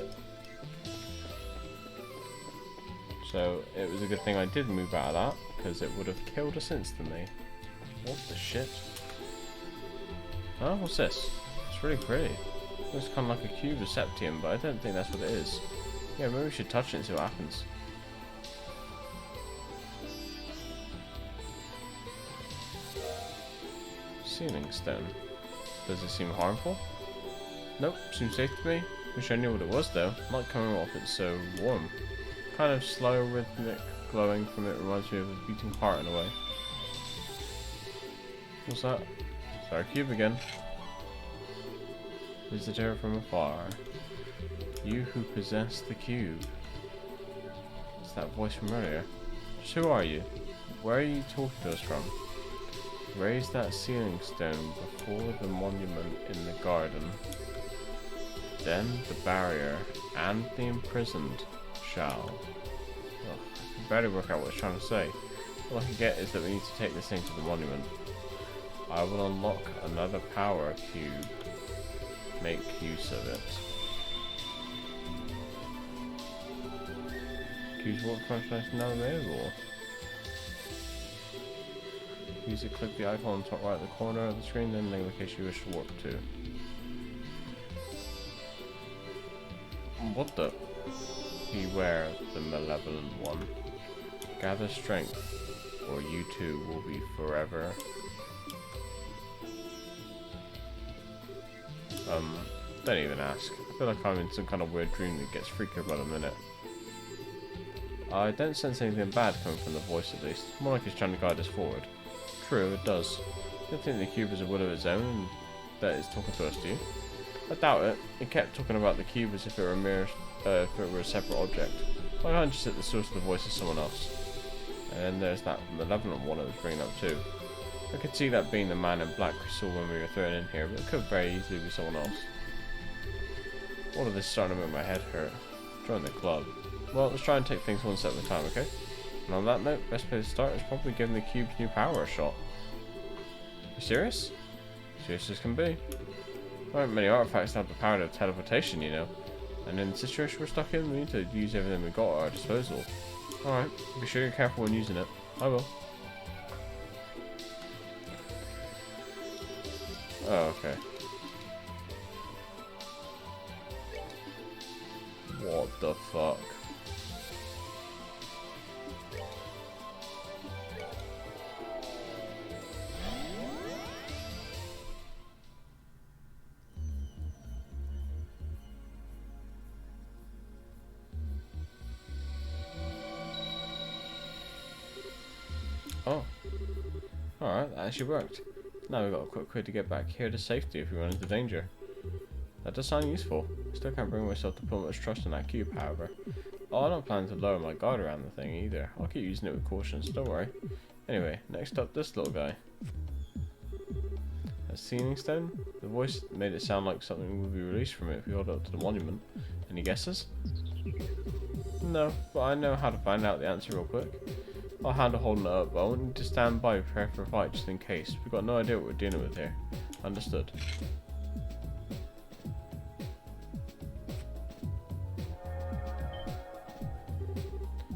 So, it was a good thing I did move out of that, because it would have killed us instantly. What the shit? Oh, what's this? It's really pretty. Looks kind of like a cube of Septium, but I don't think that's what it is. Yeah, maybe we should touch it and see what happens. Sealing stone. Does it seem harmful? Nope, seems safe to me. Wish I knew what it was though. Not coming off, it's so warm. Kind of slow, rhythmic, glowing from it reminds me of a beating heart in a way. What's that? It's our cube again. Visitor from afar. You who possess the cube. It's that voice from earlier. Just who are you? Where are you talking to us from? Raise that sealing stone before the monument in the garden. Then the barrier and the imprisoned shall. Oh, I can barely work out what it's trying to say. All I can get is that we need to take this thing to the monument. I will unlock another power cube. Make use of it. Cubes what functionality now available? Use it, click the icon on the top right of the corner of the screen, then name the location you wish to warp to. What the? Beware the malevolent one. Gather strength, or you too will be forever. Don't even ask. I feel like I'm in some kind of weird dream that gets freakier by the minute. I don't sense anything bad coming from the voice at least. More like it's trying to guide us forward. True, it does. I don't think the cube has a will of its own and that it's talking to us, do you? I doubt it. It kept talking about the cube as if it were a mere, if it were a separate object. My hunch is that the source of the voice is someone else. And then there's that malevolent one I was bringing up too. I could see that being the man in black we saw when we were thrown in here, but it could very easily be someone else. All of this is starting to make my head hurt. Join the club. Well, let's try and take things one step at a time, okay? And on that note, best place to start is probably giving the cube's new power a shot. You serious? Serious as can be. There aren't many artifacts that have the power of teleportation, you know. And in the situation we're stuck in, we need to use everything we've got at our disposal. Alright, be sure you're careful when using it. I will. Oh, okay. What the fuck? Oh. Alright, that actually worked. Now we've got a quick way to get back here to safety if we run into danger. That does sound useful. Still can't bring myself to put much trust in that cube, however. Oh, I'm not planning to lower my guard around the thing either. I'll keep using it with caution, so don't worry. Anyway, next up, this little guy. A sealing stone? The voice made it sound like something would be released from it if we hold it up to the monument. Any guesses? No, but I know how to find out the answer real quick. I'll handle holding it up, but I want you to stand by prepared for a fight just in case. We've got no idea what we're dealing with here. Understood.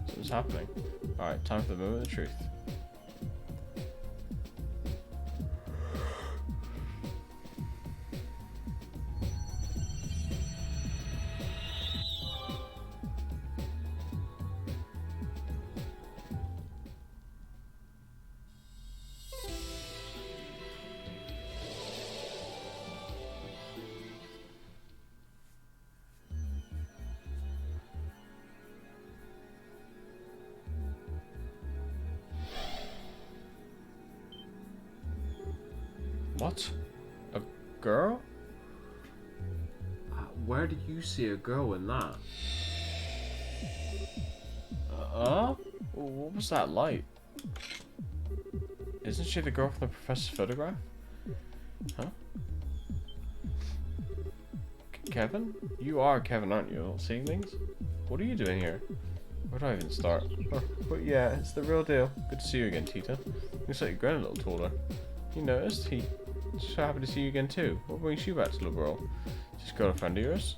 Something's happening. Alright, time for the moment of truth. What? A girl? Where did you see a girl in that? What was that light? Isn't she the girl from the professor's photograph? Huh? Kevin? You are Kevin, aren't you? Not seeing things? What are you doing here? Where do I even start? But yeah, it's the real deal. Good to see you again, Tita. Looks like you're growing a little taller. You noticed? So happy to see you again too. What brings you back to Liberal? Just got a friend of yours?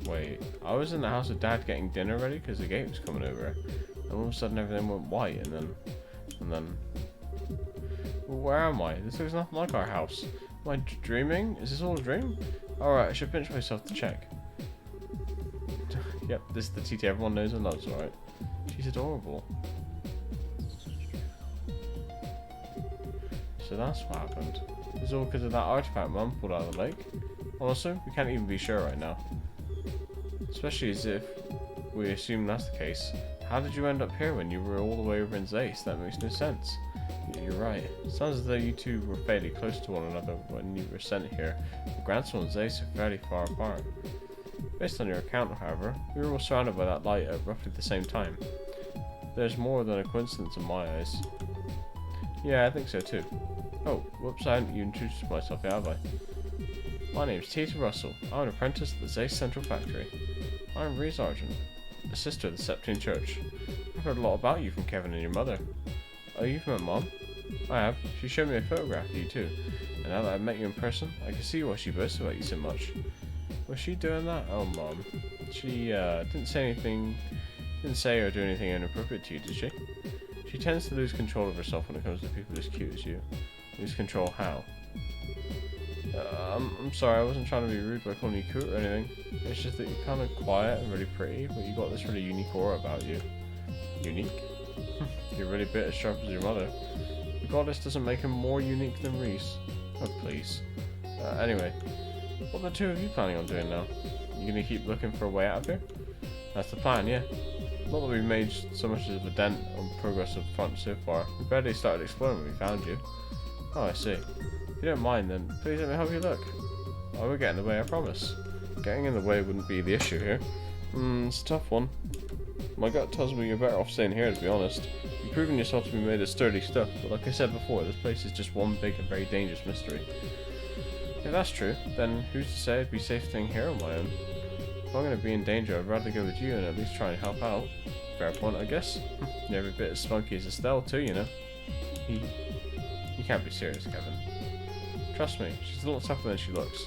Wait, I was in the house with Dad getting dinner ready because the gate was coming over. And all of a sudden everything went white and then... Well, where am I? This looks nothing like our house. Am I dreaming? Is this all a dream? Alright, I should pinch myself to check. Yep, this is the TT everyone knows and loves, alright? She's adorable. So that's what happened. It's all because of that artifact Mum pulled out of the lake. Honestly, we can't even be sure right now. Especially as if we assume that's the case. How did you end up here when you were all the way over in Zace? That makes no sense. You're right. It sounds as though you two were fairly close to one another when you were sent here. The Grandson and Zace are fairly far apart. Based on your account, however, we were all surrounded by that light at roughly the same time. There's more than a coincidence in my eyes. Yeah, I think so too. Oh, whoops, I hadn't even introduced myself yet, have I? My name's Tita Russell. I'm an apprentice at the Zace Central Factory. I'm Reese Argent, a sister of the Septine Church. I've heard a lot about you from Kevin and your mother. Oh, you've met Mom? I have. She showed me a photograph of you too. And now that I've met you in person, I can see why she boasts about you so much. Was she doing that? Oh, Mom. She, didn't say or do anything inappropriate to you, did she? She tends to lose control of herself when it comes to people as cute as you. Lose control how? I'm sorry, I wasn't trying to be rude by calling you cute or anything. It's just that you're kind of quiet and really pretty, but you got this really unique aura about you. Unique? You're really a bit as sharp as your mother. The goddess doesn't make him more unique than Reese. Oh, please. Anyway, what are the two of you planning on doing now? You gonna keep looking for a way out of here? That's the plan, yeah. Not that we've made so much of a dent on progress up front so far. We barely started exploring when we found you. Oh, I see. If you don't mind, then please let me help you look. I won't get in the way, I promise. Getting in the way wouldn't be the issue here. It's a tough one. My gut tells me you're better off staying here, to be honest. You've proven yourself to be made of sturdy stuff, but like I said before, this place is just one big and very dangerous mystery. If that's true, then who's to say I'd be safe staying here on my own? If I'm going to be in danger, I'd rather go with you and at least try and help out. Fair point, I guess. You're every bit as spunky as Estelle, too, you know. You can't be serious, Kevin. Trust me, she's a lot tougher than she looks.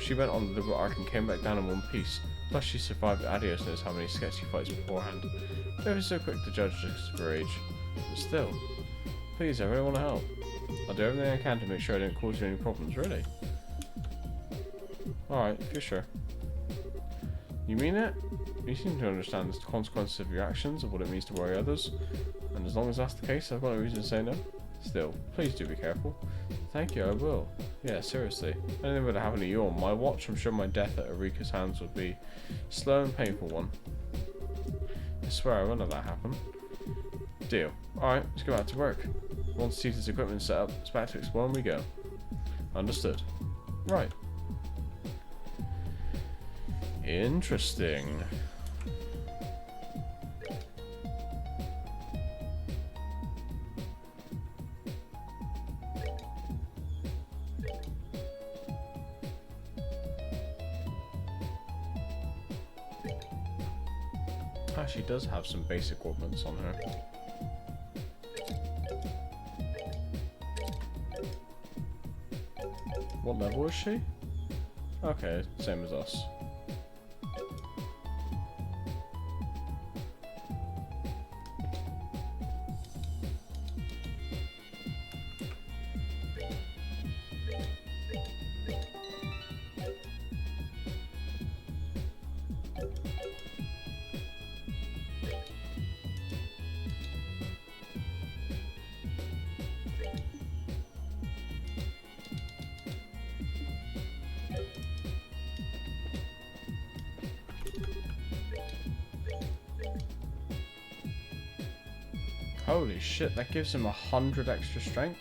She went on the Liberal Arc and came back down in one piece. Plus, she survived Adios knows how many sketchy fights beforehand. Never so quick to judge just for age. But still, please, I really want to help. I'll do everything I can to make sure I don't cause you any problems, really. Alright, if you're sure. You mean it? You seem to understand the consequences of your actions, of what it means to worry others. And as long as that's the case, I've got no reason to say no. Still, please do be careful. Thank you, I will. Yeah, seriously. If anything were to happen to you on my watch, I'm sure my death at Erika's hands would be a slow and painful one. I swear I won't let that happen. Deal. Alright, let's go back to work. Once Tita's equipment set up, it's back to explore and we go. Understood. Right. Interesting. Ah, she does have some basic ornaments on her. What level is she? Okay, same as us. Holy shit, that gives him 100 extra strength?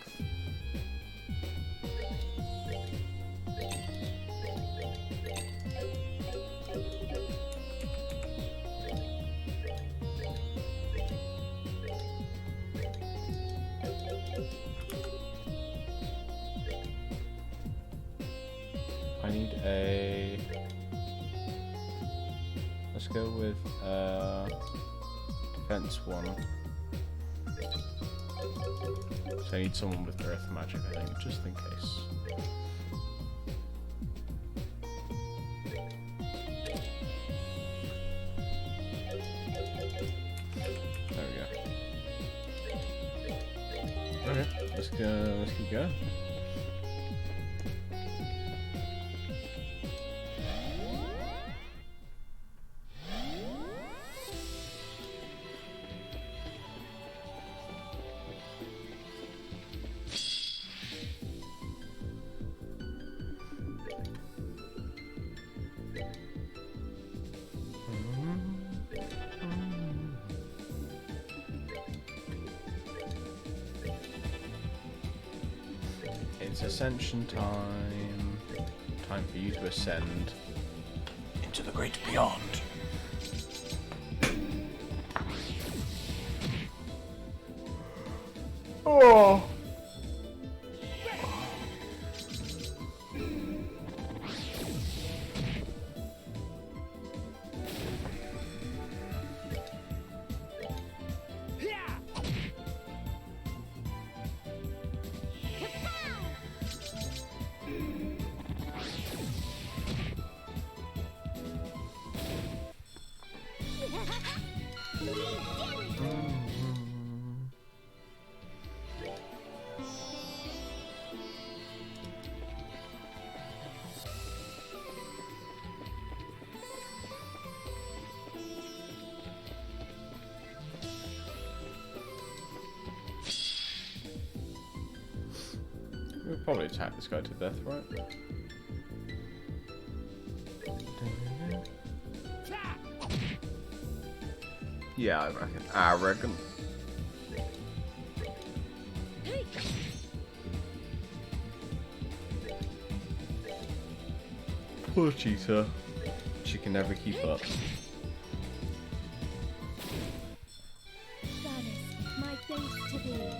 I need a... Let's go with defense 1. So I need someone with earth magic, I think, just in case. There we go. Okay, let's keep going. It's ascension time. Time for you to ascend into the great beyond. Oh! We'll probably attack this guy to death, right? Yeah, I reckon. I reckon. Poor cheetah. She can never keep up. Goddess, my thanks to thee.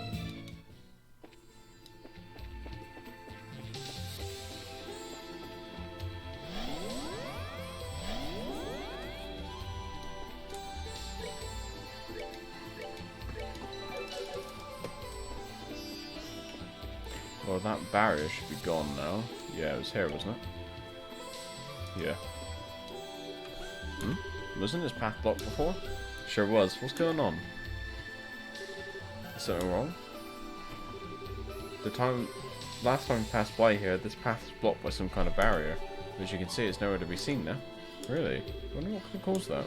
Well, that barrier should be gone now. Yeah, it was here, wasn't it? Yeah. Wasn't this path blocked before? Sure was. What's going on? Is something wrong? Last time we passed by here, this path was blocked by some kind of barrier. As you can see, it's nowhere to be seen now. Really? I wonder what could cause that.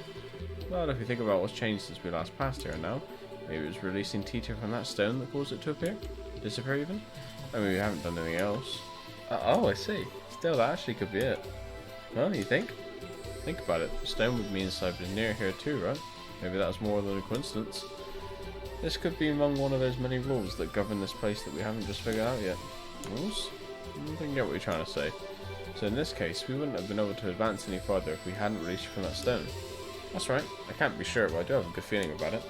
Well, if you think about what's changed since we last passed here now, maybe it was releasing Tita from that stone that caused it to appear? Disappear even? I mean, we haven't done anything else. Oh, I see. Still, that actually could be it. Well, you think? Think about it. Stone would mean Cyber's near here too, right? Maybe that's more than a coincidence. This could be among one of those many rules that govern this place that we haven't just figured out yet. Rules? I don't think I get what you're trying to say. So in this case, we wouldn't have been able to advance any further if we hadn't released you from that stone. That's right. I can't be sure, but I do have a good feeling about it.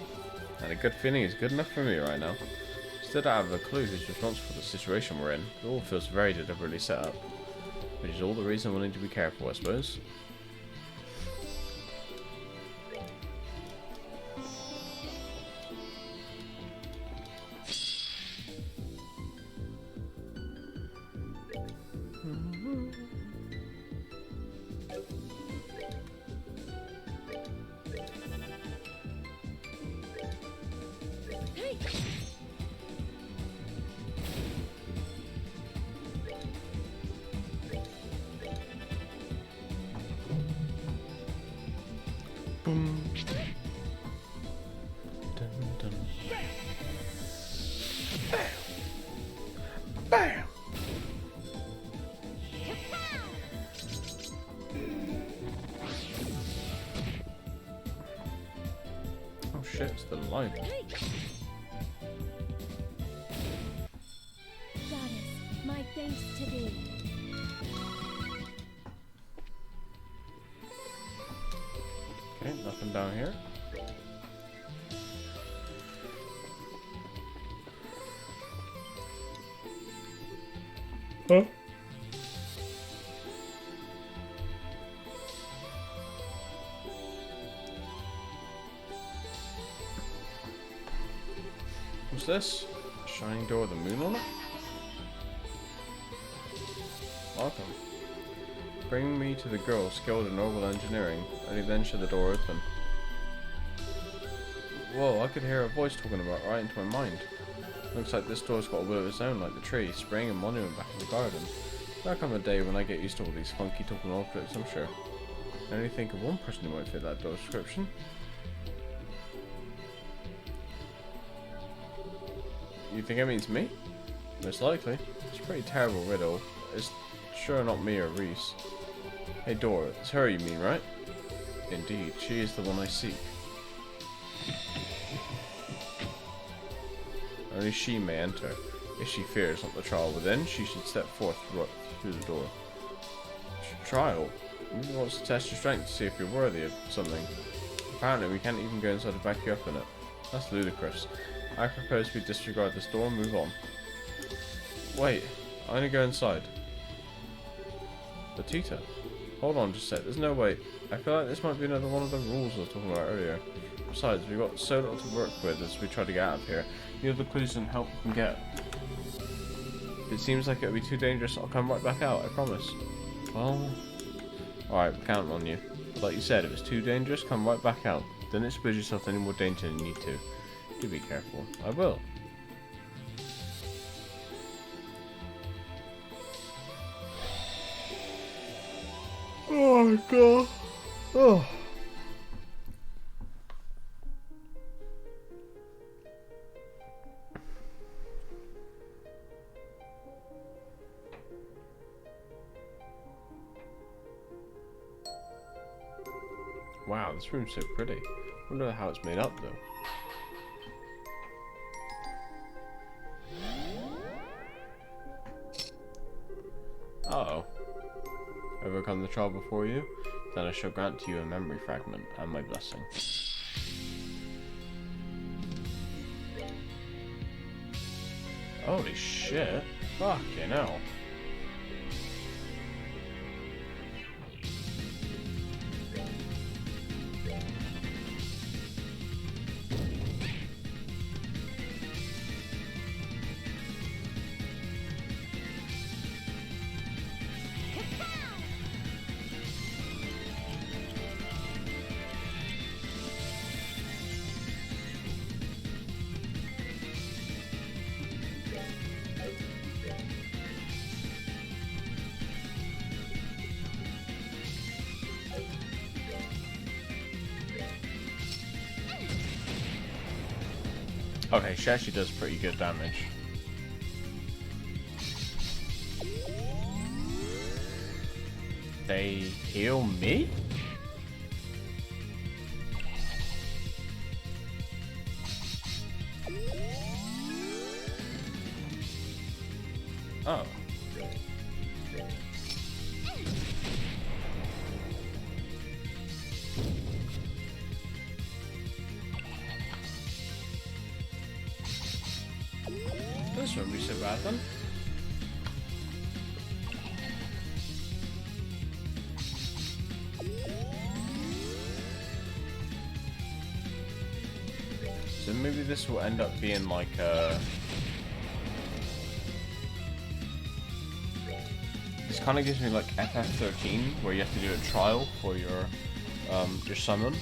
And a good feeling is good enough for me right now. Still don't have a clue who's responsible for the situation we're in. It all feels very deliberately set up. Which is all the reason we need to be careful, I suppose. Boom. Dun, dun. Bam! Bam! Oh shit, it's the light. Goddess, my thanks to thee. Okay, nothing down here. Huh? What's this? A shining door with a moon on it? Welcome. Bring me to the girl skilled in orbital engineering. Only then should the door open. Whoa, I could hear a voice talking about right into my mind. Looks like this door's got a will of its own, like the tree, spraying a monument back in the garden. There'll come a day when I get used to all these funky talking objects, I'm sure. I only think of one person who might fit that door description. You think it means me? Most likely. It's a pretty terrible riddle. It's sure not me or Reese. Hey Dora, it's her you mean, right? Indeed, she is the one I seek. Only she may enter. If she fears not the trial within, she should step forth right through the door. Trial? He wants to test your strength to see if you're worthy of something. Apparently we can't even go inside to back you up in it. That's ludicrous. I propose we disregard this door and move on. Wait, I'm gonna go inside. Batita? Hold on just a sec, there's no way. I feel like this might be another one of the rules I was talking about earlier. Besides, we've got so little to work with as we try to get out of here. You have the clues and help we can get. If it seems like it'll be too dangerous, I'll come right back out, I promise. Well, alright, we're counting on you. But like you said, if it's too dangerous, come right back out. Don't expose yourself to any more danger than you need to. Do be careful. I will. Oh my god. Oh. Wow, this room's so pretty. I wonder how it's made up though. Uh-oh. Overcome the trial before you? Then I shall grant to you a memory fragment and my blessing. Holy shit. Fucking hell. Okay, she actually does pretty good damage. They heal me? Oh. this won't be so bad then. So maybe this will end up being like a... This kind of gives me like FF13, where you have to do a trial for your summon.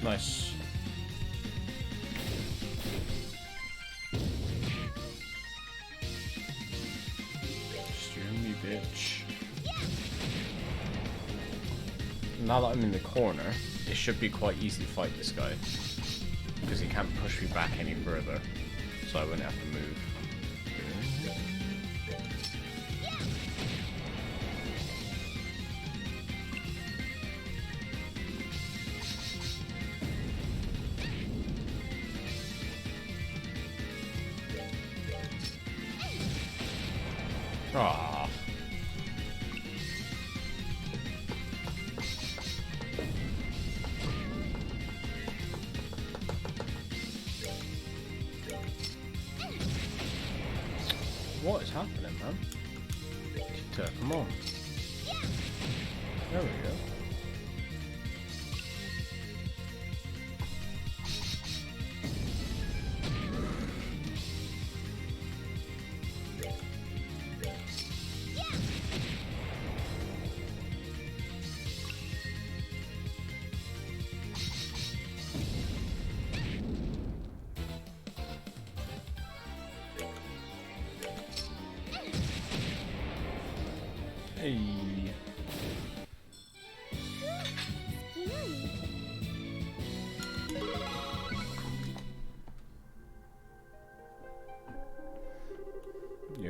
Nice. Steer me, bitch. Now that I'm in the corner, it should be quite easy to fight this guy. Because he can't push me back any further. So I wouldn't have to move. Ah. What is happening, man? Come on. There we go.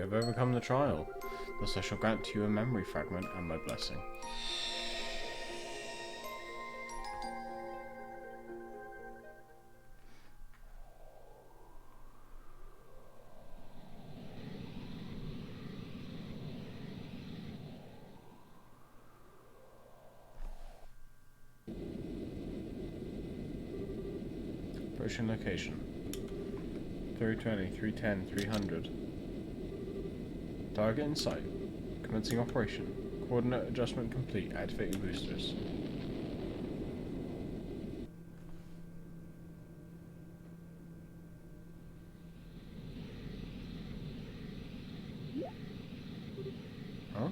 have overcome the trial. Thus I shall grant to you a memory fragment and my blessing. Approaching location. 320, 310, 300. Target in sight. Commencing operation. Coordinate adjustment complete. Activating boosters. Huh?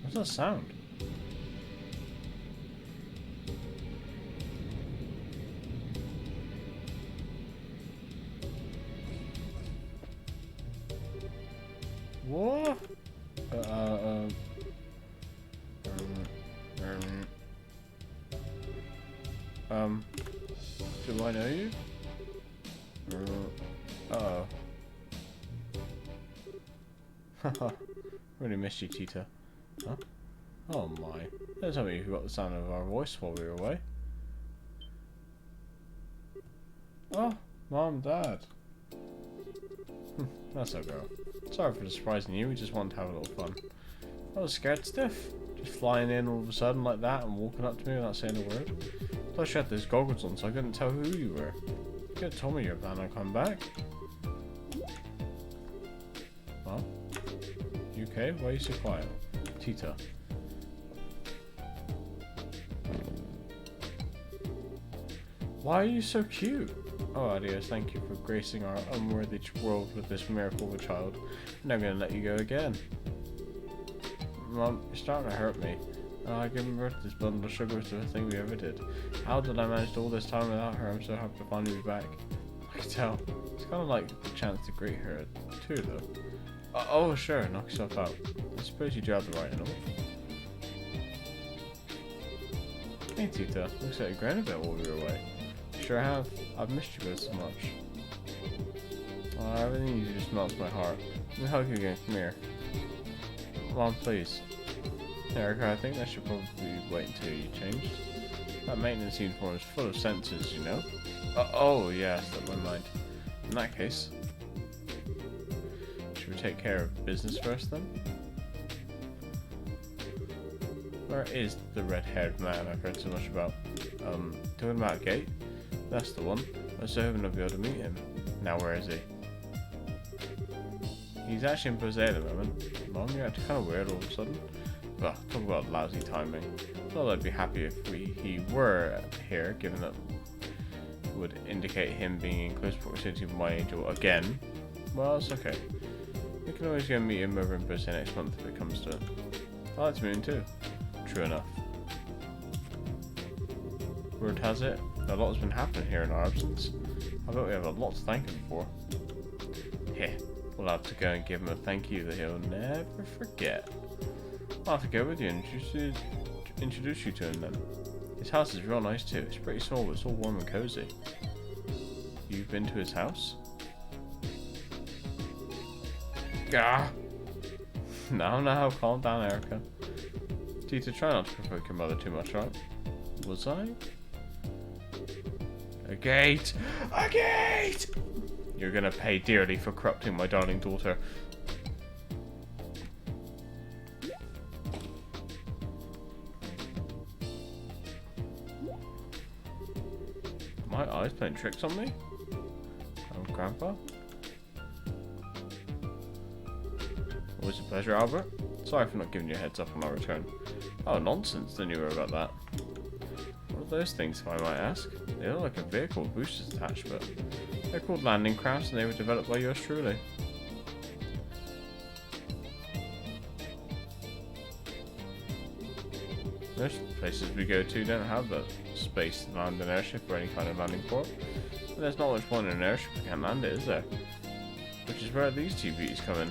What's that sound? What? Do I know you? Uh-oh. Haha. Really missed you, Tita. Huh? Oh my. Don't tell me you got the sound of our voice while we were away. Oh, Mom, Dad. That's our girl. Sorry for surprising you, we just wanted to have a little fun. I was scared stiff. Just flying in all of a sudden like that and walking up to me without saying a word. Plus you had those goggles on so I couldn't tell who you were. You could have told me you were planning on coming back. Huh? You okay? Why are you so quiet? Tita. Why are you so cute? Oh, adios, thank you for gracing our unworthy world with this miracle of a child. I'm never gonna let you go again. Mom, you're starting to hurt me. I gave birth to this bundle of sugar was the best thing we ever did. How did I manage all this time without her? I'm so happy to finally be back. I can tell. It's kind of like the chance to greet her too, though. Oh, sure, knock yourself out. I suppose you do have the right and all. Hey, Tita. Looks like you've grown a bit while we were away. Sure have. I've missed you both so much. Everything you do just melts my heart. Let me hug you again. Come here. Mom, please. Erica, I think I should probably wait until you changed. That maintenance uniform is full of sensors, you know? Oh, yes, that wouldn't mind. In that case, should we take care of business first then? Where is the red-haired man I've heard so much about? Talking about Gate? That's the one. I was so hoping I'd be able to meet him. Now where is he? He's actually in Bose at the moment. Mom, you're acting kind of weird all of a sudden. Well, talk about lousy timing. Well, I'd be happy if he were here, given that would indicate him being in close proximity with my angel again. Well, it's okay. We can always go meet him over in Bose next month if it comes to it. I like to meet him too. True enough. Word has it, a lot has been happening here in our absence. I bet we have a lot to thank him for. Here, we'll have to go and give him a thank you that he'll never forget. I'll have to go with you and introduce you to him then. His house is real nice too. It's pretty small, but it's all warm and cozy. You've been to his house? Gah! Now, calm down, Erica. Tita, try not to provoke your mother too much, right? Was I? A gate! A gate! You're gonna pay dearly for corrupting my darling daughter. My eyes playing tricks on me? Oh, Grandpa? Always a pleasure, Albert. Sorry for not giving you a heads up on our return. Oh, nonsense, then you were about that. What are those things, if I might ask? They look like a vehicle with boosters attached, but they're called landing crafts and they were developed by yours truly. Most places we go to don't have the space to land an airship or any kind of landing port. But there's not much point in an airship if you can't land it, is there? Which is where these two beauties come in.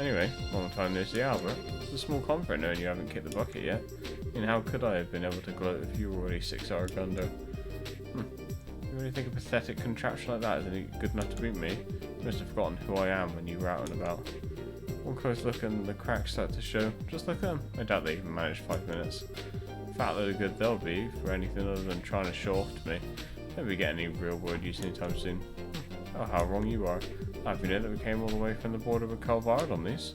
Anyway, long time no see, Albert. It's a small comfort knowing you haven't kicked the bucket yet. I mean, how could I have been able to gloat if you were already 6 hours under? You really think a pathetic contraption like that is any good enough to beat me? You must have forgotten who I am when you were out and about. One close look and the cracks start to show. Just look at them. I doubt they even managed 5 minutes. Fat load of good they'll be for anything other than trying to show off to me. Don't be getting any real word use anytime soon. Oh, how wrong you are. I've been it that we came all the way from the border with Calvard on these.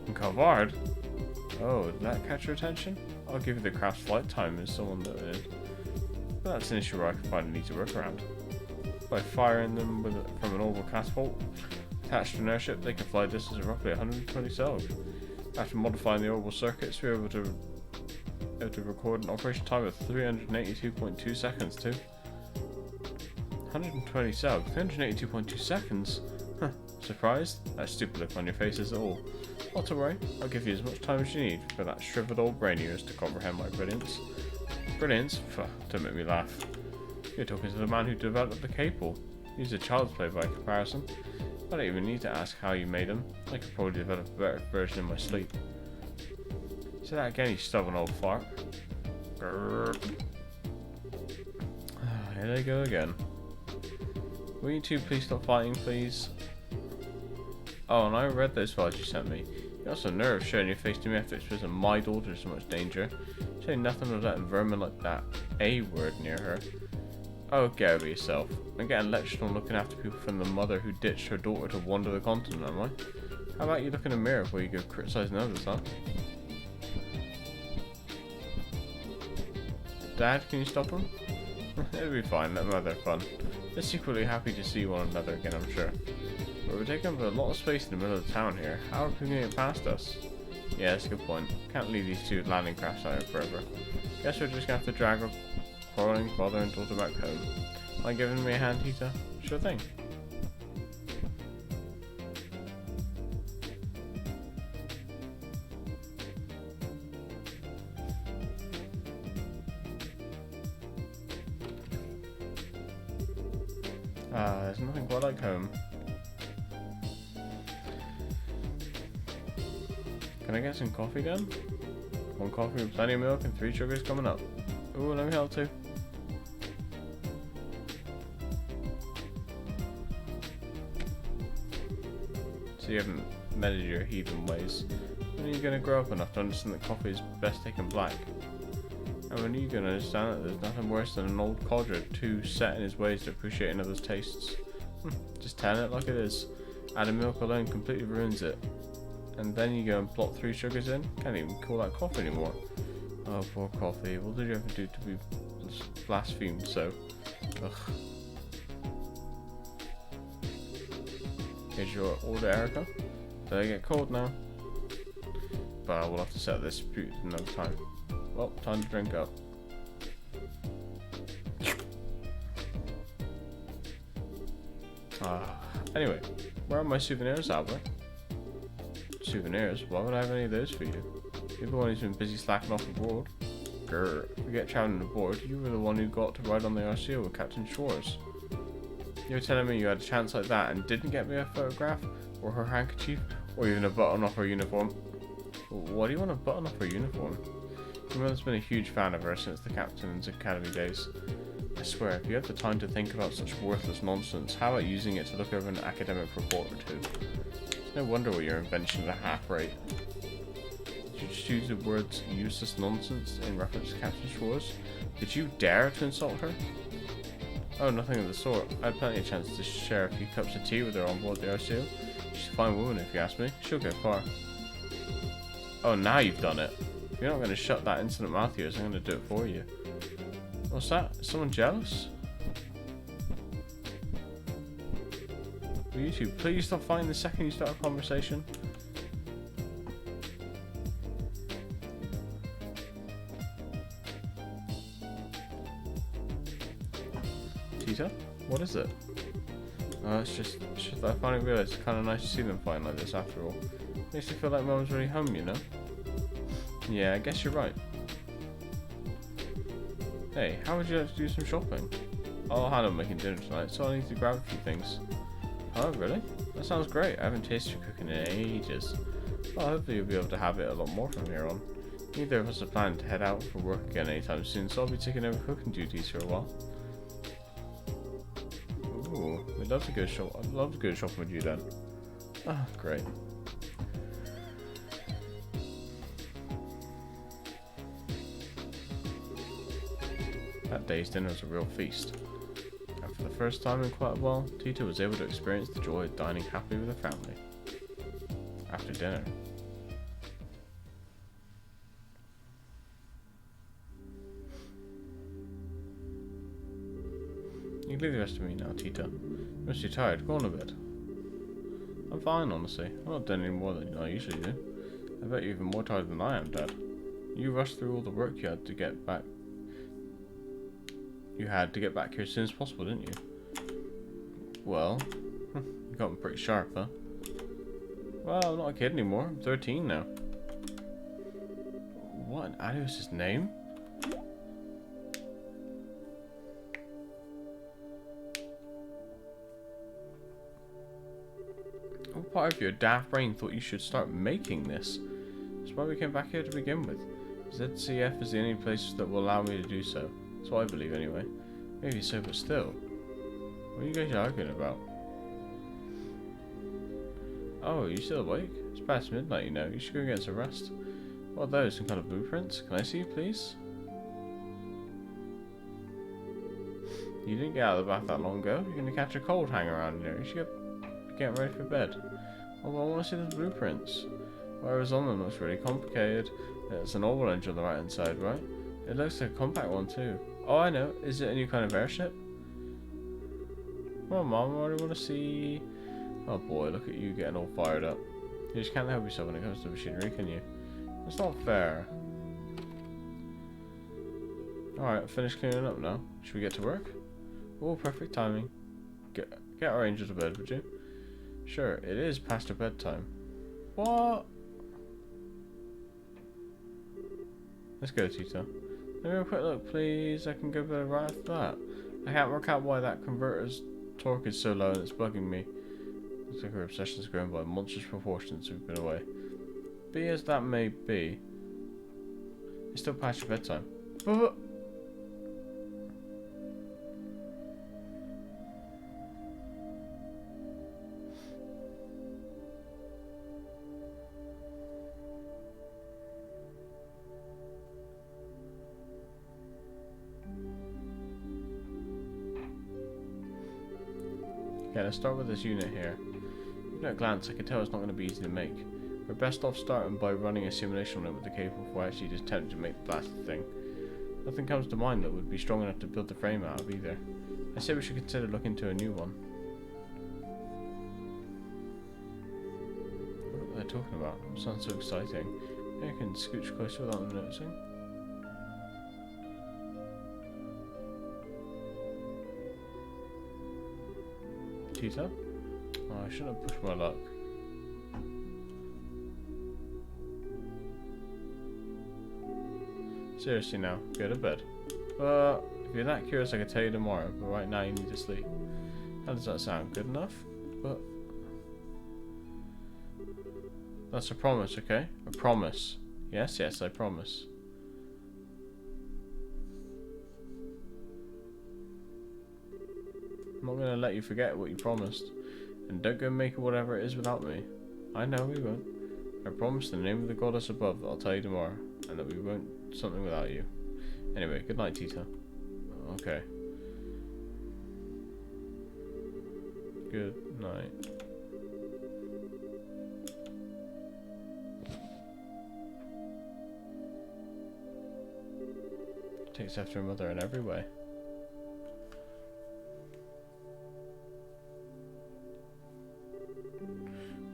And Calvard? Oh, did that catch your attention? I'll give you the craft's flight time as someone that did. But that's an issue where I can find an easy workaround. By firing them from an orbital catapult attached to an airship, they can fly a distance of roughly 120 cells. After modifying the orbital circuits, we were able to record an operation time of 382.2 seconds too. 120 cells, 382.2 seconds? Huh, surprised? That stupid look on your face is all. Not to worry, I'll give you as much time as you need for that shriveled old brain of yours to comprehend my brilliance. Brilliance? Pho, don't make me laugh. You're talking to the man who developed the cable. He's a child's play by comparison. I don't even need to ask how you made him. I could probably develop a better version in my sleep. Say that again, you stubborn old fart. Grrr. Here they go again. Will you two please stop fighting, please? Oh, and I read those files you sent me. You got some nerve showing your face to me after exposing my daughter to so much danger. Say nothing of letting vermin like that A word near her. Oh, get over yourself. I'm getting lectured on looking after people from the mother who ditched her daughter to wander the continent, am I? How about you look in the mirror before you go criticising others, huh? Dad, can you stop him? It'll be fine, let them have their fun. They're secretly happy to see one another again, I'm sure. But we're taking up a lot of space in the middle of the town here. How are people going to get past us? Yeah, that's a good point. Can't leave these two landing crafts out here forever. Guess we're just going to have to drag our quarrelling father and daughter back home. Mind giving me a hand, Tita? Sure thing. There's nothing quite like home. Can I get some coffee then? 1 coffee with plenty of milk and 3 sugars coming up. Ooh, let me help too. So you haven't medded your heathen ways. When are you going to grow up enough to understand that coffee is best taken black? And when are you going to understand that there's nothing worse than an old codger too set in his ways to appreciate another's tastes? Just telling it like it is. Adding milk alone completely ruins it. And then you go and plot 3 sugars in? Can't even call that coffee anymore. Oh, poor coffee. What did you ever do to be blasphemed so? Ugh. Here's your order, Erica. Did I get cold now? But we'll have to set this dispute another time. Well, time to drink up. Anyway, where are my souvenirs, Albert? Souvenirs? Why would I have any of those for you? You're the one who's been busy slacking off abroad. Grr. Forget traveling aboard, you were the one who got to ride on the RCO with Captain Shores. You're telling me you had a chance like that and didn't get me a photograph? Or her handkerchief? Or even a button off her uniform? Why do you want a button off her uniform? My mother's been a huge fan of her since the Captain's Academy days. I swear, if you have the time to think about such worthless nonsense, how about using it to look over an academic report or two? It's no wonder what your invention at a half rate. Did you choose the words useless nonsense in reference to Captain Shores? Did you dare to insult her? Oh, nothing of the sort. I had plenty of chance to share a few cups of tea with her on board the RCO. She's a fine woman if you ask me. She'll go far. Oh, now you've done it. If you're not going to shut that insolent mouth of yours, I'm going to do it for you. What's that? Is someone jealous? Will you two please stop fighting the second you start a conversation? Tita? What is it? It's just that I finally realised it's kind of nice to see them fighting like this after all. Makes me feel like Mum's really home, you know? Yeah, I guess you're right. Hey, how would you like to do some shopping? I'll handle making dinner tonight, so I need to grab a few things. Oh, really? That sounds great. I haven't tasted your cooking in ages. Well, hopefully you'll be able to have it a lot more from here on. Neither of us are planning to head out for work again anytime soon, so I'll be taking over cooking duties for a while. Ooh, we'd love to go shop. I'd love to go shopping with you then. Ah, great. That day's dinner was a real feast. And for the first time in quite a while, Tita was able to experience the joy of dining happily with her family. After dinner. You can leave the rest of me now, Tita. You must be tired. Go on a bit. I'm fine, honestly. I'm not doing any more than I usually do. I bet you're even more tired than I am, Dad. You rushed through all the work you had to get back. You had to get back here as soon as possible, didn't you? Well, you got me pretty sharp, huh? Well, I'm not a kid anymore. I'm 13 now. What in Adios' name? What part of your daft brain thought you should start making this? That's why we came back here to begin with. ZCF is the only place that will allow me to do so. That's what I believe anyway. Maybe so, but still. What are you guys arguing about? Oh, are you still awake? It's past midnight, you know. You should go get some rest. What are those? Some kind of blueprints? Can I see, please? You didn't get out of the bath that long ago. You're gonna catch a cold hanging around here. You should get getting ready for bed. Oh, well, I want to see those blueprints. Whatever's on them looks really complicated. It's an oval engine on the right hand side, right? It looks like a compact one too. Oh, I know. Is it a new kind of airship? Come on, Mom. I already want to see. Oh boy, look at you getting all fired up. You just can't help yourself when it comes to machinery, can you? That's not fair. Alright, finished cleaning up now. Should we get to work? Oh, perfect timing. Get our angel to bed, would you? Sure, it is past her bedtime. What? Let's go, Tita. Let me have a quick look, please. I can go to bed right after that. I can't work out why that converter's torque is so low and it's bugging me. Looks like her obsession's grown by monstrous proportions since we've been away. Be as that may be, it's still past your bedtime. But okay, let's start with this unit here. Even at a glance, I can tell it's not going to be easy to make. We're best off starting by running a simulation on it with the cable before actually just attempting to make the blasted thing. Nothing comes to mind that would be strong enough to build the frame out of either. I say we should consider looking into a new one. What are they talking about? It sounds so exciting. Maybe I can scooch closer without them noticing. Tita? Oh, I shouldn't have pushed my luck. Seriously now, go to bed. If you're that curious I could tell you tomorrow, but right now you need to sleep. How does that sound? Good enough? But that's a promise, okay? A promise. Yes, yes, I promise. I'm not going to let you forget what you promised. And don't go make whatever it is without me. I know we won't. I promise in the name of the goddess above that I'll tell you tomorrow. And that we won't something without you. Anyway, good night, Tita. Okay. Good night. Takes after her mother in every way.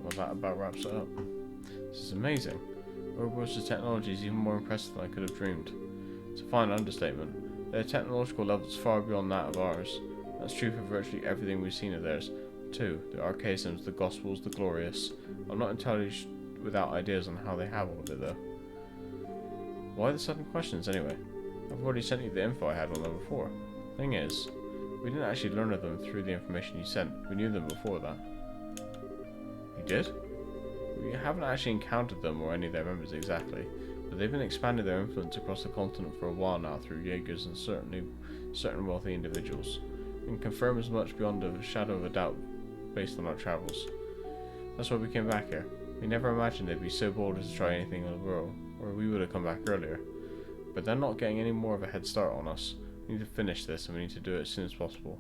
Well, that about wraps it up. This is amazing. Ouroboros' technology is even more impressive than I could have dreamed. It's a fine understatement. Their technological level is far beyond that of ours. That's true for virtually everything we've seen of theirs. Too, the archaisms, the gospels, the glorious. I'm not entirely without ideas on how they have all of it though. Why the sudden questions anyway? I've already sent you the info I had on them before. Thing is, we didn't actually learn of them through the information you sent. We knew them before that. You did? We haven't actually encountered them or any of their members exactly, but they've been expanding their influence across the continent for a while now through Jaegers and certain wealthy individuals. and confirm as much beyond a shadow of a doubt based on our travels. That's why we came back here. We never imagined they'd be so bold as to try anything in the world, or we would have come back earlier. But they're not getting any more of a head start on us. We need to finish this, and we need to do it as soon as possible.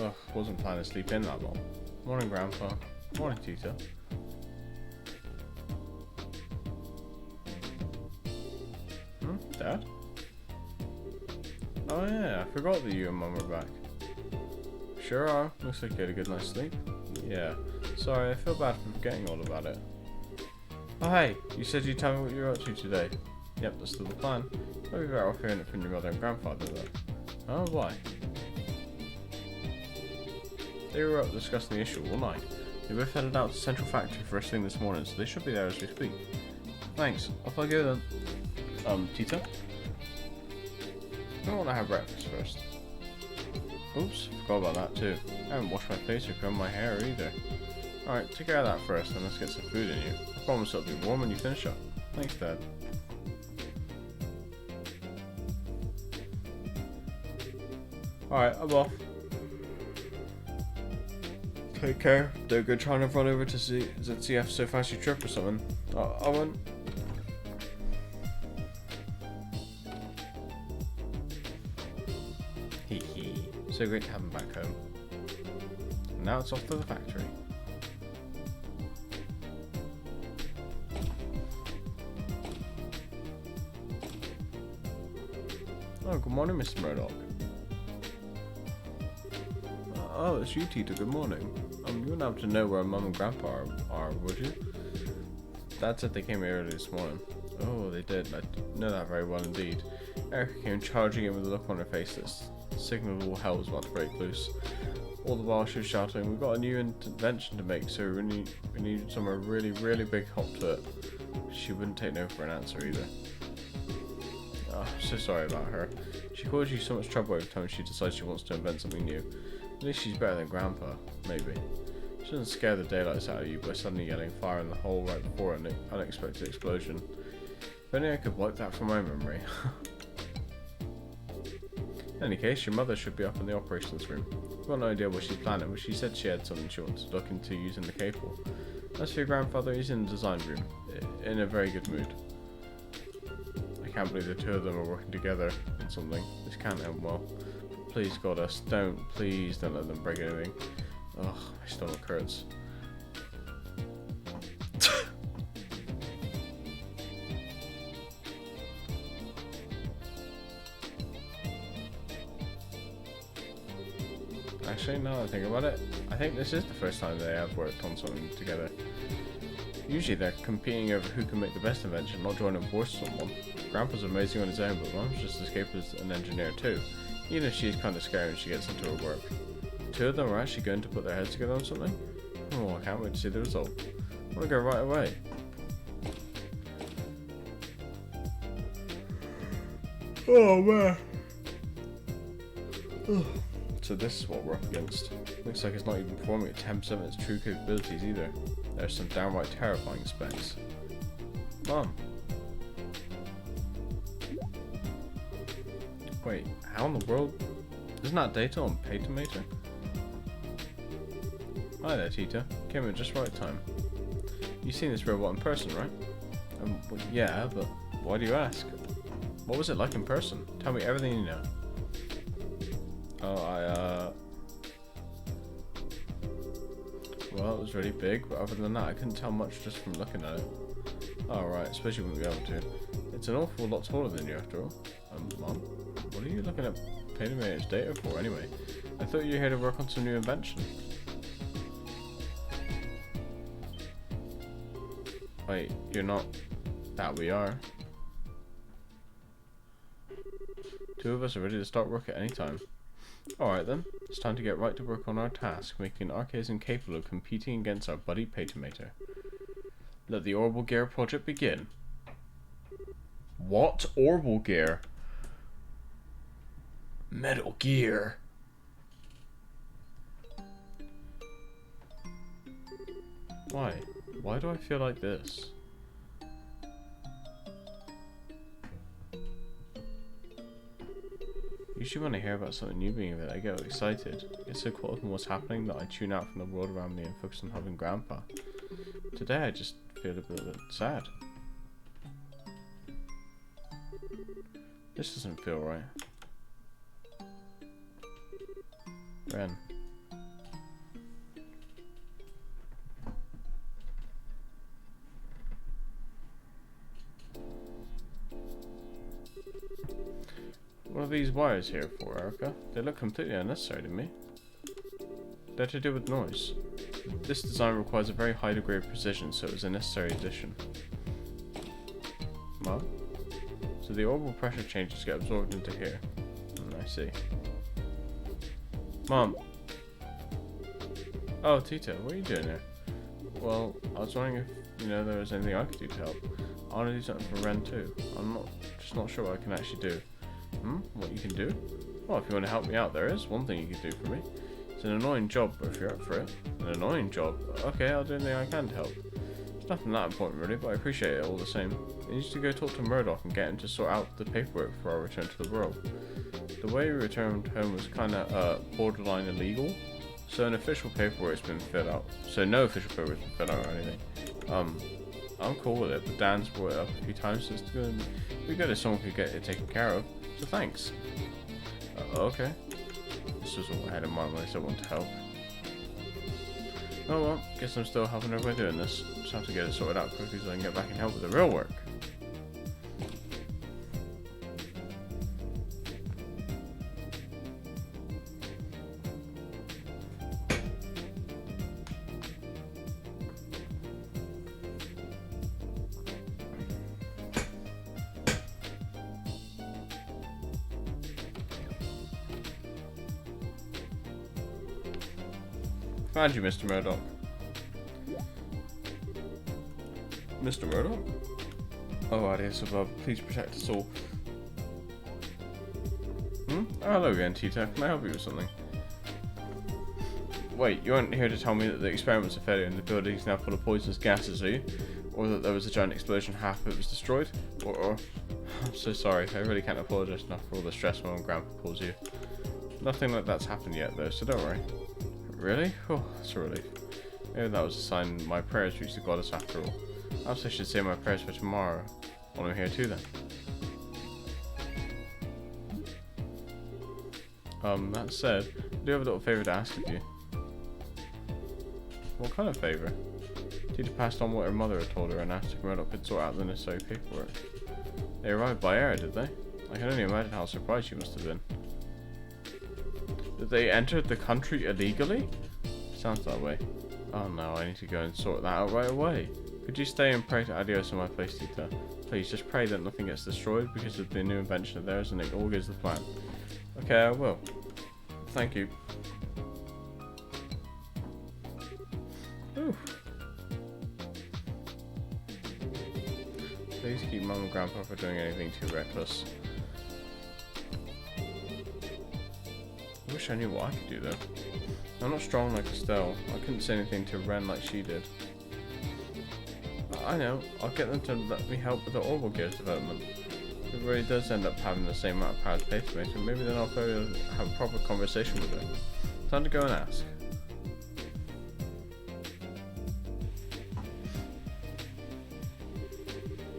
Ugh, wasn't planning to sleep in that long. Morning, Grandpa. Morning, Tita. Dad? Oh yeah, I forgot that you and Mum are back. Sure are. Looks like you had a good night's sleep. Yeah. Sorry, I feel bad for forgetting all about it. Oh hey, you said you'd tell me what you were up to today. Yep, that's still the plan. I'll be better off hearing it from your mother and grandfather though. Oh, why? They were up discussing the issue all night. They both headed out to Central Factory first thing this morning, so they should be there as we speak. Thanks. Off I go then. Tita? I want to have breakfast first. Oops, forgot about that too. I haven't washed my face or combed my hair either. Alright, take care of that first, and let's get some food in you. I promise it'll be warm when you finish up. Thanks, Dad. Alright, I'm off. Take care. Don't go trying to run over to see ZCF so fancy trip or something. I won't. Hee hee. So great to have him back home. And now it's off to the factory. Oh, good morning, Mr. Murdoch. Oh, it's you, Tita. Good morning. You wouldn't happen to know where Mum and Grandpa are, would you? Dad said they came here early this morning. Oh, they did. I know that very well indeed. Erica came charging in with a look on her face that signaled all hell was about to break loose. All the while she was shouting, "We've got a new invention to make, so we need somewhere really, really big hop to it." She wouldn't take no for an answer either. Oh, so sorry about her. She caused you so much trouble every time she decides she wants to invent something new. At least she's better than Grandpa, maybe. She doesn't scare the daylights out of you by suddenly yelling fire in the hole right before an unexpected explosion. If only I could wipe that from my memory. In any case, your mother should be up in the operations room. I've got no idea what she's planning, but she said she had something she wanted to look into using the cable. As for your grandfather, he's in the design room, in a very good mood. I can't believe the two of them are working together on something. This can't end well. Please, Goddess, please don't let them break anything. Ugh, my stomach hurts. Actually, now that I think about it, I think this is the first time they have worked on something together. Usually they're competing over who can make the best invention, not joining forces on one. Grandpa's amazing on his own, but Mum's just as capable as an engineer too. Even if she's kind of scary when she gets into her work. Two of them are actually going to put their heads together on something? Oh, I can't wait to see the result. I want to go right away. Oh man. So this is what we're up against. Looks like it's not even performing at 10% of its true capabilities either. There's some downright terrifying specs. Mom. Wait, how in the world? Isn't that data on Paytomator? Hi there, Tita. Came at just right time. You've seen this robot in person, right? Well, yeah, but why do you ask? What was it like in person? Tell me everything you know. Oh, well, it was really big, but other than that, I couldn't tell much just from looking at it. Oh, right, I suppose you wouldn't be able to. It's an awful lot taller than you, after all. Mom? What are you looking at Paytomator's data for, anyway? I thought you were here to work on some new invention. Wait, you're not... That we are. Two of us are ready to start work at any time. Alright then, it's time to get right to work on our task, making Archaism capable of competing against our buddy Paytomator. Let the Orbital Gear project begin. What? Orbital Gear? Metal Gear. Why? Why do I feel like this? Usually when I hear about something new being event, I get excited. It's so caught up in what's happening that I tune out from the world around me and focus on helping Grandpa. Today I just feel a bit sad. This doesn't feel right. Ren. What are these wires here for, Erica? They look completely unnecessary to me. They're to do with noise. This design requires a very high degree of precision, so it was a necessary addition. Mom? So the orbital pressure changes get absorbed into here. I see. Mom! Oh, Tita, what are you doing here? Well, I was wondering if, there was anything I could do to help. I want to do something for Ren too. I'm just not sure what I can actually do. What you can do? Well, if you want to help me out, there is one thing you can do for me. It's an annoying job, but if you're up for it. An annoying job? Okay, I'll do anything I can to help. It's nothing that important really, but I appreciate it all the same. I need to go talk to Murdoch and get him to sort out the paperwork before I return to the world. The way we returned home was kinda, borderline illegal. So an official paperwork's been filled out. So no official paperwork's been filled out or anything. I'm cool with it, but Dan's brought it up a few times, so it's gonna be good if someone could get it taken care of. So thanks. Okay. This was what I had in mind when I said I wanted to help. Oh well, guess I'm still helping everybody doing this. Just have to get it sorted out quickly so I can get back and help with the real work. Found you, Mr. Murdoch. Mr. Murdoch? Oh, Adios above. Please protect us all. Oh, hello again, Tita. Can I help you with something? Wait, you aren't here to tell me that the experiment's a failure and the building is now full of poisonous gases, are you? Or that there was a giant explosion, half of it was destroyed? Or... I'm so sorry. I really can't apologize enough for all the stress when Grandpa calls you. Nothing like that's happened yet, though, so don't worry. Really? Oh, that's a relief. Maybe that was a sign my prayers reached the goddess after all. Perhaps I should say my prayers for tomorrow when I'm here too then. That said, I do have a little favour to ask of you. What kind of favour? Tita passed on what her mother had told her and asked if Murdoch could sort out the necessary paperwork. They arrived by air, did they? I can only imagine how surprised she must have been. Did they enter the country illegally? Sounds that way. Oh no, I need to go and sort that out right away. Could you stay and pray to Adios in my place, Tita? Please, just pray that nothing gets destroyed because of the new invention of theirs and it all goes to plan. Okay, I will. Thank you. Oof. Please keep Mum and Grandpa from doing anything too reckless. I wish I knew what I could do though. I'm not strong like Estelle. I couldn't say anything to Ren like she did. I know. I'll get them to let me help with the Orbital Gear's development. If it really does end up having the same amount of power as Paytomator, maybe then I'll be able to have a proper conversation with her. Time to go and ask.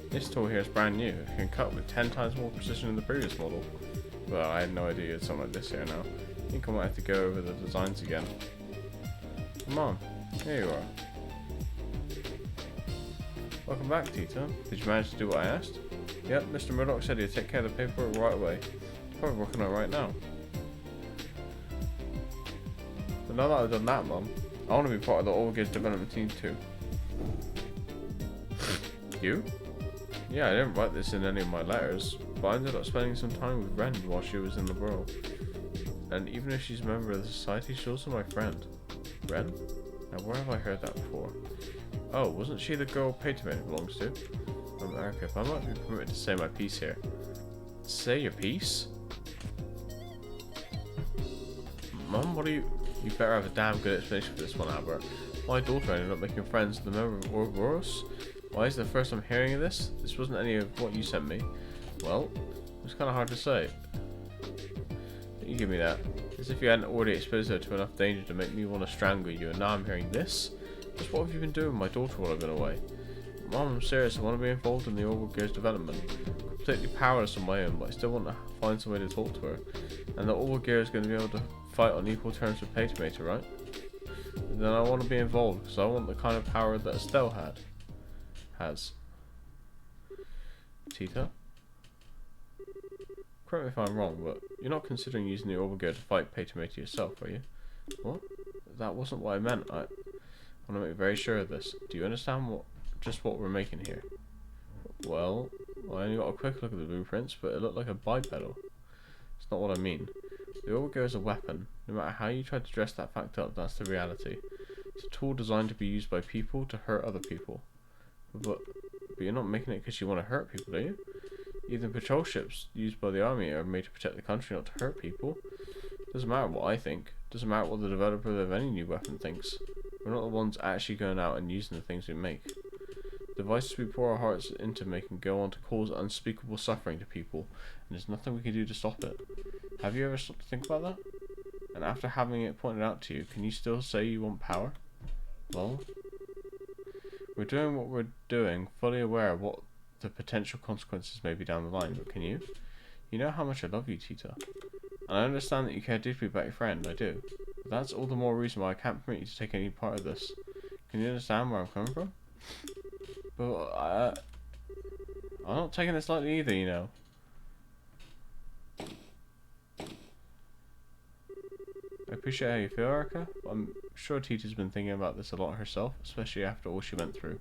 This tool here is brand new. It can cut with 10 times more precision than the previous model. Well, I had no idea it's something like this here now. I think I might have to go over the designs again. Come on, here you are. Welcome back, Tita. Did you manage to do what I asked? Yep, Mr. Murdoch said he'd take care of the paperwork right away. He's probably working on it right now. But now that I've done that, Mum, I want to be part of the Orbital Gear's development team too. You? Yeah, I didn't write this in any of my letters, but I ended up spending some time with Ren while she was in the world. And even if she's a member of the society, she's also my friend. Ren? Now where have I heard that before? Oh, wasn't she the girl Paterman belongs to? Erica, if I might be permitted to say my piece here. Say your piece? Mum, what are you... You better have a damn good explanation for this one, Albert. My daughter ended up making friends with a member of Ouroboros. Why is it the first I'm hearing of this? This wasn't any of what you sent me. Well, it's kind of hard to say. You give me that. As if you hadn't already exposed her to enough danger to make me want to strangle you, and now I'm hearing this? Just what have you been doing with my daughter while I've been away? Mom, I'm serious. I want to be involved in the Ouroboros development. I'm completely powerless on my own, but I still want to find some way to talk to her. And the Ouroboros is going to be able to fight on equal terms with Patermater, right? Then I want to be involved, because I want the kind of power that Estelle has. Tita? Correct me if I'm wrong, but you're not considering using the Ouroboros to fight Patermater yourself, are you? What? That wasn't what I meant. I want to make very sure of this. Do you understand just what we're making here? Well, I only got a quick look at the blueprints, but it looked like a bipedal. It's not what I mean. The Ouroboros is a weapon. No matter how you try to dress that fact up, that's the reality. It's a tool designed to be used by people to hurt other people. But you're not making it because you want to hurt people, do you? Even patrol ships used by the army are made to protect the country, not to hurt people. Doesn't matter what I think. Doesn't matter what the developer of any new weapon thinks. We're not the ones actually going out and using the things we make. The devices we pour our hearts into making go on to cause unspeakable suffering to people, and there's nothing we can do to stop it. Have you ever stopped to think about that? And after having it pointed out to you, can you still say you want power? Well, we're doing what we're doing, fully aware of what the potential consequences may be down the line, but can you? You know how much I love you, Tita. And I understand that you care deeply about your friend, I do. But that's all the more reason why I can't permit you to take any part of this. Can you understand where I'm coming from? But I'm not taking this lightly either, you know. I appreciate how you feel, Erica, but I'm sure Tita's been thinking about this a lot herself, especially after all she went through.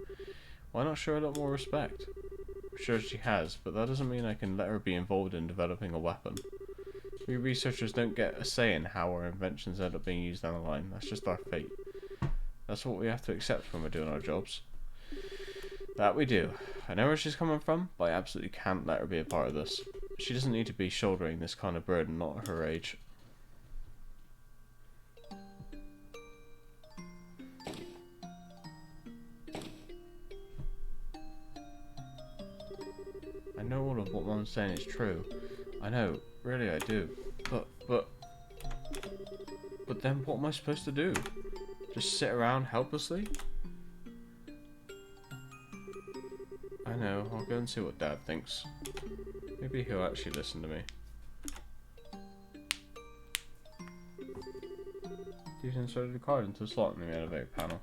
Why not show her a lot more respect? I'm sure she has, but that doesn't mean I can let her be involved in developing a weapon. We researchers don't get a say in how our inventions end up being used down the line. That's just our fate. That's what we have to accept when we're doing our jobs. That we do. I know where she's coming from, but I absolutely can't let her be a part of this. She doesn't need to be shouldering this kind of burden, not at her age. I know all of what Mom's saying is true. I know, really I do. But then what am I supposed to do? Just sit around helplessly? I know, I'll go and see what Dad thinks. Maybe he'll actually listen to me. He's inserted the card into the slot in the elevator panel.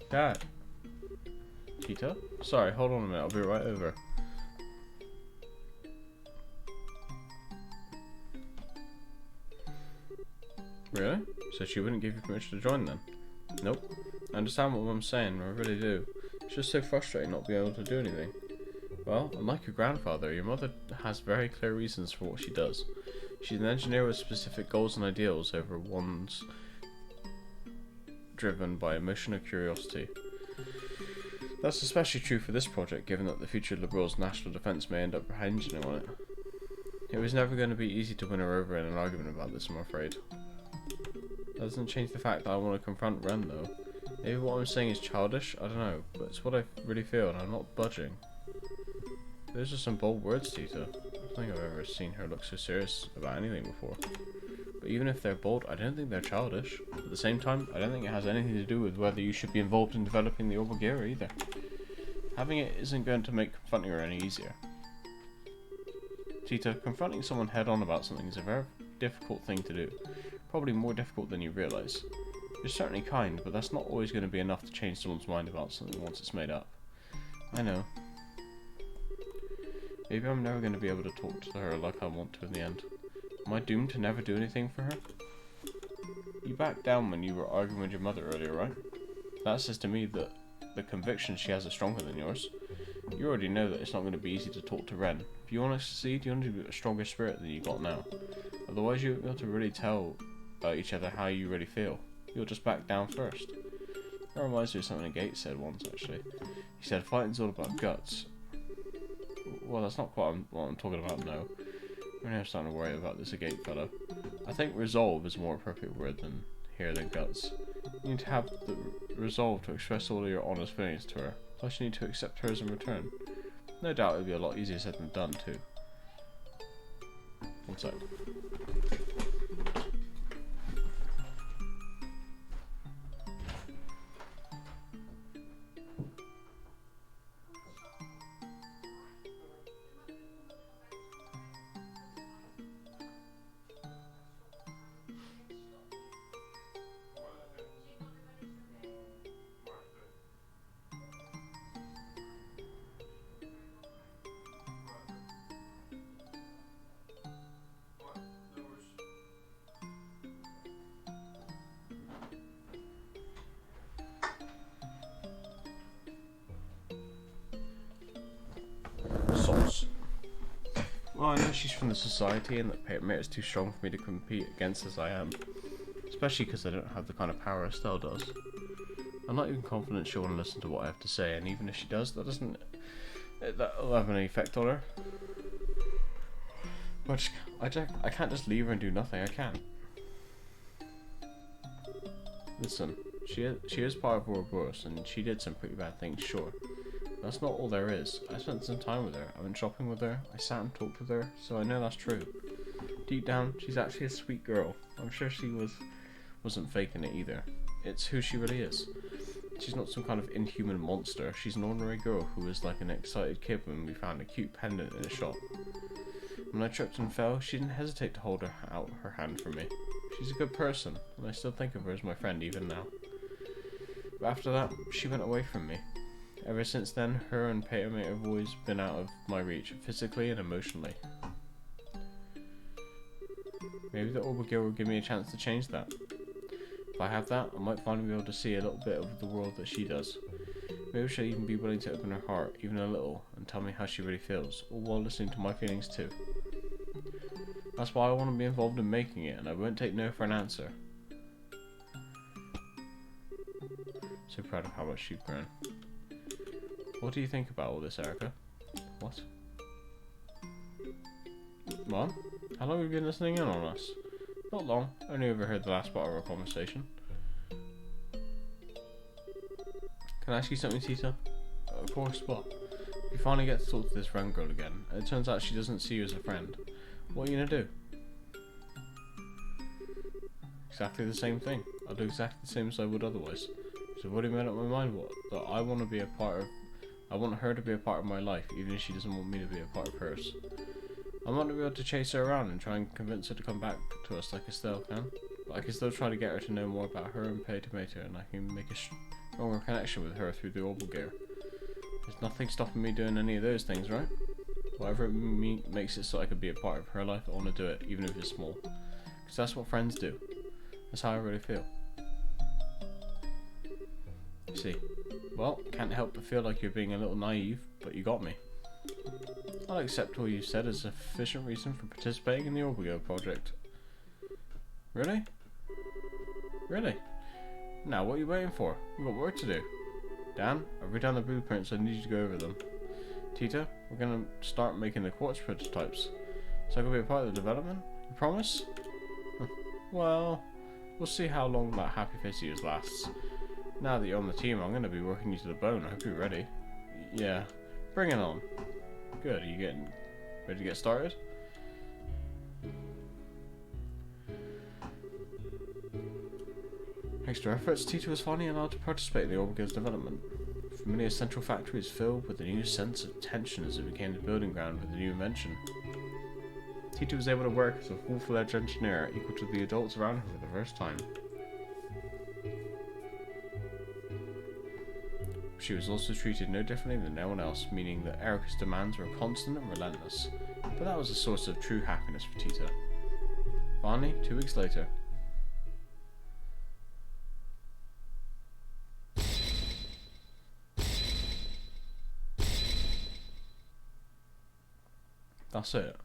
Dad. Tita? Sorry, hold on a minute, I'll be right over. Really? So she wouldn't give you permission to join then? Nope. I understand what Mum's saying, I really do. It's just so frustrating not being able to do anything. Well, unlike your grandfather, your mother has very clear reasons for what she does. She's an engineer with specific goals and ideals over one's driven by emotion or curiosity. That's especially true for this project, given that the future of Liberal's national defence may end up hinging on it. It was never going to be easy to win her over in an argument about this, I'm afraid. That doesn't change the fact that I want to confront Ren, though. Maybe what I'm saying is childish, I don't know, but it's what I really feel and I'm not budging. Those are some bold words, Tita. I don't think I've ever seen her look so serious about anything before. But even if they're bold, I don't think they're childish. At the same time, I don't think it has anything to do with whether you should be involved in developing the Ouroboros either. Having it isn't going to make confronting her any easier. Tita, confronting someone head-on about something is a difficult thing to do. Probably more difficult than you realise. You're certainly kind, but that's not always going to be enough to change someone's mind about something once it's made up. I know. Maybe I'm never going to be able to talk to her like I want to in the end. Am I doomed to never do anything for her? You backed down when you were arguing with your mother earlier, right? That says to me that the conviction she has is stronger than yours. You already know that it's not going to be easy to talk to Ren. If you want to succeed, you need a stronger spirit than you got now. Otherwise you won't be able to really tell each other how you really feel. You'll just back down first. That reminds me of something Gates said once, actually. He said, fighting's all about guts. Well, that's not quite what I'm talking about, no. I'm starting to worry about this Agate fellow. I think resolve is a more appropriate word than guts. You need to have the resolve to express all of your honest feelings to her. Plus you need to accept hers in return. No doubt it'll be a lot easier said than done, too. One sec. Well, I know she's from the society and that Payment is too strong for me to compete against as I am. Especially because I don't have the kind of power Estelle does. I'm not even confident she'll want to listen to what I have to say, and even if she does, that'll have any effect on her. But I can't just leave her and do nothing, I can't. Listen, she is part of Ouroboros, and she did some pretty bad things, sure. That's not all there is. I spent some time with her. I went shopping with her. I sat and talked with her, so I know that's true. Deep down, she's actually a sweet girl. I'm sure she wasn't faking it either. It's who she really is. She's not some kind of inhuman monster. She's an ordinary girl who was like an excited kid when we found a cute pendant in a shop. When I tripped and fell, she didn't hesitate to hold out her hand for me. She's a good person, and I still think of her as my friend even now. But after that, she went away from me. Ever since then, her and Payment have always been out of my reach, physically and emotionally. Maybe the Orbogil will give me a chance to change that. If I have that, I might finally be able to see a little bit of the world that she does. Maybe she'll even be willing to open her heart, even a little, and tell me how she really feels, all while listening to my feelings too. That's why I want to be involved in making it, and I won't take no for an answer. So proud of how much she's grown. What do you think about all this, Erica? What? Mom? How long have you been listening in on us? Not long. Only overheard the last part of our conversation. Can I ask you something, Tita? Of course, what? You finally get to talk to this Ren girl again, and it turns out she doesn't see you as a friend. What are you gonna do? Exactly the same thing. I'll do exactly the same as I would otherwise. So I've already made up my mind that I want to be a part of. I want her to be a part of my life, even if she doesn't want me to be a part of hers. I want to be able to chase her around and try and convince her to come back to us like Estelle can. But I can still try to get her to know more about her and Pay Tomato, and I can make a stronger connection with her through the Orbital Gear. There's nothing stopping me doing any of those things, right? Whatever it makes it so I could be a part of her life, I want to do it, even if it's small. Because that's what friends do. That's how I really feel. You see. Well, can't help but feel like you're being a little naive, but you got me. I'll accept what you said as a sufficient reason for participating in the Orbigo project. Really? Really? Now, what are you waiting for? We've got work to do. Dan, I've written down the blueprints, so I need you to go over them. Tita, we're gonna start making the quartz prototypes. So I can be a part of the development? You promise? Well, we'll see how long that happy face of yours lasts. Now that you're on the team, I'm gonna be working you to the bone. I hope you're ready. Yeah, bring it on. Good, are you getting ready to get started? Thanks to efforts, Tita was finally allowed to participate in the Orbigill's development. Familiar's central factory is filled with a new sense of tension as it became the building ground for the new invention. Tita was able to work as a full-fledged engineer, equal to the adults around her for the first time. She was also treated no differently than anyone else, meaning that Erica's demands were constant and relentless. But that was a source of true happiness for Tita. Finally, 2 weeks later. That's it.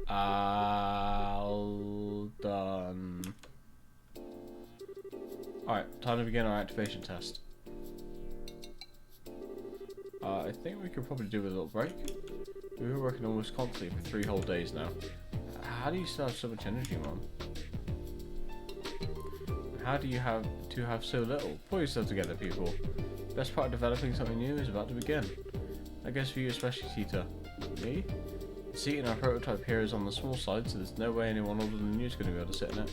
All done. Alright, time to begin our activation test. I think we could probably do with a little break. We've been working almost constantly for 3 whole days now. How do you still have so much energy, Mom? How do you have so little? Pull yourself together, people. Best part of developing something new is about to begin. I guess for you especially, Tita. Me? The seat in our prototype here is on the small side, so there's no way anyone older than you is going to be able to sit in it.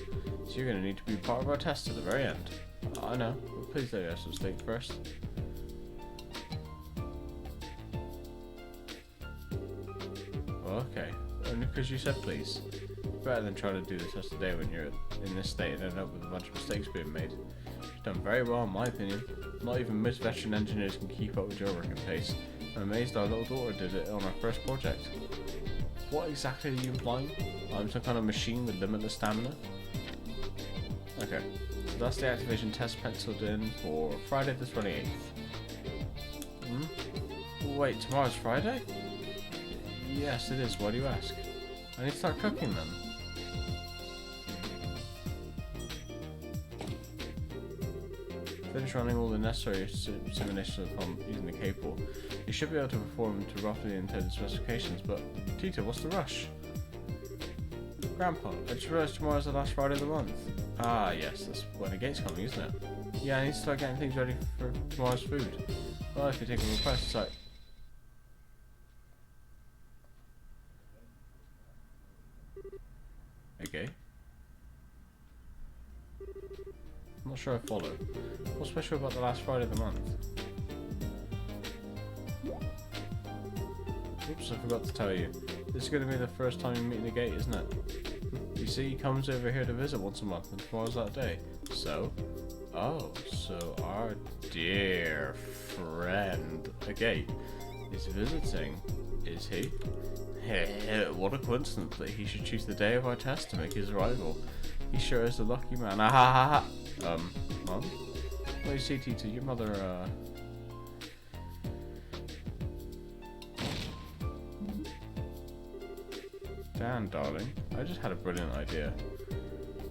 So you're going to need to be part of our test at the very end. I know, but please let me have some steak first. Okay, only because you said please. Better than trying to do the test today when you're in this state and end up with a bunch of mistakes being made. You've done very well in my opinion. Not even most veteran engineers can keep up with your working pace. I'm amazed our little daughter did it on our first project. What exactly are you implying? I'm some kind of machine with limitless stamina? Okay, so that's the activation test penciled in for Friday the 28th. Wait, tomorrow's Friday? Yes, it is. Why do you ask? I need to start cooking then. Finish running all the necessary simulations upon using the cable. You should be able to perform to roughly the intended specifications, but Tita, what's the rush? Grandpa, I just realized tomorrow's the last Friday of the month. Ah, yes, that's when the gate's coming, isn't it? Yeah, I need to start getting things ready for tomorrow's food. Well, if you take a request, it's like... Okay. I'm not sure I follow. What's special about the last Friday of the month? Oops, I forgot to tell you. This is going to be the first time you meet the gate, isn't it? You see, he comes over here to visit once a month, and tomorrow's that day. So? Oh, so our dear friend, Agate, is visiting, is he? What a coincidence that he should choose the day of our test to make his arrival. He sure is a lucky man. Mom? Well, you see, Tita, your mother, Dan, darling, I just had a brilliant idea.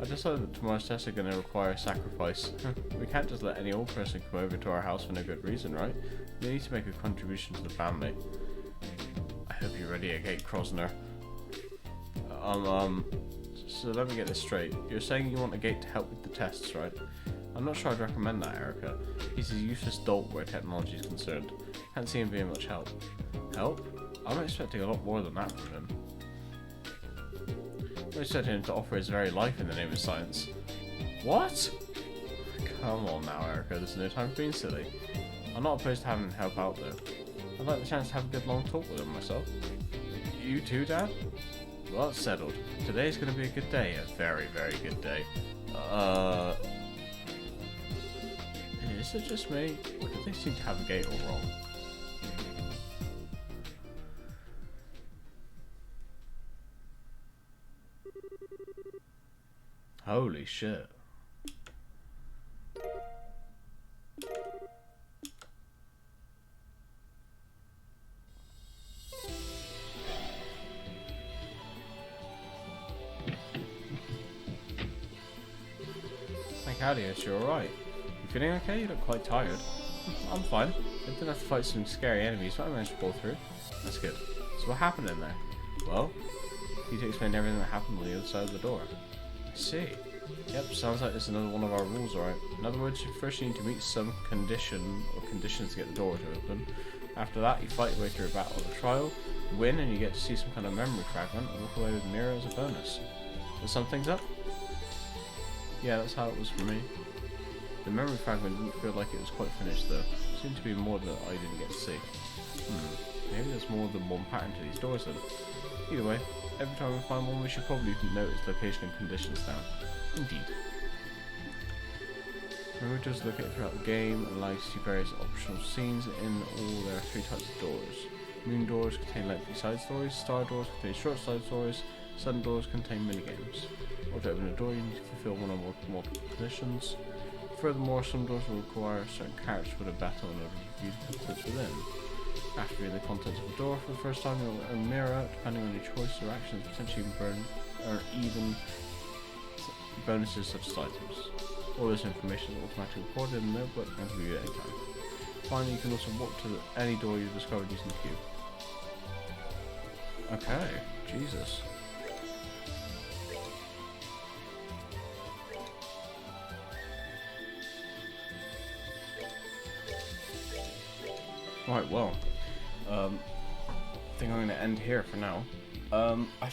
I decided that tomorrow's tests are going to require a sacrifice. We can't just let any old person come over to our house for no good reason, right? We need to make a contribution to the family. I hope you're ready, Agate Krosner. So let me get this straight. You're saying you want Agate to help with the tests, right? I'm not sure I'd recommend that, Erica. He's a useless dolt where technology is concerned. Can't see him being much help. Help? I'm expecting a lot more than that from him. I expected him to offer his very life in the name of science. What? Come on now, Erica, there's no time for being silly. I'm not opposed to having him help out though. I'd like the chance to have a good long talk with him myself. You too, Dad? Well, it's settled. Today's going to be a good day. A very, very good day. Is it just me? Or do they seem to have a gate all wrong? Holy shit. Howdy, it's you alright? You feeling okay? You look quite tired. I'm fine. I didn't have to fight some scary enemies, but I managed to pull through. That's good. So what happened in there? Well, Tita explained everything that happened on the other side of the door. I see. Yep, sounds like this is another one of our rules, alright. In other words, you first need to meet some condition or conditions to get the door to open. After that, you fight your way through a battle or trial, win, and you get to see some kind of memory fragment and walk away with a mirror as a bonus. So sum things up? Yeah, that's how it was for me. The memory fragment didn't feel like it was quite finished though. It seemed to be more that I didn't get to see. Maybe there's more than one pattern to these doors then. Either way, every time we find one we should probably note its location and conditions down. Indeed. Remember to just look at it throughout the game and allow you to see various optional scenes in all their 3 types of doors. Moon doors contain lengthy side stories, star doors contain short side stories, sun doors contain minigames. Or to open a door you need to fulfill one or more multiple conditions. Furthermore, some doors will require certain characters with a battle in order to view the contents within. After viewing the contents of a door for the first time, you'll earn mirror out, depending on your choice or actions, potentially even bonuses such as items. All this information is automatically recorded in the notebook and can be viewed at any time. Finally, you can also walk to any door you've discovered using the cube. Okay, Jesus. Right, well, I think I'm going to end here for now. I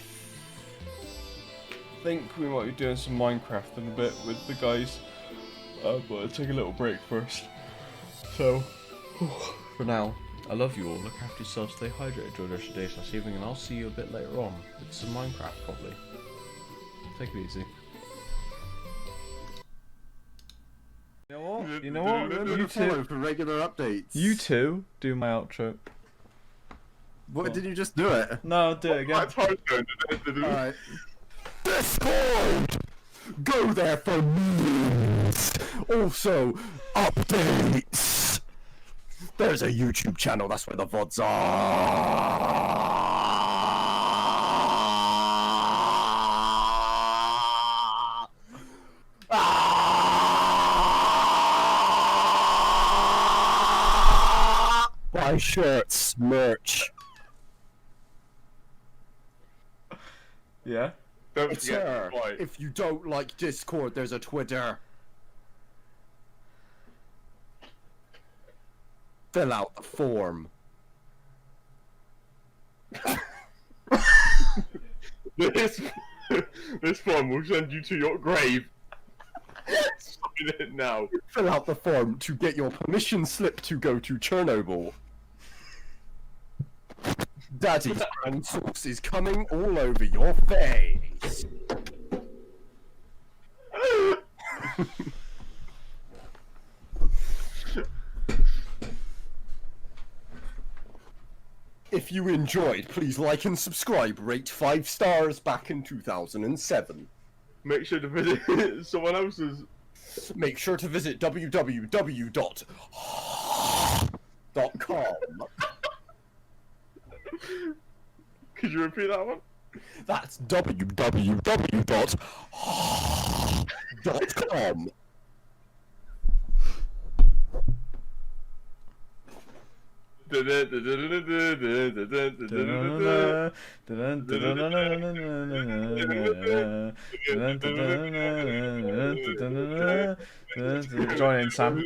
think we might be doing some Minecraft in a bit with the guys, but I'll take a little break first. So, for now, I love you all, look after yourselves, stay hydrated, enjoy the rest of the day slash evening, and I'll see you a bit later on with some Minecraft probably. Take it easy. You know what? You two for regular updates. You two do my outro. What, did you just do it? No, I'll do it again. Alright. Discord! Go there for news! Also, updates! There's a YouTube channel, that's where the VODs are! Buy shirts, merch. Yeah? Don't Twitter. forget to like. If you don't like Discord, there's a Twitter. Fill out the form. This form will send you to your grave. Sign it now. Fill out the form to get your permission slip to go to Chernobyl. Daddy's brand sauce is coming all over your face. If you enjoyed, please like and subscribe. Rate 5 stars back in 2007. Make sure to visit someone else's. Make sure to visit www.com. Could you repeat that one? That's www.com. Join in, Sam.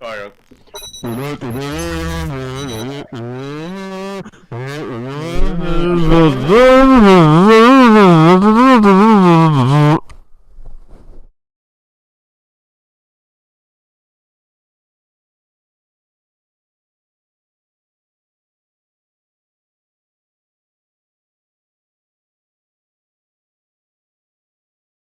Hang on.